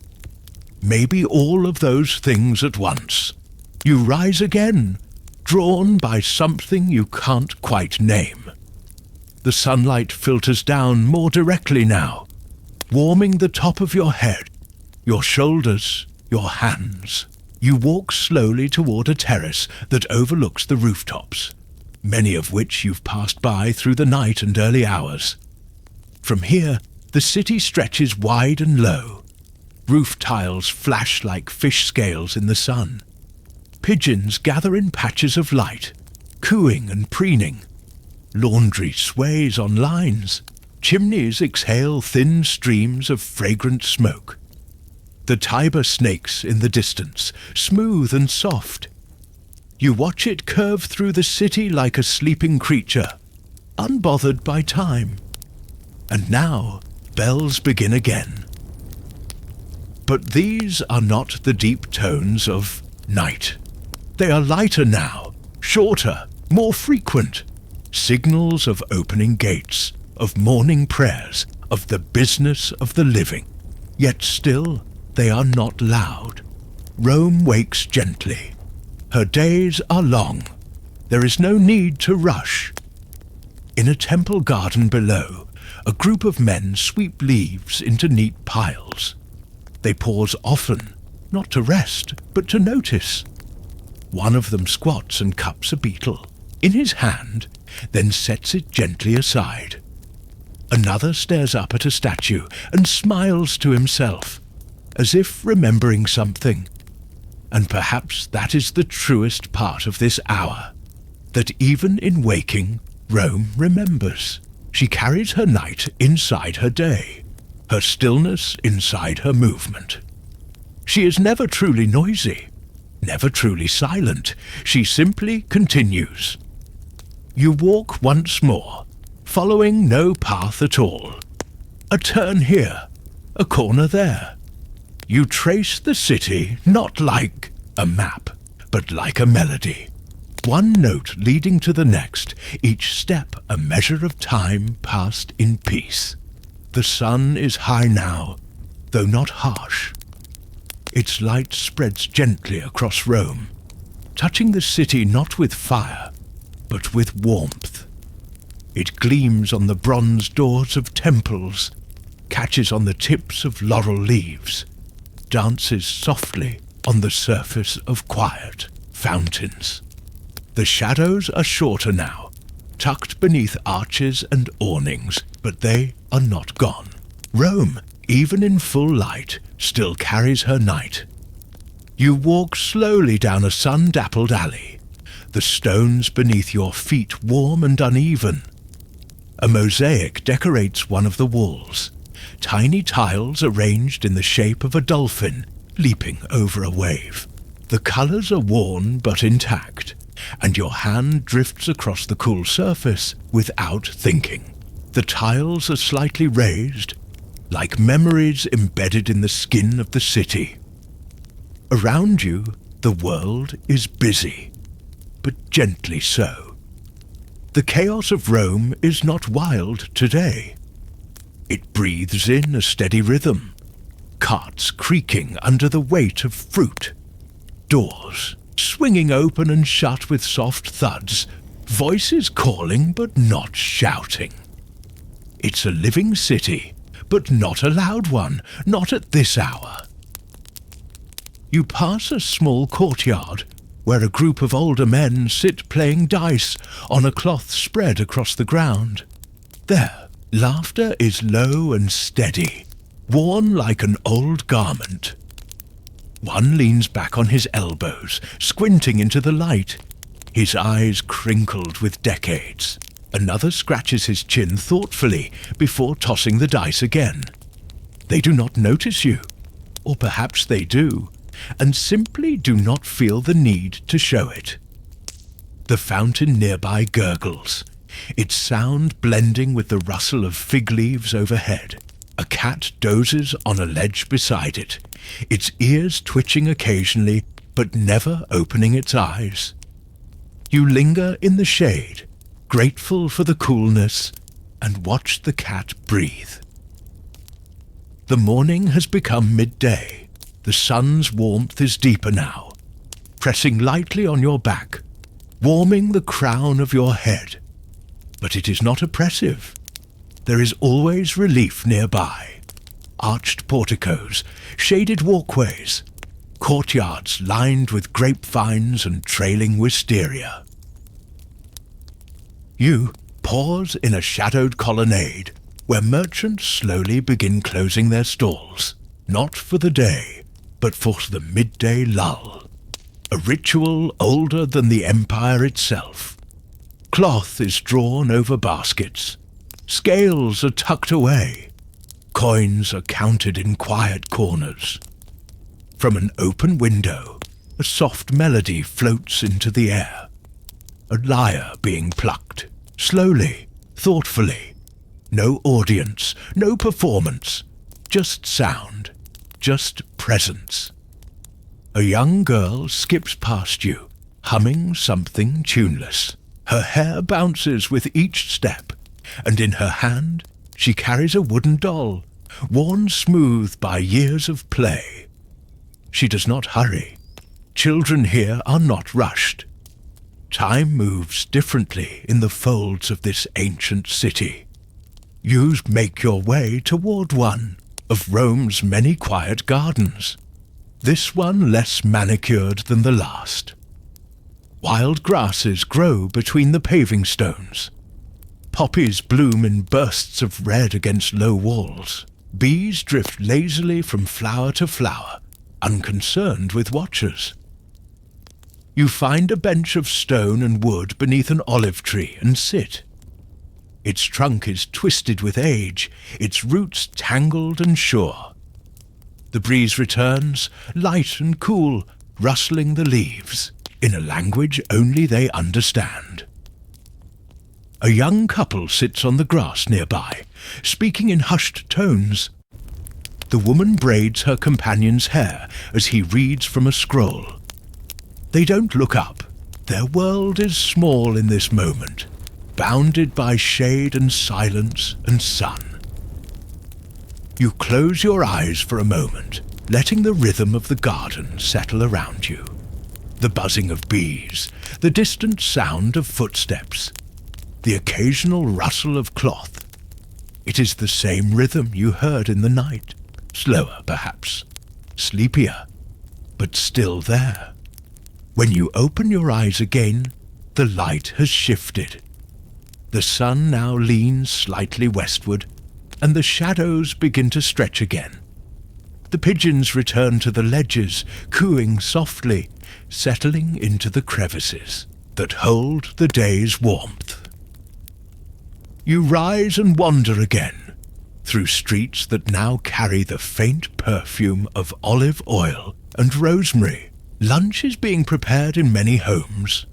Maybe all of those things at once. You rise again, drawn by something you can't quite name. The sunlight filters down more directly now, warming the top of your head, your shoulders, your hands. You walk slowly toward a terrace that overlooks the rooftops, many of which you've passed by through the night and early hours. From here, the city stretches wide and low. Roof tiles flash like fish scales in the sun. Pigeons gather in patches of light, cooing and preening. Laundry sways on lines. Chimneys exhale thin streams of fragrant smoke. The Tiber snakes in the distance, smooth and soft. You watch it curve through the city like a sleeping creature, unbothered by time. And now, bells begin again. But these are not the deep tones of night. They are lighter now, shorter, more frequent. Signals of opening gates, of morning prayers, of the business of the living. Yet still, they are not loud. Rome wakes gently. Her days are long. There is no need to rush. In a temple garden below, a group of men sweep leaves into neat piles. They pause often, not to rest, but to notice. One of them squats and cups a beetle in his hand, then sets it gently aside. Another stares up at a statue and smiles to himself, as if remembering something. And perhaps that is the truest part of this hour, that even in waking, Rome remembers. She carries her night inside her day, her stillness inside her movement. She is never truly noisy, never truly silent. She simply continues. You walk once more, following no path at all. A turn here, a corner there. You trace the city not like a map, but like a melody. One note leading to the next, each step a measure of time passed in peace. The sun is high now, though not harsh. Its light spreads gently across Rome, touching the city not with fire, but with warmth. It gleams on the bronze doors of temples, catches on the tips of laurel leaves, dances softly on the surface of quiet fountains. The shadows are shorter now, tucked beneath arches and awnings, but they are not gone. Rome, even in full light, still carries her night. You walk slowly down a sun-dappled alley, the stones beneath your feet warm and uneven. A mosaic decorates one of the walls, tiny tiles arranged in the shape of a dolphin leaping over a wave. The colours are worn but intact, and your hand drifts across the cool surface without thinking. The tiles are slightly raised, like memories embedded in the skin of the city. Around you, the world is busy, but gently so. The chaos of Rome is not wild today. It breathes in a steady rhythm, carts creaking under the weight of fruit, doors swinging open and shut with soft thuds, voices calling but not shouting. It's a living city, but not a loud one, not at this hour. You pass a small courtyard where a group of older men sit playing dice on a cloth spread across the ground. There, laughter is low and steady, worn like an old garment. One leans back on his elbows, squinting into the light, his eyes crinkled with decades. Another scratches his chin thoughtfully before tossing the dice again. They do not notice you, or perhaps they do, and simply do not feel the need to show it. The fountain nearby gurgles, its sound blending with the rustle of fig leaves overhead. A cat dozes on a ledge beside it, its ears twitching occasionally, but never opening its eyes. You linger in the shade, grateful for the coolness, and watch the cat breathe. The morning has become midday. The sun's warmth is deeper now, pressing lightly on your back, warming the crown of your head. But it is not oppressive. There is always relief nearby. Arched porticos, shaded walkways, courtyards lined with grapevines and trailing wisteria. You pause in a shadowed colonnade where merchants slowly begin closing their stalls, not for the day, but for the midday lull. A ritual older than the empire itself. Cloth is drawn over baskets. Scales are tucked away. Coins are counted in quiet corners. From an open window, a soft melody floats into the air. A lyre being plucked, slowly, thoughtfully. No audience, no performance, just sound, just presence. A young girl skips past you, humming something tuneless. Her hair bounces with each step, and in her hand she carries a wooden doll, worn smooth by years of play. She does not hurry. Children here are not rushed. Time moves differently in the folds of this ancient city. You make your way toward one of Rome's many quiet gardens, this one less manicured than the last. Wild grasses grow between the paving stones. Poppies bloom in bursts of red against low walls. Bees drift lazily from flower to flower, unconcerned with watchers. You find a bench of stone and wood beneath an olive tree and sit. Its trunk is twisted with age, its roots tangled and sure. The breeze returns, light and cool, rustling the leaves, in a language only they understand. A young couple sits on the grass nearby, speaking in hushed tones. The woman braids her companion's hair as he reads from a scroll. They don't look up. Their world is small in this moment, bounded by shade and silence and sun. You close your eyes for a moment, letting the rhythm of the garden settle around you. The buzzing of bees, the distant sound of footsteps, the occasional rustle of cloth. It is the same rhythm you heard in the night, slower perhaps, sleepier, but still there. When you open your eyes again, the light has shifted. The sun now leans slightly westward, and the shadows begin to stretch again. The pigeons return to the ledges, cooing softly, settling into the crevices that hold the day's warmth. You rise and wander again, through streets that now carry the faint perfume of olive oil and rosemary. Lunch is being prepared in many homes.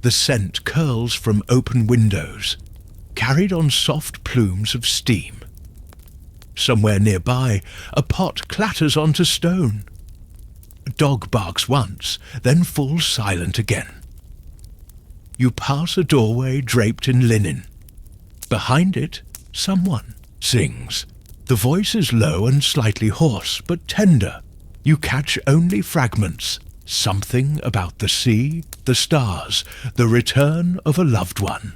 The scent curls from open windows, carried on soft plumes of steam. Somewhere nearby, a pot clatters onto stone. A dog barks once, then falls silent again. You pass a doorway draped in linen. Behind it, someone sings. The voice is low and slightly hoarse, but tender. You catch only fragments, something about the sea, the stars, the return of a loved one.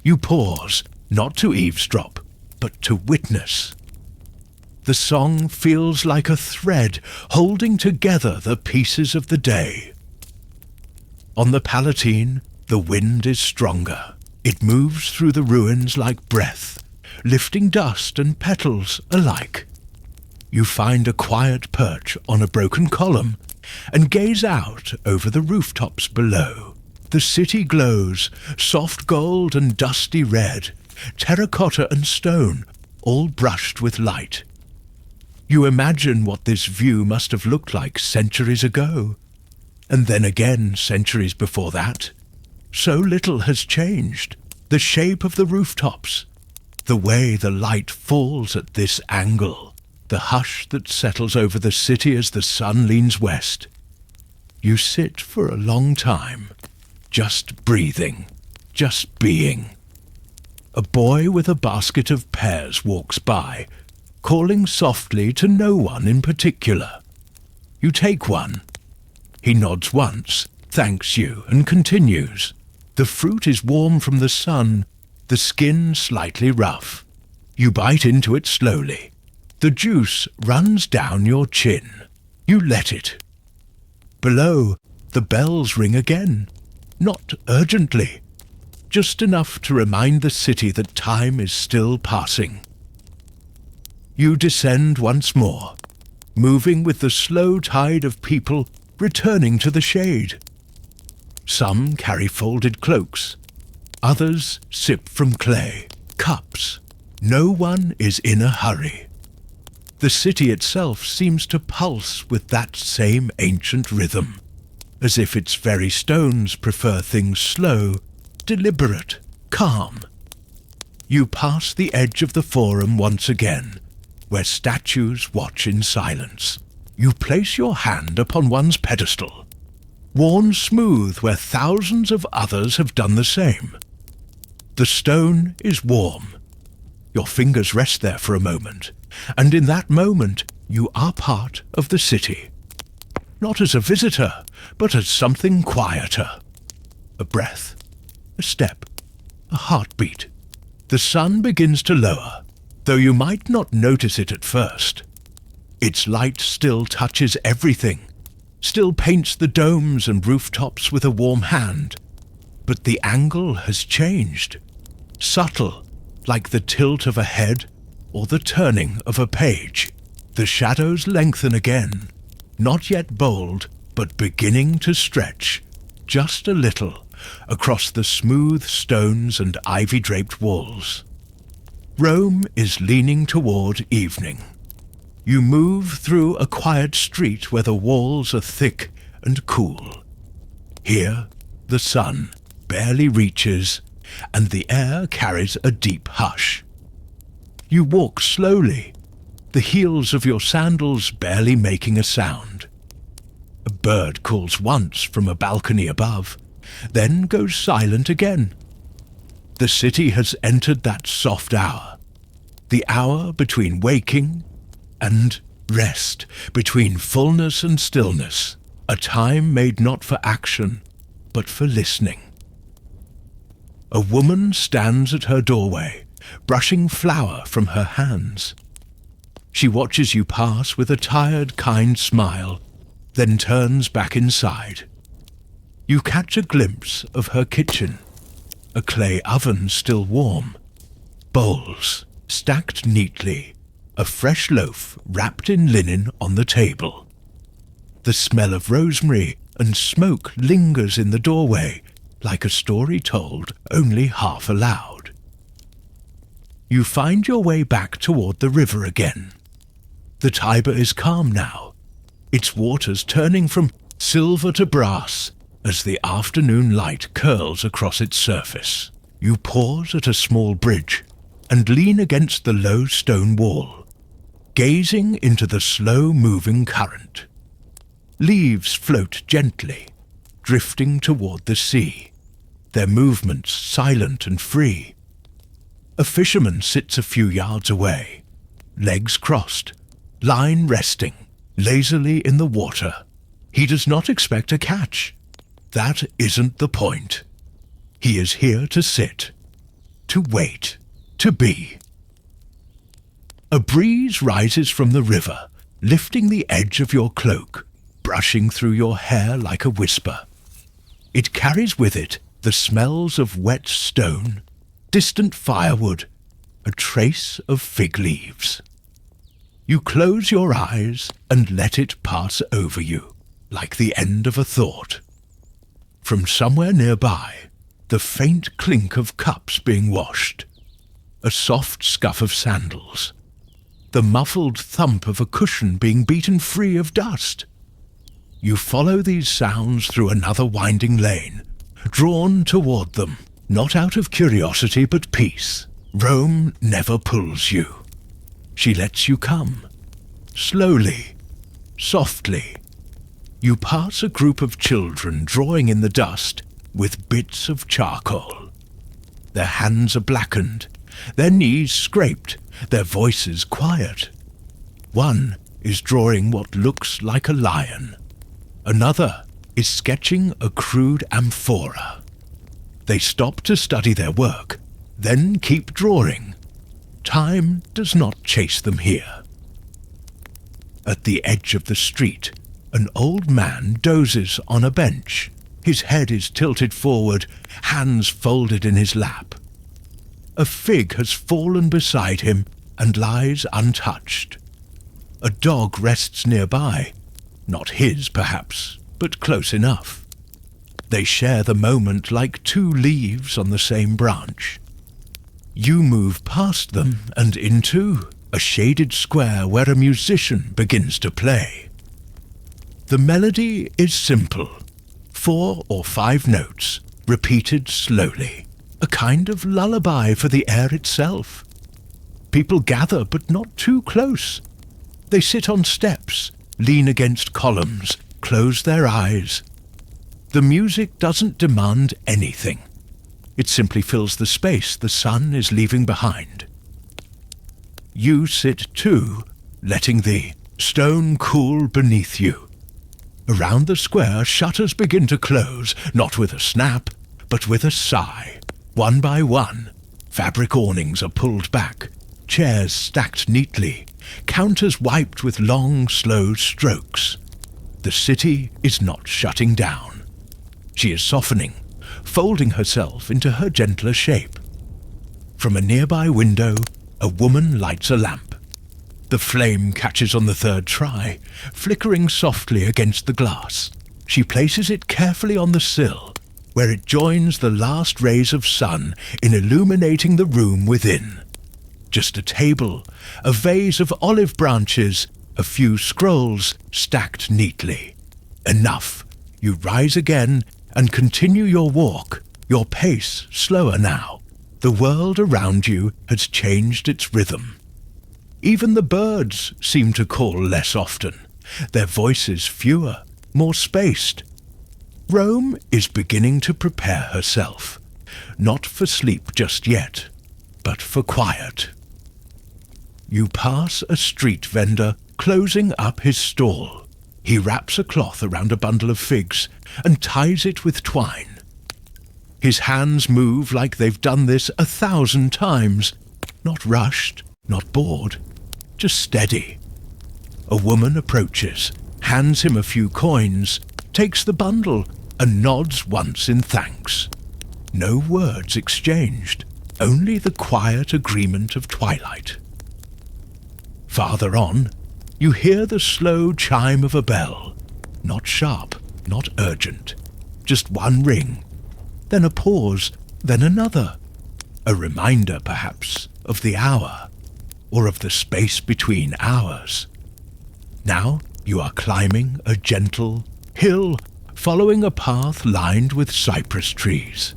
You pause, not to eavesdrop, but to witness. The song feels like a thread holding together the pieces of the day. On the Palatine, the wind is stronger. It moves through the ruins like breath, lifting dust and petals alike. You find a quiet perch on a broken column and gaze out over the rooftops below. The city glows, soft gold and dusty red, terracotta and stone, all brushed with light. You imagine what this view must have looked like centuries ago, and then again centuries before that. So little has changed. The shape of the rooftops, the way the light falls at this angle, the hush that settles over the city as the sun leans west. You sit for a long time, just breathing, just being. A boy with a basket of pears walks by, calling softly to no one in particular. You take one. He nods once, thanks you, and continues. The fruit is warm from the sun, the skin slightly rough. You bite into it slowly. The juice runs down your chin. You let it. Below, the bells ring again. Not urgently, just enough to remind the city that time is still passing. You descend once more, moving with the slow tide of people returning to the shade. Some carry folded cloaks. Others sip from clay, cups. No one is in a hurry. The city itself seems to pulse with that same ancient rhythm, as if its very stones prefer things slow, deliberate, calm. You pass the edge of the forum once again, where statues watch in silence. You place your hand upon one's pedestal, worn smooth where thousands of others have done the same. The stone is warm. Your fingers rest there for a moment, and in that moment you are part of the city. Not as a visitor, but as something quieter. A breath, a step, a heartbeat. The sun begins to lower, though you might not notice it at first. Its light still touches everything, still paints the domes and rooftops with a warm hand. But the angle has changed. Subtle, like the tilt of a head or the turning of a page. The shadows lengthen again, not yet bold, but beginning to stretch, just a little, across the smooth stones and ivy-draped walls. Rome is leaning toward evening. You move through a quiet street where the walls are thick and cool. Here, the sun barely reaches, and the air carries a deep hush. You walk slowly. the heels of your sandals barely making a sound. A bird calls once from a balcony above, then goes silent again. The city has entered that soft hour, the hour between waking and rest, between fullness and stillness, a time made not for action, but for listening. A woman stands at her doorway, brushing flour from her hands. She watches you pass with a tired, kind smile, then turns back inside. You catch a glimpse of her kitchen, a clay oven still warm, bowls stacked neatly, a fresh loaf wrapped in linen on the table. The smell of rosemary and smoke lingers in the doorway, like a story told only half aloud. You find your way back toward the river again. The Tiber is calm now, its waters turning from silver to brass as the afternoon light curls across its surface. You pause at a small bridge and lean against the low stone wall, gazing into the slow-moving current. Leaves float gently, drifting toward the sea, their movements silent and free. A fisherman sits a few yards away, legs crossed, line resting, lazily in the water. He does not expect a catch. That isn't the point. He is here to sit, to wait, to be. A breeze rises from the river, lifting the edge of your cloak, brushing through your hair like a whisper. It carries with it the smells of wet stone, distant firewood, a trace of fig leaves. You close your eyes and let it pass over you, like the end of a thought. From somewhere nearby, the faint clink of cups being washed, a soft scuff of sandals, the muffled thump of a cushion being beaten free of dust. You follow these sounds through another winding lane, drawn toward them, not out of curiosity but peace. Rome never pulls you. She lets you come, slowly, softly. You pass a group of children drawing in the dust with bits of charcoal. Their hands are blackened, their knees scraped, their voices quiet. One is drawing what looks like a lion. Another is sketching a crude amphora. They stop to study their work, then keep drawing. Time does not chase them here. At the edge of the street, an old man dozes on a bench. His head is tilted forward, hands folded in his lap. A fig has fallen beside him and lies untouched. A dog rests nearby, not his perhaps, but close enough. They share the moment like two leaves on the same branch. You move past them and into a shaded square where a musician begins to play. The melody is simple, 4 or 5 notes, repeated slowly, a kind of lullaby for the air itself. People gather, but not too close. They sit on steps, lean against columns, close their eyes. The music doesn't demand anything. It simply fills the space the sun is leaving behind. You sit too, letting the stone cool beneath you. Around the square, shutters begin to close, not with a snap, but with a sigh. One by one, fabric awnings are pulled back, chairs stacked neatly, counters wiped with long, slow strokes. The city is not shutting down. She is softening, folding herself into her gentler shape. From a nearby window, a woman lights a lamp. The flame catches on the 3rd try, flickering softly against the glass. She places it carefully on the sill, where it joins the last rays of sun in illuminating the room within. Just a table, a vase of olive branches, a few scrolls stacked neatly. Enough. You rise again and continue your walk, your pace slower now. The world around you has changed its rhythm. Even the birds seem to call less often, their voices fewer, more spaced. Rome is beginning to prepare herself, not for sleep just yet, but for quiet. You pass a street vendor closing up his stall. He wraps a cloth around a bundle of figs and ties it with twine. His hands move like they've done this 1,000 times, not rushed, not bored, just steady. A woman approaches, hands him a few coins, takes the bundle, and nods once in thanks. No words exchanged, only the quiet agreement of twilight. Farther on, you hear the slow chime of a bell, not sharp, not urgent, just one ring, then a pause, then another, a reminder, perhaps, of the hour, or of the space between hours. Now you are climbing a gentle hill, following a path lined with cypress trees.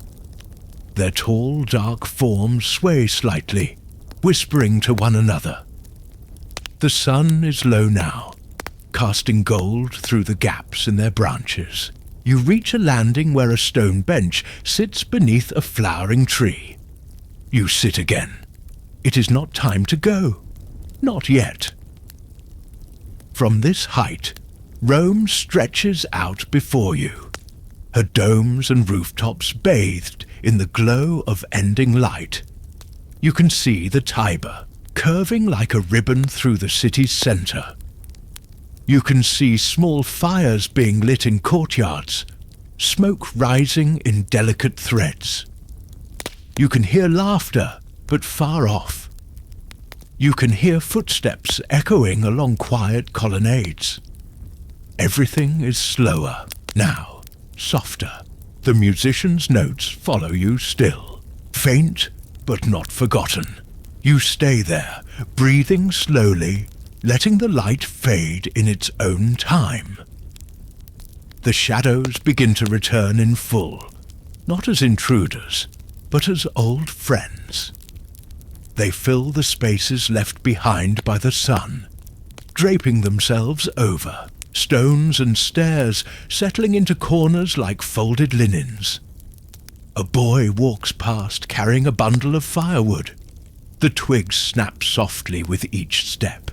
Their tall, dark forms sway slightly, whispering to one another. The sun is low now, casting gold through the gaps in their branches. You reach a landing where a stone bench sits beneath a flowering tree. You sit again. It is not time to go. Not yet. From this height, Rome stretches out before you, her domes and rooftops bathed in the glow of ending light. You can see the Tiber, curving like a ribbon through the city's centre. You can see small fires being lit in courtyards, smoke rising in delicate threads. You can hear laughter, but far off. You can hear footsteps echoing along quiet colonnades. Everything is slower now, softer. The musician's notes follow you still, faint but not forgotten. You stay there, breathing slowly, letting the light fade in its own time. The shadows begin to return in full, not as intruders, but as old friends. They fill the spaces left behind by the sun, draping themselves over, stones and stairs settling into corners like folded linens. A boy walks past carrying a bundle of firewood. The twigs snap softly with each step.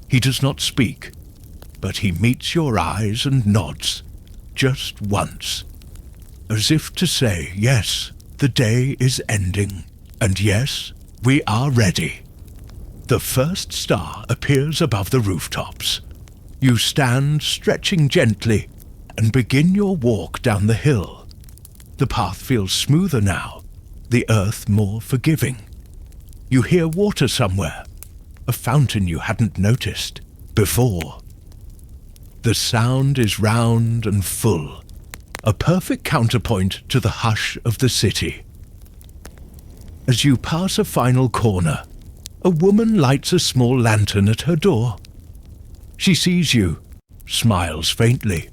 He does not speak, but he meets your eyes and nods, just once, as if to say, yes, the day is ending, and yes, we are ready. The first star appears above the rooftops. You stand stretching gently and begin your walk down the hill. The path feels smoother now, the earth more forgiving. You hear water somewhere, a fountain you hadn't noticed before. The sound is round and full, a perfect counterpoint to the hush of the city. As you pass a final corner, a woman lights a small lantern at her door. She sees you, smiles faintly,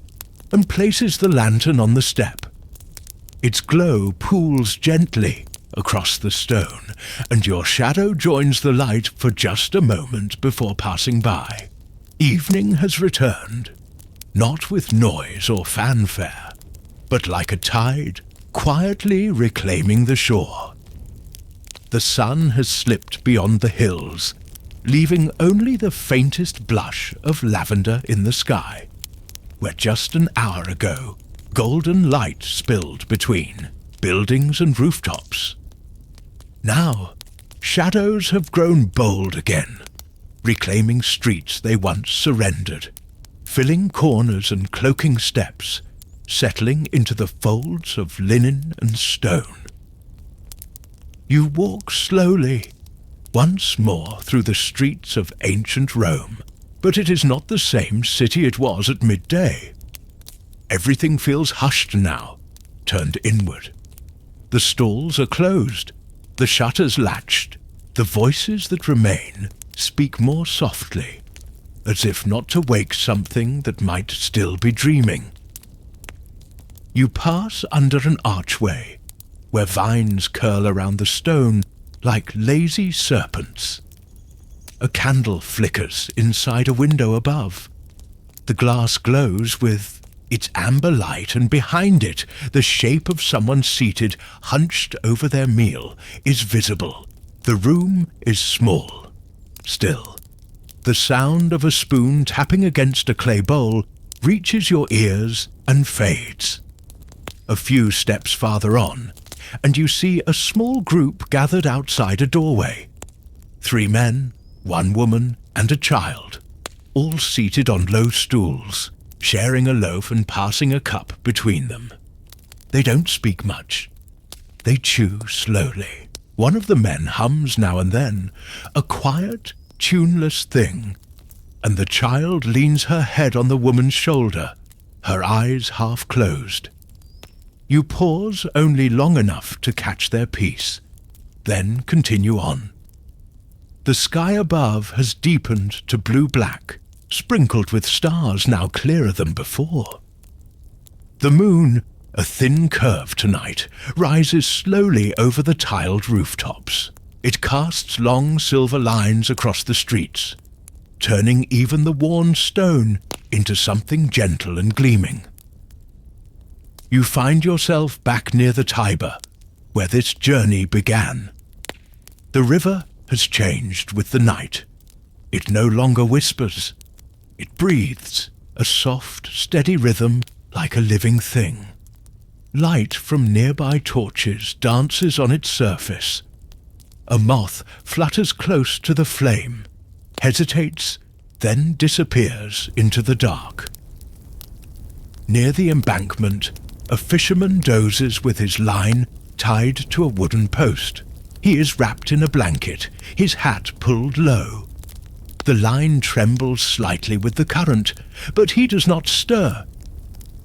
and places the lantern on the step. Its glow pools gently across the stone, and your shadow joins the light for just a moment before passing by. Evening has returned, not with noise or fanfare, but like a tide, quietly reclaiming the shore. The sun has slipped beyond the hills, leaving only the faintest blush of lavender in the sky, where just an hour ago golden light spilled between buildings and rooftops. Now, shadows have grown bold again, reclaiming streets they once surrendered, filling corners and cloaking steps, settling into the folds of linen and stone. You walk slowly, once more through the streets of ancient Rome, but it is not the same city it was at midday. Everything feels hushed now, turned inward. The stalls are closed, the shutters latched. The voices that remain speak more softly, as if not to wake something that might still be dreaming. You pass under an archway, where vines curl around the stone like lazy serpents. A candle flickers inside a window above. The glass glows with its amber light, and behind it, the shape of someone seated, hunched over their meal, is visible. The room is small. Still, the sound of a spoon tapping against a clay bowl reaches your ears and fades. A few steps farther on, and you see a small group gathered outside a doorway. 3 men, 1 woman, and a child, all seated on low stools, sharing a loaf and passing a cup between them. They don't speak much. They chew slowly. One of the men hums now and then, a quiet, tuneless thing, and the child leans her head on the woman's shoulder, her eyes half closed. You pause only long enough to catch their peace, then continue on. The sky above has deepened to blue-black, sprinkled with stars now clearer than before. The moon, a thin curve tonight, rises slowly over the tiled rooftops. It casts long silver lines across the streets, turning even the worn stone into something gentle and gleaming. You find yourself back near the Tiber, where this journey began. The river has changed with the night. It no longer whispers. It breathes, a soft, steady rhythm like a living thing. Light from nearby torches dances on its surface. A moth flutters close to the flame, hesitates, then disappears into the dark. Near the embankment, a fisherman dozes with his line tied to a wooden post. He is wrapped in a blanket, his hat pulled low. The line trembles slightly with the current, but he does not stir.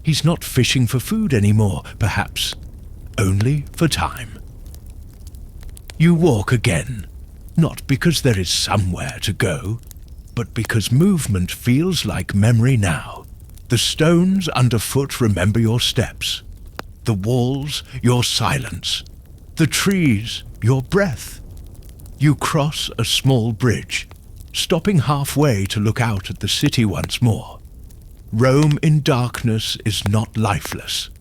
He's not fishing for food anymore, perhaps, only for time. You walk again, not because there is somewhere to go, but because movement feels like memory now. The stones underfoot remember your steps, the walls your silence, the trees your breath. You cross a small bridge, stopping halfway to look out at the city once more. Rome in darkness is not lifeless.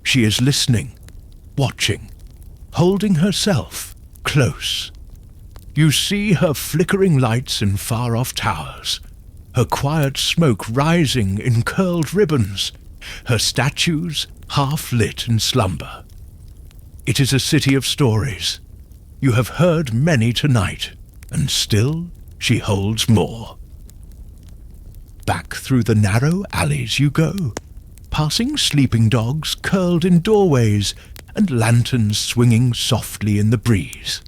She is listening, watching, holding herself close. You see her flickering lights in far-off towers, her quiet smoke rising in curled ribbons, her statues half lit in slumber. It is a city of stories. You have heard many tonight, and still she holds more. Back through the narrow alleys you go, passing sleeping dogs curled in doorways and lanterns swinging softly in the breeze.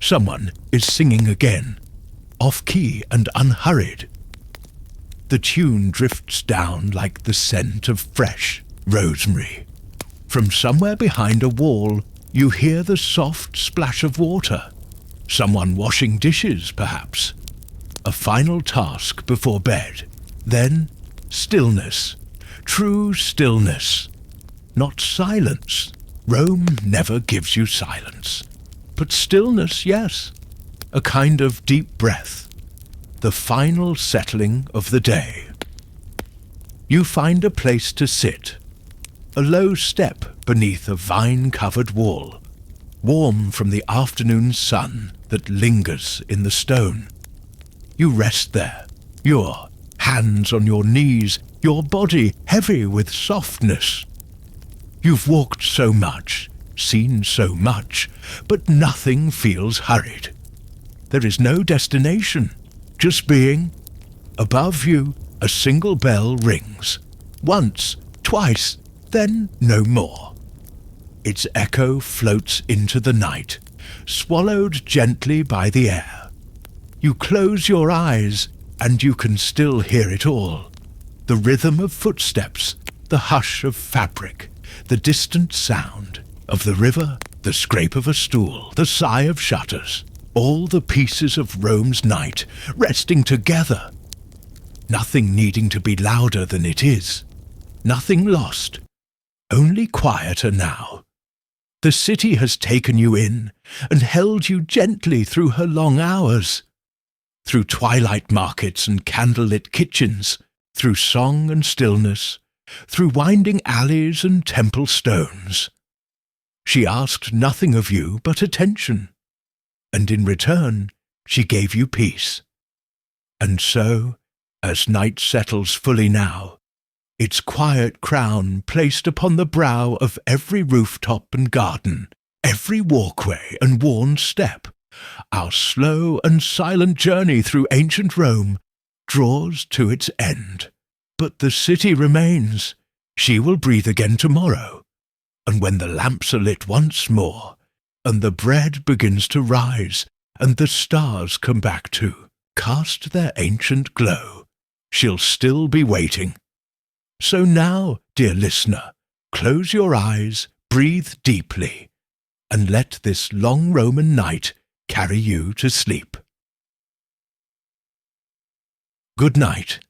Someone is singing again, off-key and unhurried. The tune drifts down like the scent of fresh rosemary. From somewhere behind a wall, you hear the soft splash of water. Someone washing dishes, perhaps. A final task before bed. Then stillness. True stillness. Not silence. Rome never gives you silence. But stillness, yes. A kind of deep breath. The final settling of the day. You find a place to sit. A low step beneath a vine-covered wall, warm from the afternoon sun that lingers in the stone. You rest there, your hands on your knees, your body heavy with softness. You've walked so much, seen so much, but nothing feels hurried. There is no destination, just being. Above you, a single bell rings. Once, twice, then no more. Its echo floats into the night, swallowed gently by the air. You close your eyes, and you can still hear it all. The rhythm of footsteps, the hush of fabric, the distant sound of the river, the scrape of a stool, the sigh of shutters, all the pieces of Rome's night resting together. Nothing needing to be louder than it is. Nothing lost. Only quieter now. The city has taken you in and held you gently through her long hours. through twilight markets and candlelit kitchens, through song and stillness, through winding alleys and temple stones. She asked nothing of you but attention, and in return she gave you peace. And so, as night settles fully now, its quiet crown placed upon the brow of every rooftop and garden, every walkway and worn step, our slow and silent journey through ancient Rome draws to its end. But the city remains. She will breathe again tomorrow. And when the lamps are lit once more, and the bread begins to rise, and the stars come back to cast their ancient glow, she'll still be waiting. So now, dear listener, close your eyes, breathe deeply, and let this long Roman night carry you to sleep. Good night.